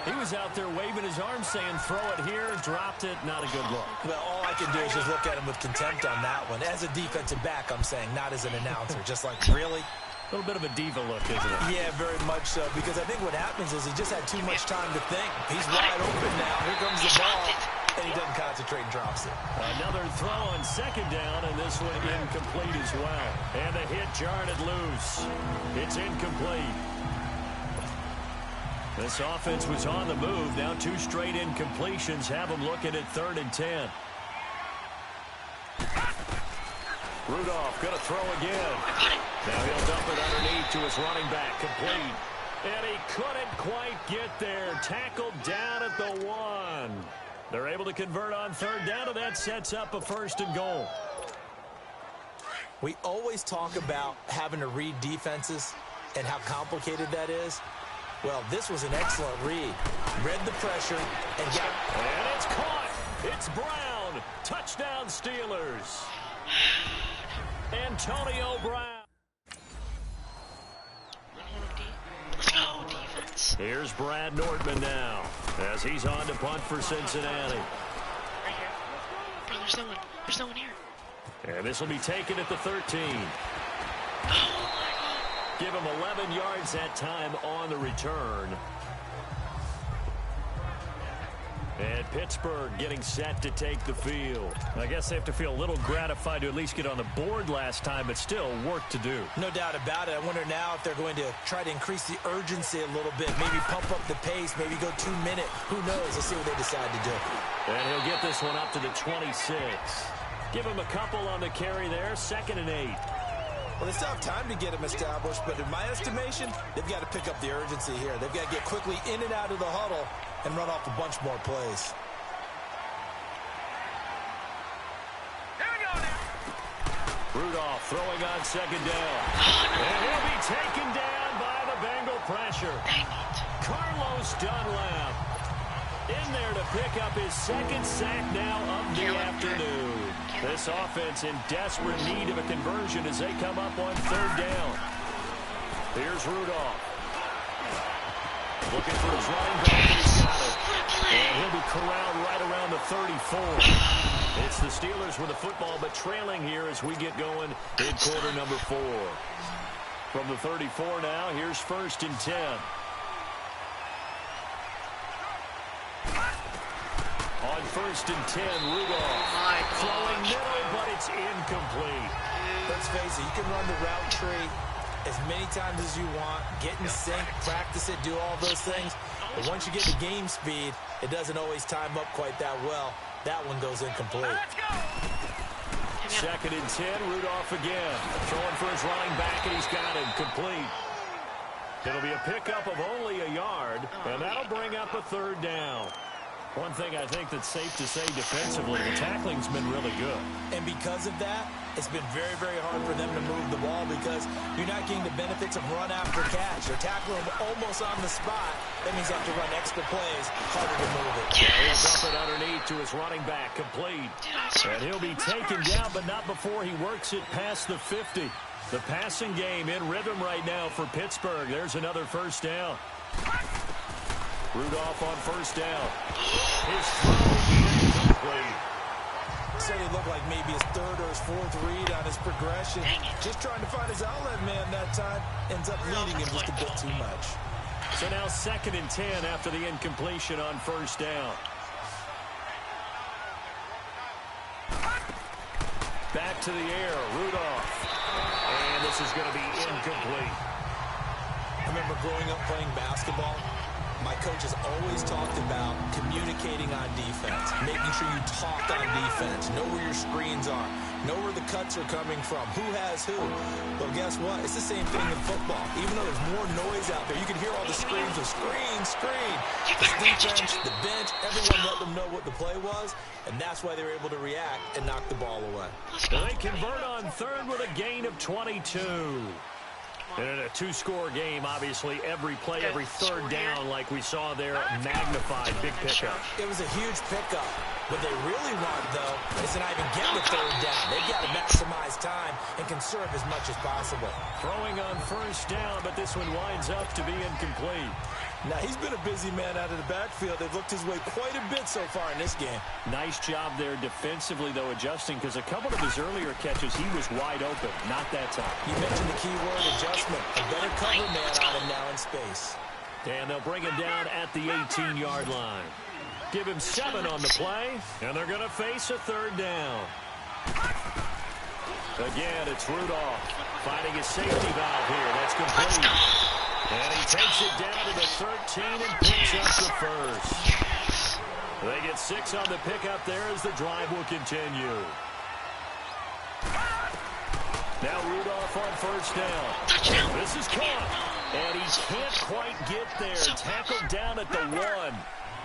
He was out there waving his arms saying, throw it here, dropped it, not a good look. Well, all I can do is just look at him with contempt on that one. As a defensive back, I'm saying, not as an announcer. Just like, really? A little bit of a diva look, isn't it? Yeah, very much so, because I think what happens is he just had too much time to think. He's wide open now. Here comes the ball, and he doesn't concentrate and drops it. Another throw on second down, and this one incomplete as well. And the hit jarred it loose. It's incomplete. This offense was on the move. Now 2 straight incompletions have them looking at 3rd and 10. Rudolph going to throw again. Now he'll dump it underneath to his running back. Complete. And he couldn't quite get there. Tackled down at the 1. They're able to convert on 3rd down, and that sets up a 1st and goal. We always talk about having to read defenses and how complicated that is. Well, this was an excellent read. Read the pressure and got... And it's caught. It's Brown. Touchdown, Steelers. Antonio Brown. Let's go, defense. Here's Brad Nordman now as he's on to punt for Cincinnati. Right here. Bro, there's no one. There's no one here. And this will be taken at the 13. Give him 11 yards that time on the return. And Pittsburgh getting set to take the field. I guess they have to feel a little gratified to at least get on the board last time, but still work to do. No doubt about it. I wonder now if they're going to try to increase the urgency a little bit, maybe pump up the pace, maybe go 2 minute. Who knows? Let's see what they decide to do. And he'll get this one up to the 26. Give him a couple on the carry there, 2nd and 8. Well, they still have time to get him established, but in my estimation, they've got to pick up the urgency here. They've got to get quickly in and out of the huddle and run off a bunch more plays. Here we go now. Rudolph throwing on 2nd down. And he'll be taken down by the Bengal pressure. Carlos Dunlap in there to pick up his 2nd sack now of the afternoon. This offense in desperate need of a conversion as they come up on 3rd down. Here's Rudolph. Looking for his running back. He's got it. And he'll be corralled right around the 34. It's the Steelers with the football, but trailing here as we get going in quarter number 4. From the 34 now, here's 1st and 10. On 1st and 10, Rudolph throwing middle, but it's incomplete. Let's face it, you can run the route tree as many times as you want, get in sync, practice it, do all those things. But once you get to game speed, it doesn't always time up quite that well. That one goes incomplete. 2nd and 10, Rudolph again. Throwing for his running back, and he's got him complete. It'll be a pickup of only a yard, and that'll bring up a 3rd down. One thing I think that's safe to say defensively, the tackling's been really good. And because of that, it's been very, very hard for them to move the ball because you're not getting the benefits of run after catch. They're tackling them almost on the spot. That means you have to run extra plays, harder to move it. He'll dump it underneath to his running back, complete. And he'll be taken down, but not before he works it past the 50. The passing game in rhythm right now for Pittsburgh. There's another 1st down. Rudolph on first down. His throw incomplete. Said he looked like maybe his third or his fourth read on his progression. Just trying to find his outlet man that time. Ends up leading him just a bit too much. So now 2nd and 10 after the incompletion on first down. Back to the air, Rudolph. And this is going to be incomplete. I remember growing up playing basketball. My coach has always talked about communicating on defense, making sure you talk on defense, know where your screens are, know where the cuts are coming from, who has who. But guess what? It's the same thing in football. Even though there's more noise out there, you can hear all the screams of screen, screen. The defense, the bench, everyone let them know what the play was, and that's why they were able to react and knock the ball away. They convert on third with a gain of 22. And in a two-score game, obviously, every play, every third down, like we saw there, magnified, big pickup. It was a huge pickup. What they really want, though, is to not even get the third down. They've got to maximize time and conserve as much as possible. Throwing on first down, but this one winds up to be incomplete. Now, he's been a busy man out of the backfield. They've looked his way quite a bit so far in this game. Nice job there defensively, though, adjusting, because a couple of his earlier catches, he was wide open. Not that time. You mentioned the key word, adjustment. A better cover man on him now in space. And they'll bring him down at the 18-yard line. Give him 7 on the play, and they're going to face a third down. Again, it's Rudolph finding his safety valve here. That's complete. And he takes it down to the 13 and picks up the first. They get 6 on the pickup there as the drive will continue. Now Rudolph on first down. This is caught. And he can't quite get there. Tackled down at the 1.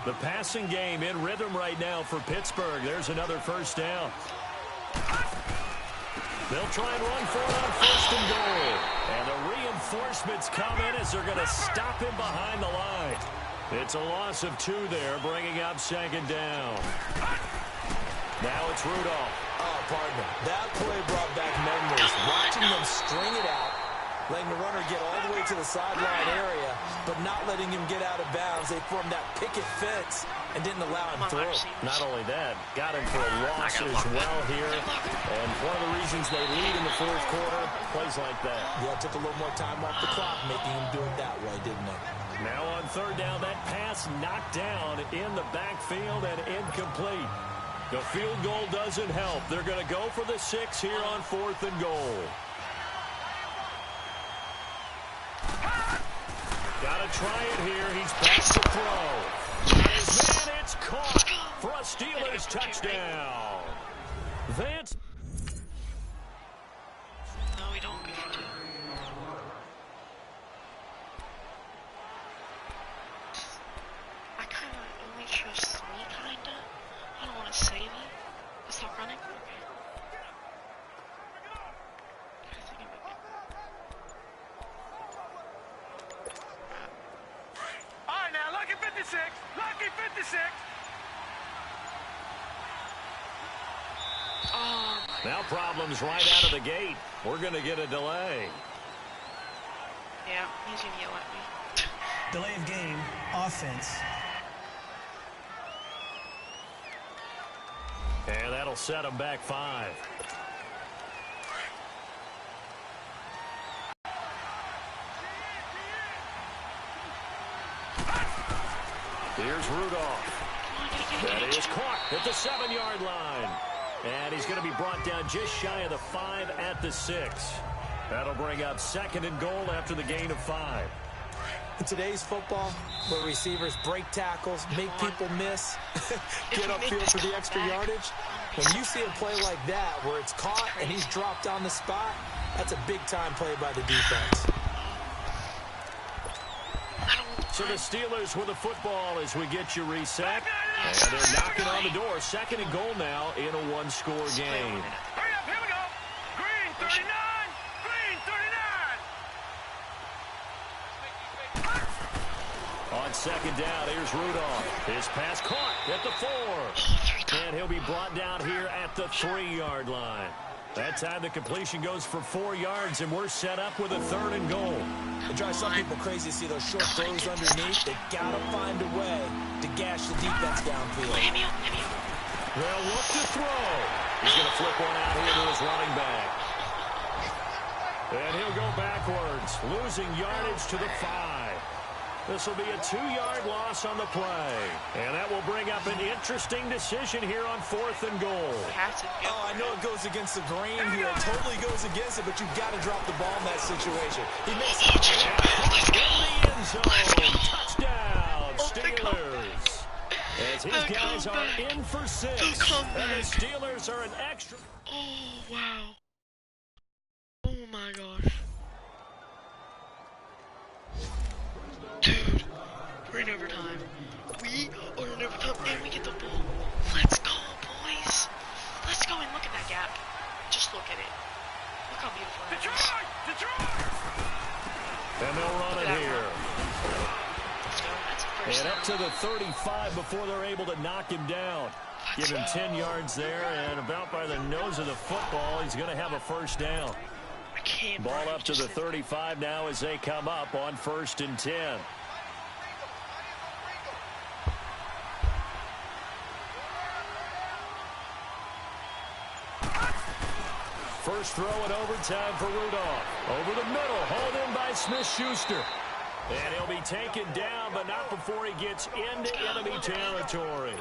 The passing game in rhythm right now for Pittsburgh. There's another first down. They'll try and run for it on first and goal. And the reinforcements come in as they're going to stop him behind the line. It's a loss of 2 there, bringing up 2nd down. Now it's Rudolph. Oh, pardon me. That play brought back memories. Watching them string it out, letting the runner get all the way to the sideline area, but not letting him get out of bounds. They formed that picket fence and didn't allow him to throw. Not only that, got him for a loss as well here. And one of the reasons they lead in the 4th quarter, plays like that. Yeah, it took a little more time off the clock, making him do it that way, didn't it? Now on third down, that pass knocked down in the backfield and incomplete. The field goal doesn't help. They're going to go for the 6 here on 4th and goal. Got to try it here. He's back to throw. And it's caught for a Steelers touchdown. Vance. No, we don't go for 2. I kind of only trust 3, kind of. I don't want to say that. Stop running. Okay. I think I'm okay. All right, now, lucky 56. Lucky 56. Oh, Now problems right out of the gate. We're going to get a delay. yeah, he's going to yell at me. Delay of game, offense. And that'll set them back 5. Here's Rudolph. That is caught at the 7-yard line. And he's going to be brought down just shy of the 5 at the 6. That'll bring up 2nd and goal after the gain of 5. In today's football, where receivers break tackles, make people miss, get upfield for the extra yardage, when you see a play like that where it's caught and he's dropped on the spot, that's a big-time play by the defense. So the Steelers with the football as we get you reset. And they're knocking on the door. 2nd and goal now in a 1-score game. Hurry up, here we go. Green 39. Green 39. On 2nd down, here's Rudolph. His pass caught at the 4. And he'll be brought down here at the 3-yard line. That time the completion goes for 4 yards, and we're set up with a 3rd and goal. It drives some people crazy to see those short throws underneath. They got to find a way to gash the defense downfield. They'll look to throw. He's going to flip one out here to his running back. And he'll go backwards, losing yardage to the 5. This will be a 2-yard loss on the play. And that will bring up an interesting decision here on 4th and goal. Oh, I know it goes against the grain here. It totally goes against it, but you've got to drop the ball in that situation. He makes it. In the end zone. Touchdown, Steelers. As his guys are in for 6. And the Steelers are an extra. Oh, wow. Oh, my gosh. Dude, we're in overtime. We are in overtime, and we get the ball. Let's go, boys. Let's go and look at that gap. Just look at it. Look how beautiful that is. And they'll run it here. Let's go. That's a first And down. up to the 35 before they're able to knock him down. Give him 10 yards there, and about by the nose of the football, he's going to have a first down. I can't. Ball up to the 35 now as they come up on 1st and 10. First throw in overtime for Rudolph. Over the middle, hauled in by Smith-Schuster. And he'll be taken down, but not before he gets into enemy territory.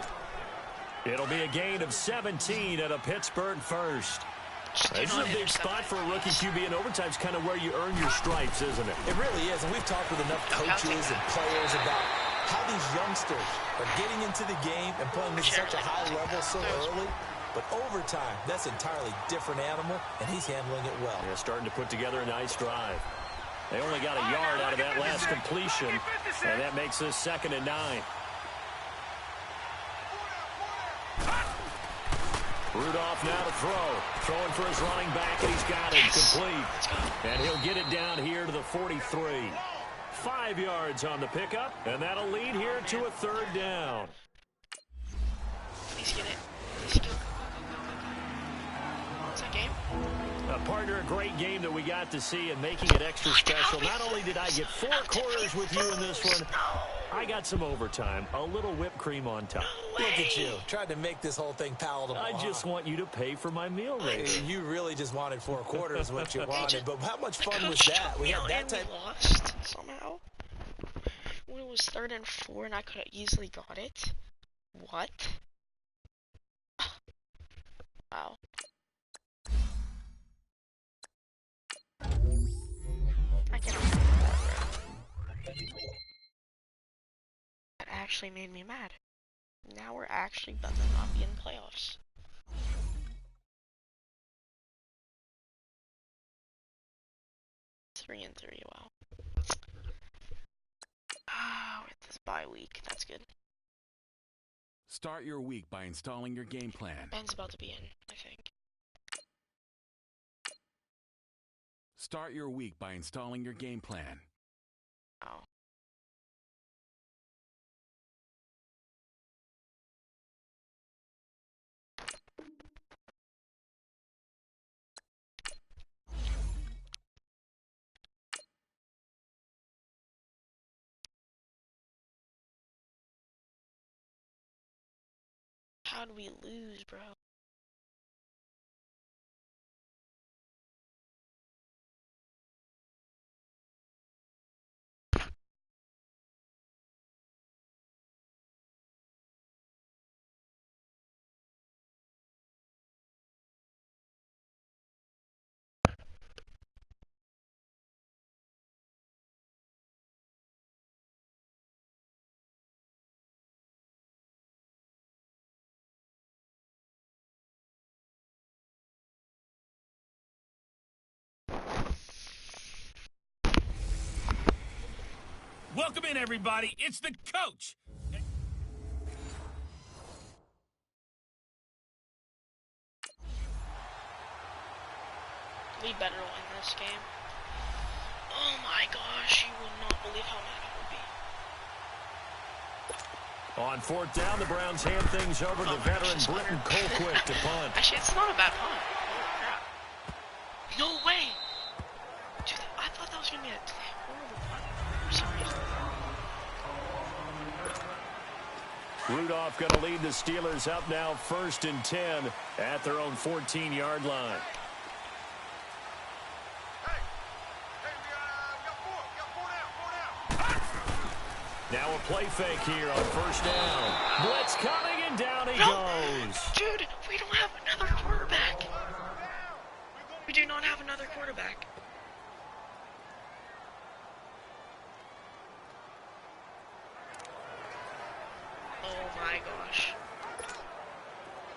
It'll be a gain of 17 at a Pittsburgh first. This is a big spot for a rookie QB, and overtime's kind of where you earn your stripes, isn't it? It really is, and we've talked with enough coaches and players about how these youngsters are getting into the game and playing at such a high level so early. But overtime, that's an entirely different animal, and he's handling it well. They're starting to put together a nice drive. They only got a yard out of that last completion, and that makes this 2nd and 9. Rudolph now to throw. Throwing for his running back, and he's got it complete. And he'll get it down here to the 43. 5 yards on the pickup, and that'll lead here to a 3rd down. Please get it. Please go. What's that game? Partner, a great game that we got to see and making it extra special. Not only did I get 4 quarters with you in this one, I got some overtime, a little whipped cream on top. Look at you, tried to make this whole thing palatable. I just want you to pay for my meal rate. You really just wanted 4 quarters, what you wanted. But how much fun was that? We had that type. We lost somehow. When it was 3rd and 4, and I could have easily got it. What? Wow. I can't remember that. That actually made me mad. Now we're actually about to not be in playoffs. Three and 3, wow. With this bye week, that's good. Start your week by installing your game plan. Ben's about to be in, I think. Start your week by installing your game plan. Oh. How'd we lose, bro? Welcome in, everybody. It's the coach. We better win this game. Oh my gosh, you will not believe how mad I would be. On 4th down, the Browns hand things over to veteran Britton Colquitt to punt. Actually, it's not a bad punt. Holy crap. No way! Dude, I thought that was gonna be a horrible punt for some reason. Rudolph going to lead the Steelers up now 1st and 10 at their own 14-yard line. Now a play fake here on 1st down. Blitz coming and down he goes. Dude, we don't have another quarterback. We do not have another quarterback. Oh my gosh.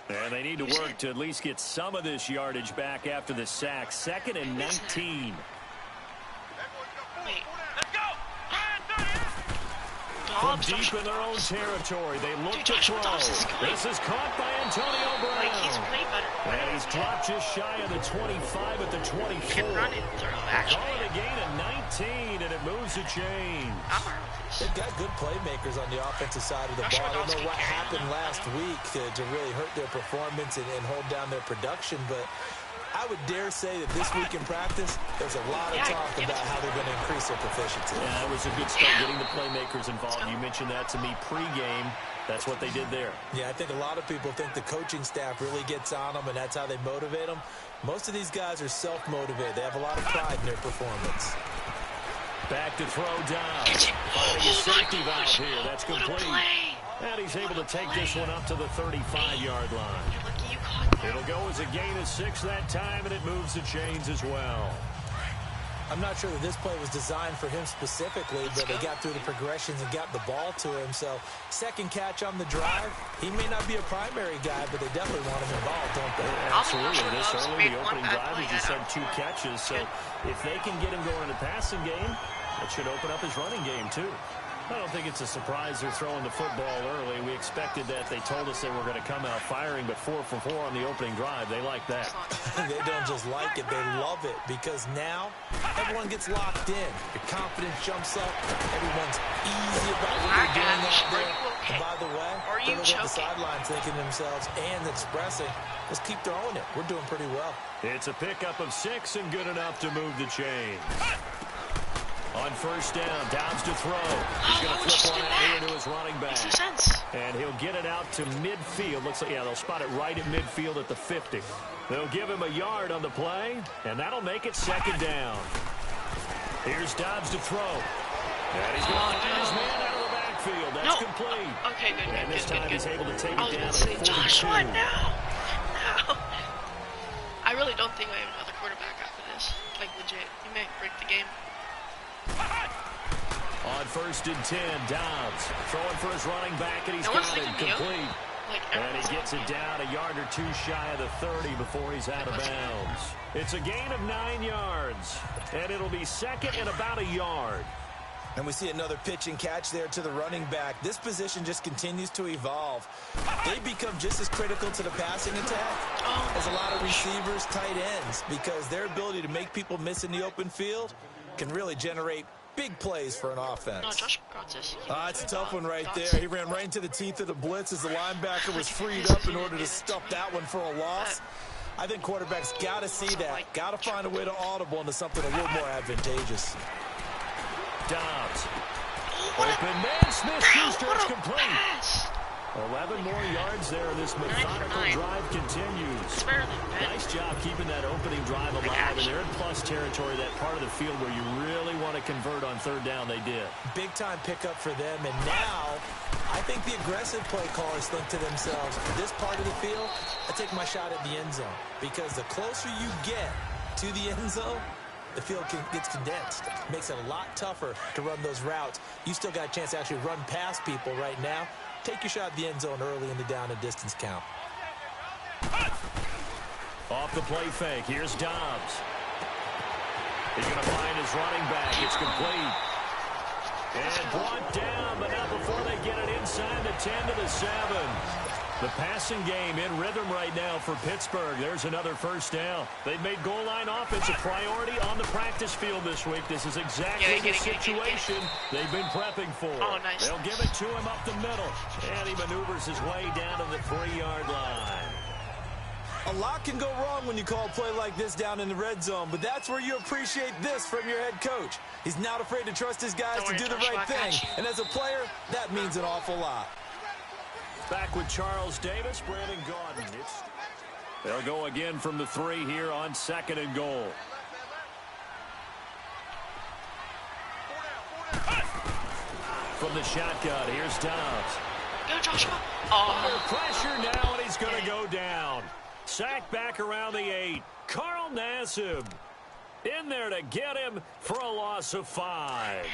And they need to work to at least get some of this yardage back after the sack. 2nd and 19. Wait. From deep in their own territory, they look to throw. This is caught by Antonio Brown. Like, he's way better. And he's dropped just shy of the 25 at the 24. Can run and throw, actually. Call it a gain of 19, and it moves the chain. They've got good playmakers on the offensive side of the ball. I don't know what happened last week to really hurt their performance and hold down their production, but I would dare say that this week in practice, there's a lot of talk about how they're going to increase their proficiency. Yeah, it was a good start getting the playmakers involved. You mentioned that to me pregame. That's what they did there. Yeah, I think a lot of people think the coaching staff really gets on them, and that's how they motivate them. Most of these guys are self-motivated. They have a lot of pride in their performance. Back to throw down. Finding a safety valve here. That's complete. And he's able to take this one up to the 35-yard line. It'll go as a gain of 6 that time, and it moves the chains as well. I'm not sure that this play was designed for him specifically, but they got through the progressions and got the ball to him. So, second catch on the drive. He may not be a primary guy, but they definitely want him involved, don't they? Absolutely. This early, the opening drive, he just had 2 catches. So, if they can get him going in the passing game, that should open up his running game, too. I don't think it's a surprise they're throwing the football early. We expected that. They told us they were going to come out firing, but 4 for 4 on the opening drive. They like that. They don't just like it. They love it because now everyone gets locked in. Your confidence jumps up. Everyone's easy about what they're doing out there. And by the way, they're looking at the sidelines thinking to themselves and expressing, let's keep throwing it. We're doing pretty well. It's a pickup of 6 and good enough to move the chains. On 1st down, Dobbs to throw. He's going to flip one out here to his running back. Makes sense. And he'll get it out to midfield. Looks like, yeah, they'll spot it right at midfield at the 50. They'll give him a yard on the play, and that'll make it 2nd down. Here's Dobbs to throw. And he's going to find his man out of the backfield. That's complete. Okay, good. And this time he's able to take it down to 42. Joshua, no. I really don't think I have another quarterback after this. Like, legit. He may break the game. On 1st and 10, Dobbs throwing for his running back, and he's got it complete. And he gets it down a yard or 2 shy of the 30 before he's out of bounds. It's a gain of 9 yards, and it'll be 2nd and about a yard. And we see another pitch and catch there to the running back. This position just continues to evolve. They become just as critical to the passing attack as a lot of receivers, tight ends, because their ability to make people miss in the open field can really generate big plays for an offense. No, Josh got this. It's a tough one right there. He ran right into the teeth of the blitz as the linebacker was freed up in order to stuff that one for a loss. I think quarterbacks got to see that. Got to find a way to audible into something a little more advantageous. Dobbs. Open man, Smith-Schuster, it's complete. 11 more yards there. This methodical drive continues. Nice job keeping that opening drive alive. And they're in plus territory, that part of the field where you really want to convert on 3rd down. They did. Big time pickup for them. And now, I think the aggressive play callers think to themselves, for this part of the field, I take my shot at the end zone. Because the closer you get to the end zone, the field gets condensed. It makes it a lot tougher to run those routes. You still got a chance to actually run past people right now. Take your shot at the end zone early in the down and distance count. Off the play fake, here's Dobbs. He's going to find his running back. It's complete. And brought down, but not before they get it inside the 10 to the 7. The passing game in rhythm right now for Pittsburgh. There's another 1st down. They've made goal line offense a priority on the practice field this week. This is exactly the situation they've been prepping for. Nice. They'll give it to him up the middle. And he maneuvers his way down to the 3-yard line. A lot can go wrong when you call a play like this down in the red zone, but that's where you appreciate this from your head coach. He's not afraid to trust his guys to do the right thing, and as a player, that means an awful lot. Back with Charles Davis, Brandon Gaudin. They'll go again from the 3 here on 2nd and goal. From the shotgun, here's Dobbs. Go, Joshua. Under pressure now, and he's going to go down. Sacked back around the 8. Carl Nassib in there to get him for a loss of 5.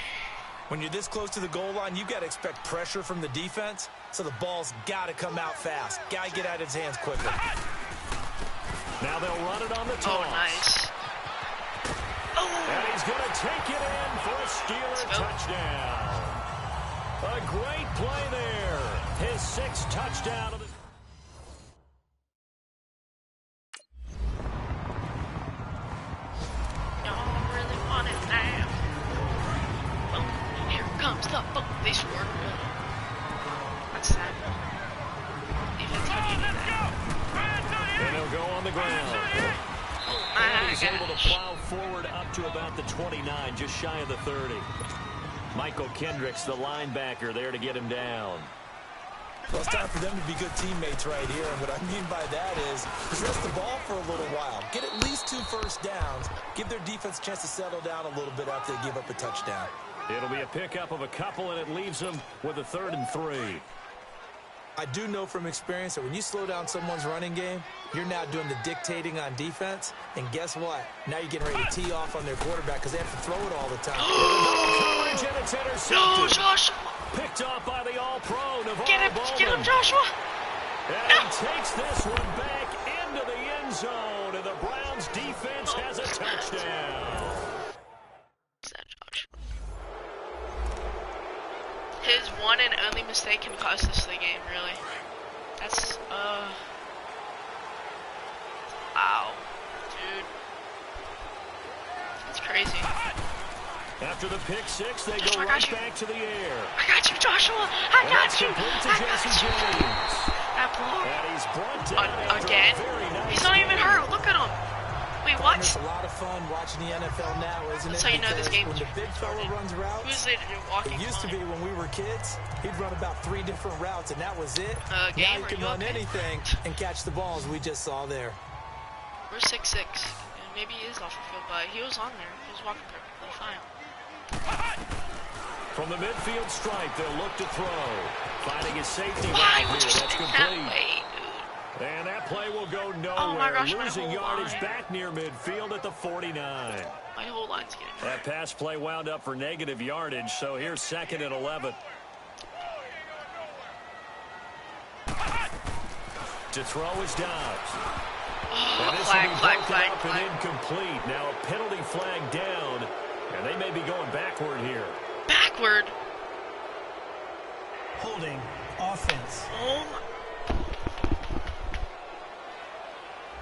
When you're this close to the goal line, you've got to expect pressure from the defense, so the ball's got to come out fast. Got to get out of his hands quickly. Now they'll run it on the toss. Oh, nice. Oh. And he's going to take it in for a Steeler touchdown. A great play there. His 6th touchdown of the... Y'all really want it now. Boom. Here comes the boom. They scored. That's sad. Defense, how do you do that? And they'll go on the ground. Oh my He's able to gosh. plow forward up to about the 29, just shy of the 30. Michael Kendricks, the linebacker, there to get him down. Well, it's time for them to be good teammates right here. And what I mean by that is just rest the ball for a little while. Get at least 2 first downs. Give their defense a chance to settle down a little bit after they give up a touchdown. It'll be a pickup of a couple, and it leaves them with a 3rd and 3. I do know from experience that when you slow down someone's running game, you're now doing the dictating on defense. And guess what? Now you're getting ready to tee off on their quarterback because they have to throw it all the time. Coverage, and it's intercepted. No, Joshua. Picked off by the All-Pro, Navarro Get him, Bowman. Joshua. And he takes this one back into the end zone, and the Browns defense has a touchdown. What's that, Joshua? His one and only mistake can cost us the game, really. That's, wow. Dude. That's crazy. After the pick 6, they go right back to the air. I got you, Joshua. I got you. Complete to I Jesse got you. James. That block. And he's brought down after Again? a very nice He's not even hurt. Look at him. Wait, what? It's a lot of fun watching the NFL now, isn't it? That's how you know this Because game when is the big fella retarded. runs routes, Who's the walking it used to be when we were kids, he'd run about 3 different routes, and that was it. Now Game, he can run anything and catch the balls we just saw there. We're 6'6". And maybe he is off the field, but he was on there. He was walking perfectly fine. From the midfield stripe, they'll look to throw. Finding his safety Why right would you here. spin That's that complete. way, dude? And that play will go nowhere. Oh my gosh, my Losing whole yardage line. back near midfield at the 49. My whole line's getting hurt. That pass play wound up for negative yardage, so here's 2nd and 11. To throw is Dobbs. And this will be broken up and incomplete. Now a penalty flag down, and they may be going backward here. Backward? Holding. Offense. Oh my.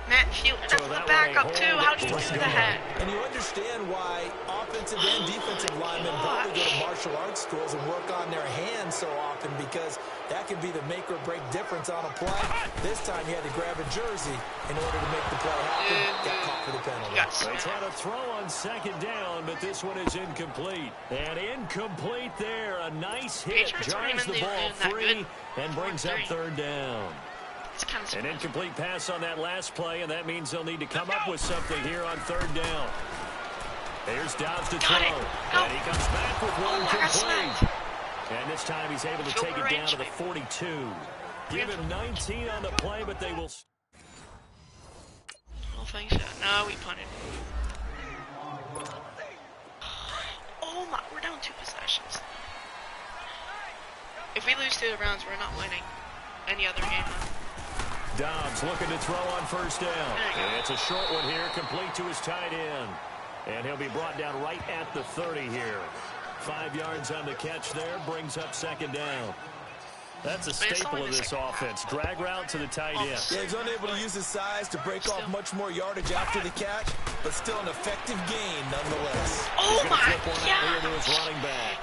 Matt Field, that's So the that backup was a too. hold. How'd you do that? And you understand why offensive and defensive linemen probably go to martial arts schools and work on their hands so often, because that can be the make or break difference on a play. This time he had to grab a jersey in order to make the play happen. Got caught for the penalty. They try to throw on 2nd down, but this one is incomplete. And incomplete there. A nice hit. Drives the ball free and brings up 3rd down. It's kind of An incomplete pass on that last play, and that means they'll need to come up with something here on 3rd down. Here's Dobbs to throw. And he comes back with one complete. And this time he's able to take it down to the 42. Give him 19 on the play, but they will... I don't think so. No, we punted. Oh my, we're down 2 possessions. If we lose 2 rounds, we're not winning any other game. Dobbs looking to throw on 1st down. And it's a short one here, complete to his tight end. And he'll be brought down right at the 30 here. 5 yards on the catch there, brings up 2nd down. That's a staple of this offense. Drag route to the tight end. Yeah, he's unable to use his size to break off much more yardage after the catch, but still an effective gain nonetheless. Oh my God! To his gosh! running back.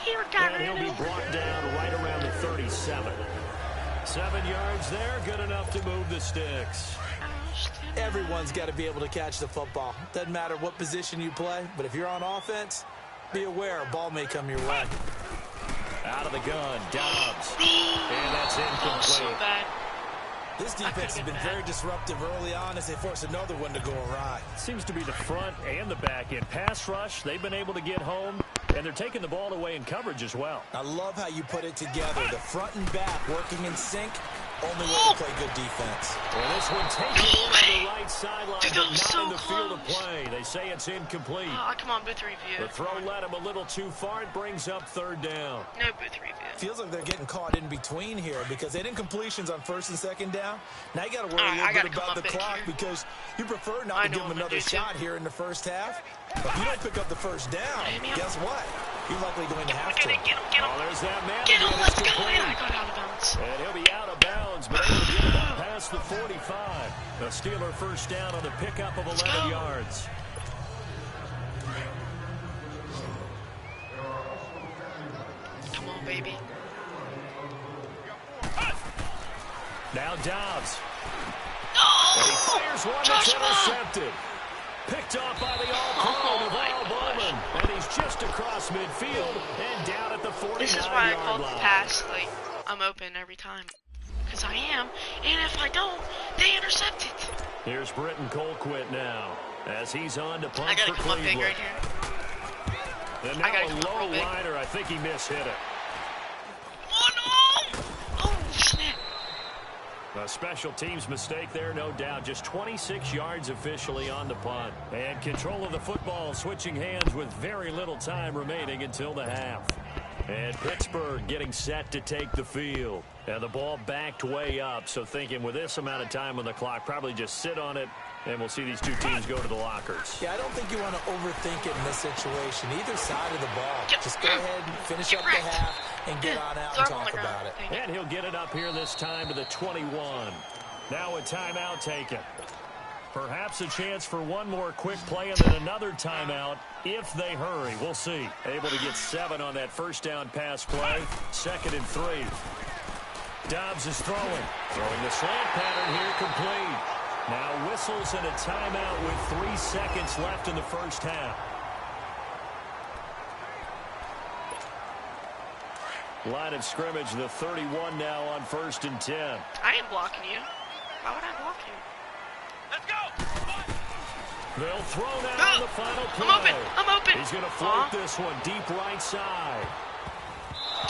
And he'll be brought down right around the 37. 7 yards there, good enough to move the sticks. Gosh, dude. Everyone's got to be able to catch the football. Doesn't matter what position you play, but if you're on offense, be aware a ball may come your way. Out of the gun, Dobbs. And that's incomplete. Oh, so bad. This defense has been very disruptive early on as they force another one to go awry. Seems to be the front and the back end. Pass rush, they've been able to get home, and they're taking the ball away in coverage as well. I love how you put it together. The front and back working in sync. Only way to play good defense. Well, this one taken into the right sideline, Dude, but that not was so in the field of close. play. They say it's incomplete. Oh, come on, booth review. The throw led him a little too far. It brings up third down. No booth review. Feels like they're getting caught in between here because they did completions on first and second down. Now you got to worry a I little bit gotta come about the up big clock here. because you prefer I not to know give what them I'm another gonna do, shot here in the first half. But if you don't pick up the first down, Hit me up. guess what? You're likely going to have to. Get him. Oh, there's that man. Get him, again. let's It's go. complete. I got out of bounds. And he'll be out of bounds, but able to get it up past the 45. The Steeler first down on the pickup of 11 yards. Come on, baby. Now Dobbs. No! And he fires one that's Joshua! intercepted. Picked off by the all-pro Oh, my Navarro Bowman. And he's just across midfield and down at the 49-yard line. This is why I called the pass. Like, I'm open every time. Because I am. And if I don't, they intercept it. Here's Britton Colquitt now as he's on to I punt gotta for come up big Cleveland. right here. And I now gotta a come up low real big. rider. I think he mishit it. Oh, no! Oh, snap. A special teams mistake there, no doubt. Just 26 yards officially on the punt. And control of the football switching hands with very little time remaining until the half. And Pittsburgh getting set to take the field. And the ball backed way up, so thinking with this amount of time on the clock, probably just sit on it, and we'll see these two teams go to the lockers. Yeah, I don't think you want to overthink it in this situation. Either side of the ball. Just go ahead and finish Get up the wrecked. half and get on out and talk about it. And he'll get it up here this time to the 21. Now a timeout taken. Perhaps a chance for one more quick play and then another timeout if they hurry. We'll see. Able to get 7 on that first down pass play. 2nd and 3. Dobbs is throwing. Throwing the slant pattern here complete. Now whistles and a timeout with 3 seconds left in the first half. Line of scrimmage, the 31 now on 1st and 10. I ain't blocking you. Why would I block you? Let's go. They'll throw now on the final play. I'm open. He's going to float this one deep right side.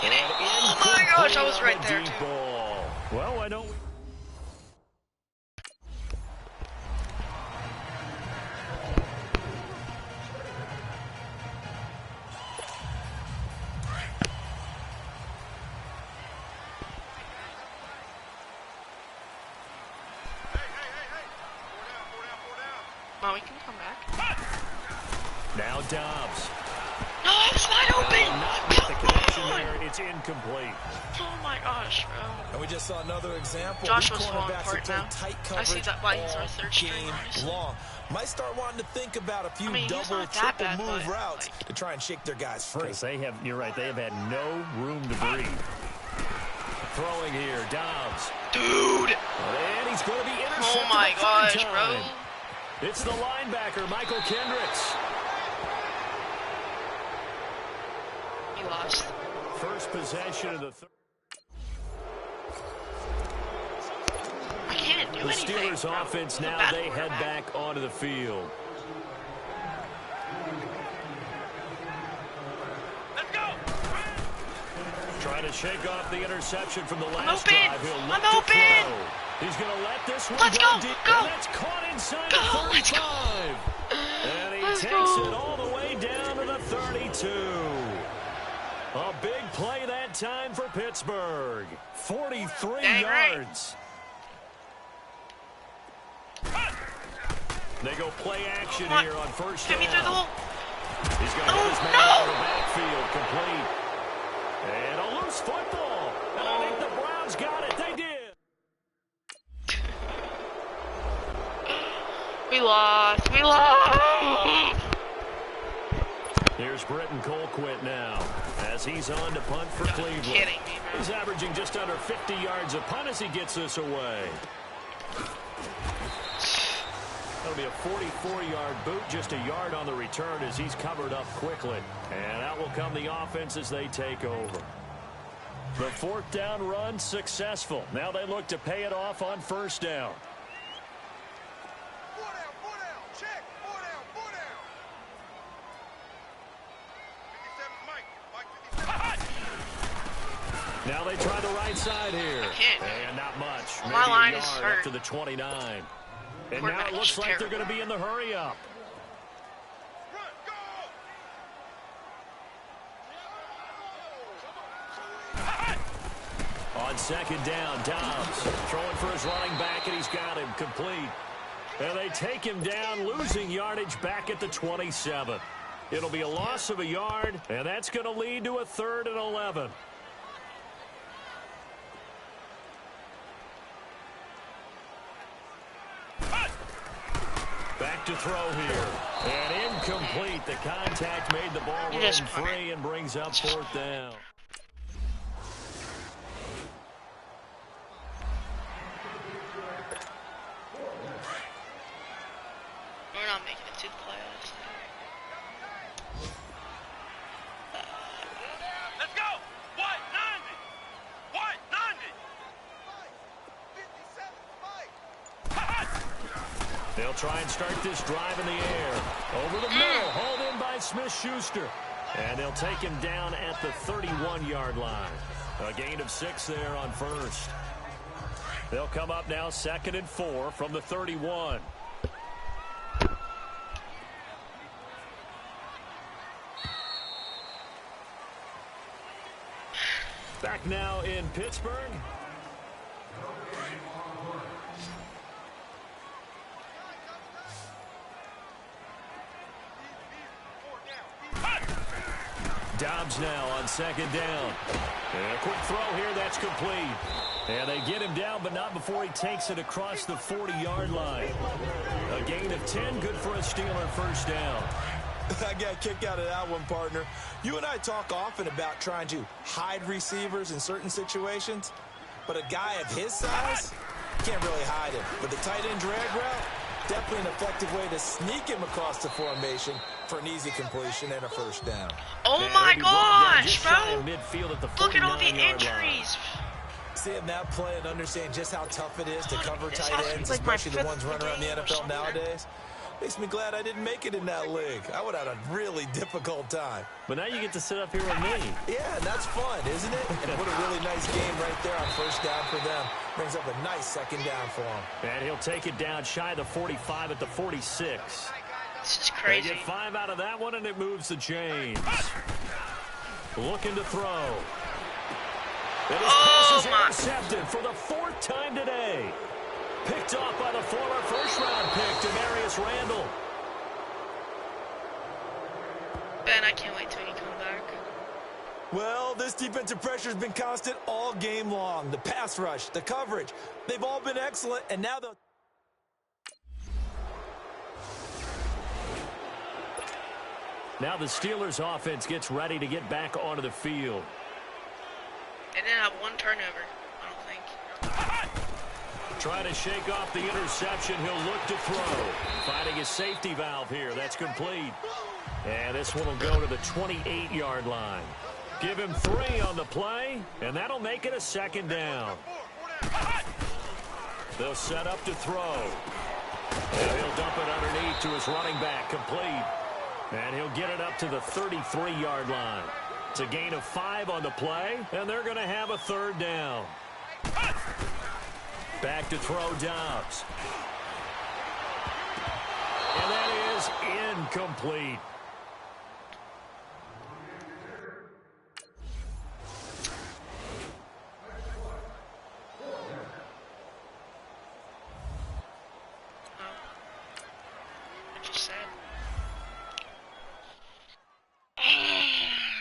Get it. And Oh my gosh, I was incomplete right on a there deep too. ball. Well, why don't we? Well, we can come back. Now Dobbs. No, I was wide open. Not with the connection Come on. there. It's incomplete. Oh my gosh, bro. And we just saw another example. Joshua's These falling cornerbacks apart have now. played tight I coverage see that why he's our all third string, game honestly. long. Might start wanting to think about a few I mean, he's double, not that triple bad, move but, routes like- to try and shake their guys free. Because they have, you're right, they have had no room to breathe. Throwing here, Dobbs. Dude. And he's going to be intercepted. Oh my a third gosh, time. bro. It's the linebacker, Michael Kendricks. He lost. First possession of the third. I can't do The anything. Steelers bro. offense I'm a now, bad they head quarterback. back onto the field. Let's go. Trying to shake off the interception from the last open. drive. He'll look I'm to open. throw. He's going to let this one Let's go. deep. Go. And that's caught inside Go. the 35. Let's go. And he Let's takes go. it all the way down to the 32. A big play that time for Pittsburgh. 43 Dang right. yards. They go play action Come on. here on first Hit down. me through the hole. He's going to Oh, get his man no. out of the backfield complete. And a loose football. And I think the Browns got it. They did. We lost. We lost. Here's Britton Colquitt now as he's on to punt for You're Cleveland. kidding me, bro. He's averaging just under 50 yards a punt as he gets this away. it'll be a 44-yard boot, just a yard on the return as he's covered up quickly. And out will come the offense as they take over. The fourth down run successful. Now they look to pay it off on first down. Now they try the right side here. And not much. Maybe my line a is yard hurt. up to the 29. And now it looks like they're going to be in the hurry up. On second down, Dobbs throwing for his running back, and he's got him complete. And they take him down, losing yardage back at the 27. It'll be a loss of a yard, and that's going to lead to a 3rd and 11. Back to throw here. And incomplete. The contact made the ball run free and brings up 4th down. We're not making it to the playoffs. Let's go! White 90! White 90! They'll try and start this drive in the air. Over the middle, hauled in by Smith-Schuster. And they'll take him down at the 31-yard line. A gain of 6 there on first. They'll come up now 2nd and 4 from the 31. Back now in Pittsburgh. Dobbs now on 2nd down. And a quick throw here, that's complete. And they get him down, but not before he takes it across the 40-yard line. A gain of 10, good for a Steeler first down. I got a kick out of that one, partner. You and I talk often about trying to hide receivers in certain situations, but a guy of his size can't really hide him. But the tight end drag route, definitely an effective way to sneak him across the formation for an easy completion and a first down. Oh my gosh, bro! Look at all the 49-yard injuries. Seeing that play and understand just how tough it is to cover This tight has to be ends, like my especially the ones running around the fifth NFL game or nowadays, makes me glad I didn't make it in that league. I would have had a really difficult time. But now you get to sit up here with me. Yeah, and that's fun, isn't it? And what a really nice game right there on first down for them. Brings up a nice 2nd down for them. And he'll take it down shy of the 45 at the 46. This is They crazy. get 5 out of that one, and it moves the chains. Looking to throw. And his pass is intercepted for the 4th time today. Picked off by the former first-round pick, Demarius Randall. Ben, I can't wait till you come back. Well, this defensive pressure has been constant all game long. The pass rush, the coverage, they've all been excellent, and now the... Now the Steelers' offense gets ready to get back onto the field. They didn't have one turnover, I don't think. Trying to shake off the interception. He'll look to throw. Finding his safety valve here. That's complete. And this one will go to the 28-yard line. Give him 3 on the play, and that'll make it a 2nd down. They'll set up to throw. And he'll dump it underneath to his running back. Complete. And he'll get it up to the 33-yard line. It's a gain of 5 on the play, and they're going to have a 3rd down. Back to throw Dobbs. And that is incomplete. What you said.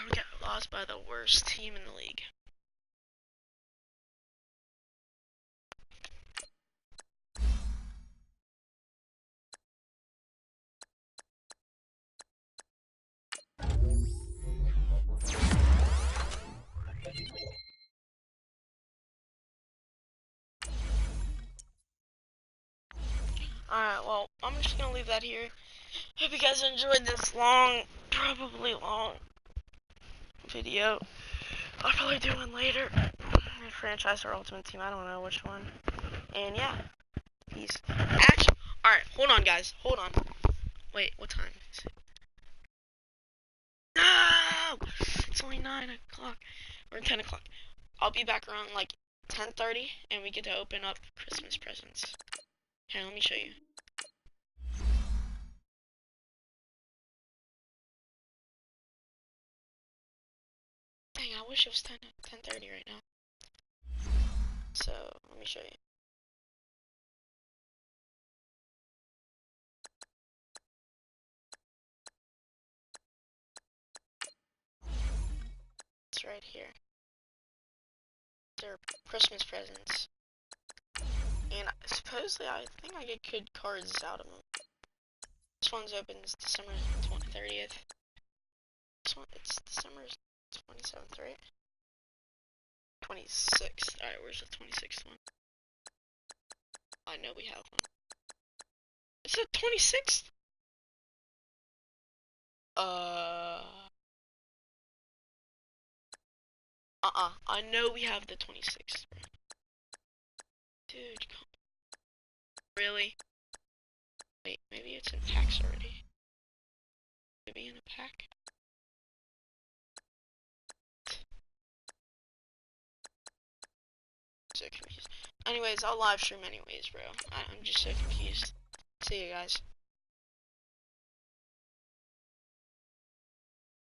We got lost by the worst team in the league. Alright, well, I'm just gonna leave that here. Hope you guys enjoyed this long, probably long video. I'll probably do one later. Franchise or Ultimate Team, I don't know which one. And yeah, peace. Actually, alright, hold on, guys. Hold on. Wait, what time is it? No! It's only 9 o'clock. Or 10 o'clock. I'll be back around like 10:30, and we get to open up Christmas presents. Here, let me show you. Dang, I wish it was 10:30 right now. So, let me show you. It's right here. They're Christmas presents. And supposedly, I think I get good cards out of them. This one's open December 30th. This one, it's December 27th, right? 26th. Alright, where's the 26th one? I know we have one. It's the 26th? I know we have the 26th. Dude, come. Really? Wait, maybe it's in packs already. Maybe in a pack? So confused. Anyways, I'll live stream anyways, bro. I'm just so confused. See you guys.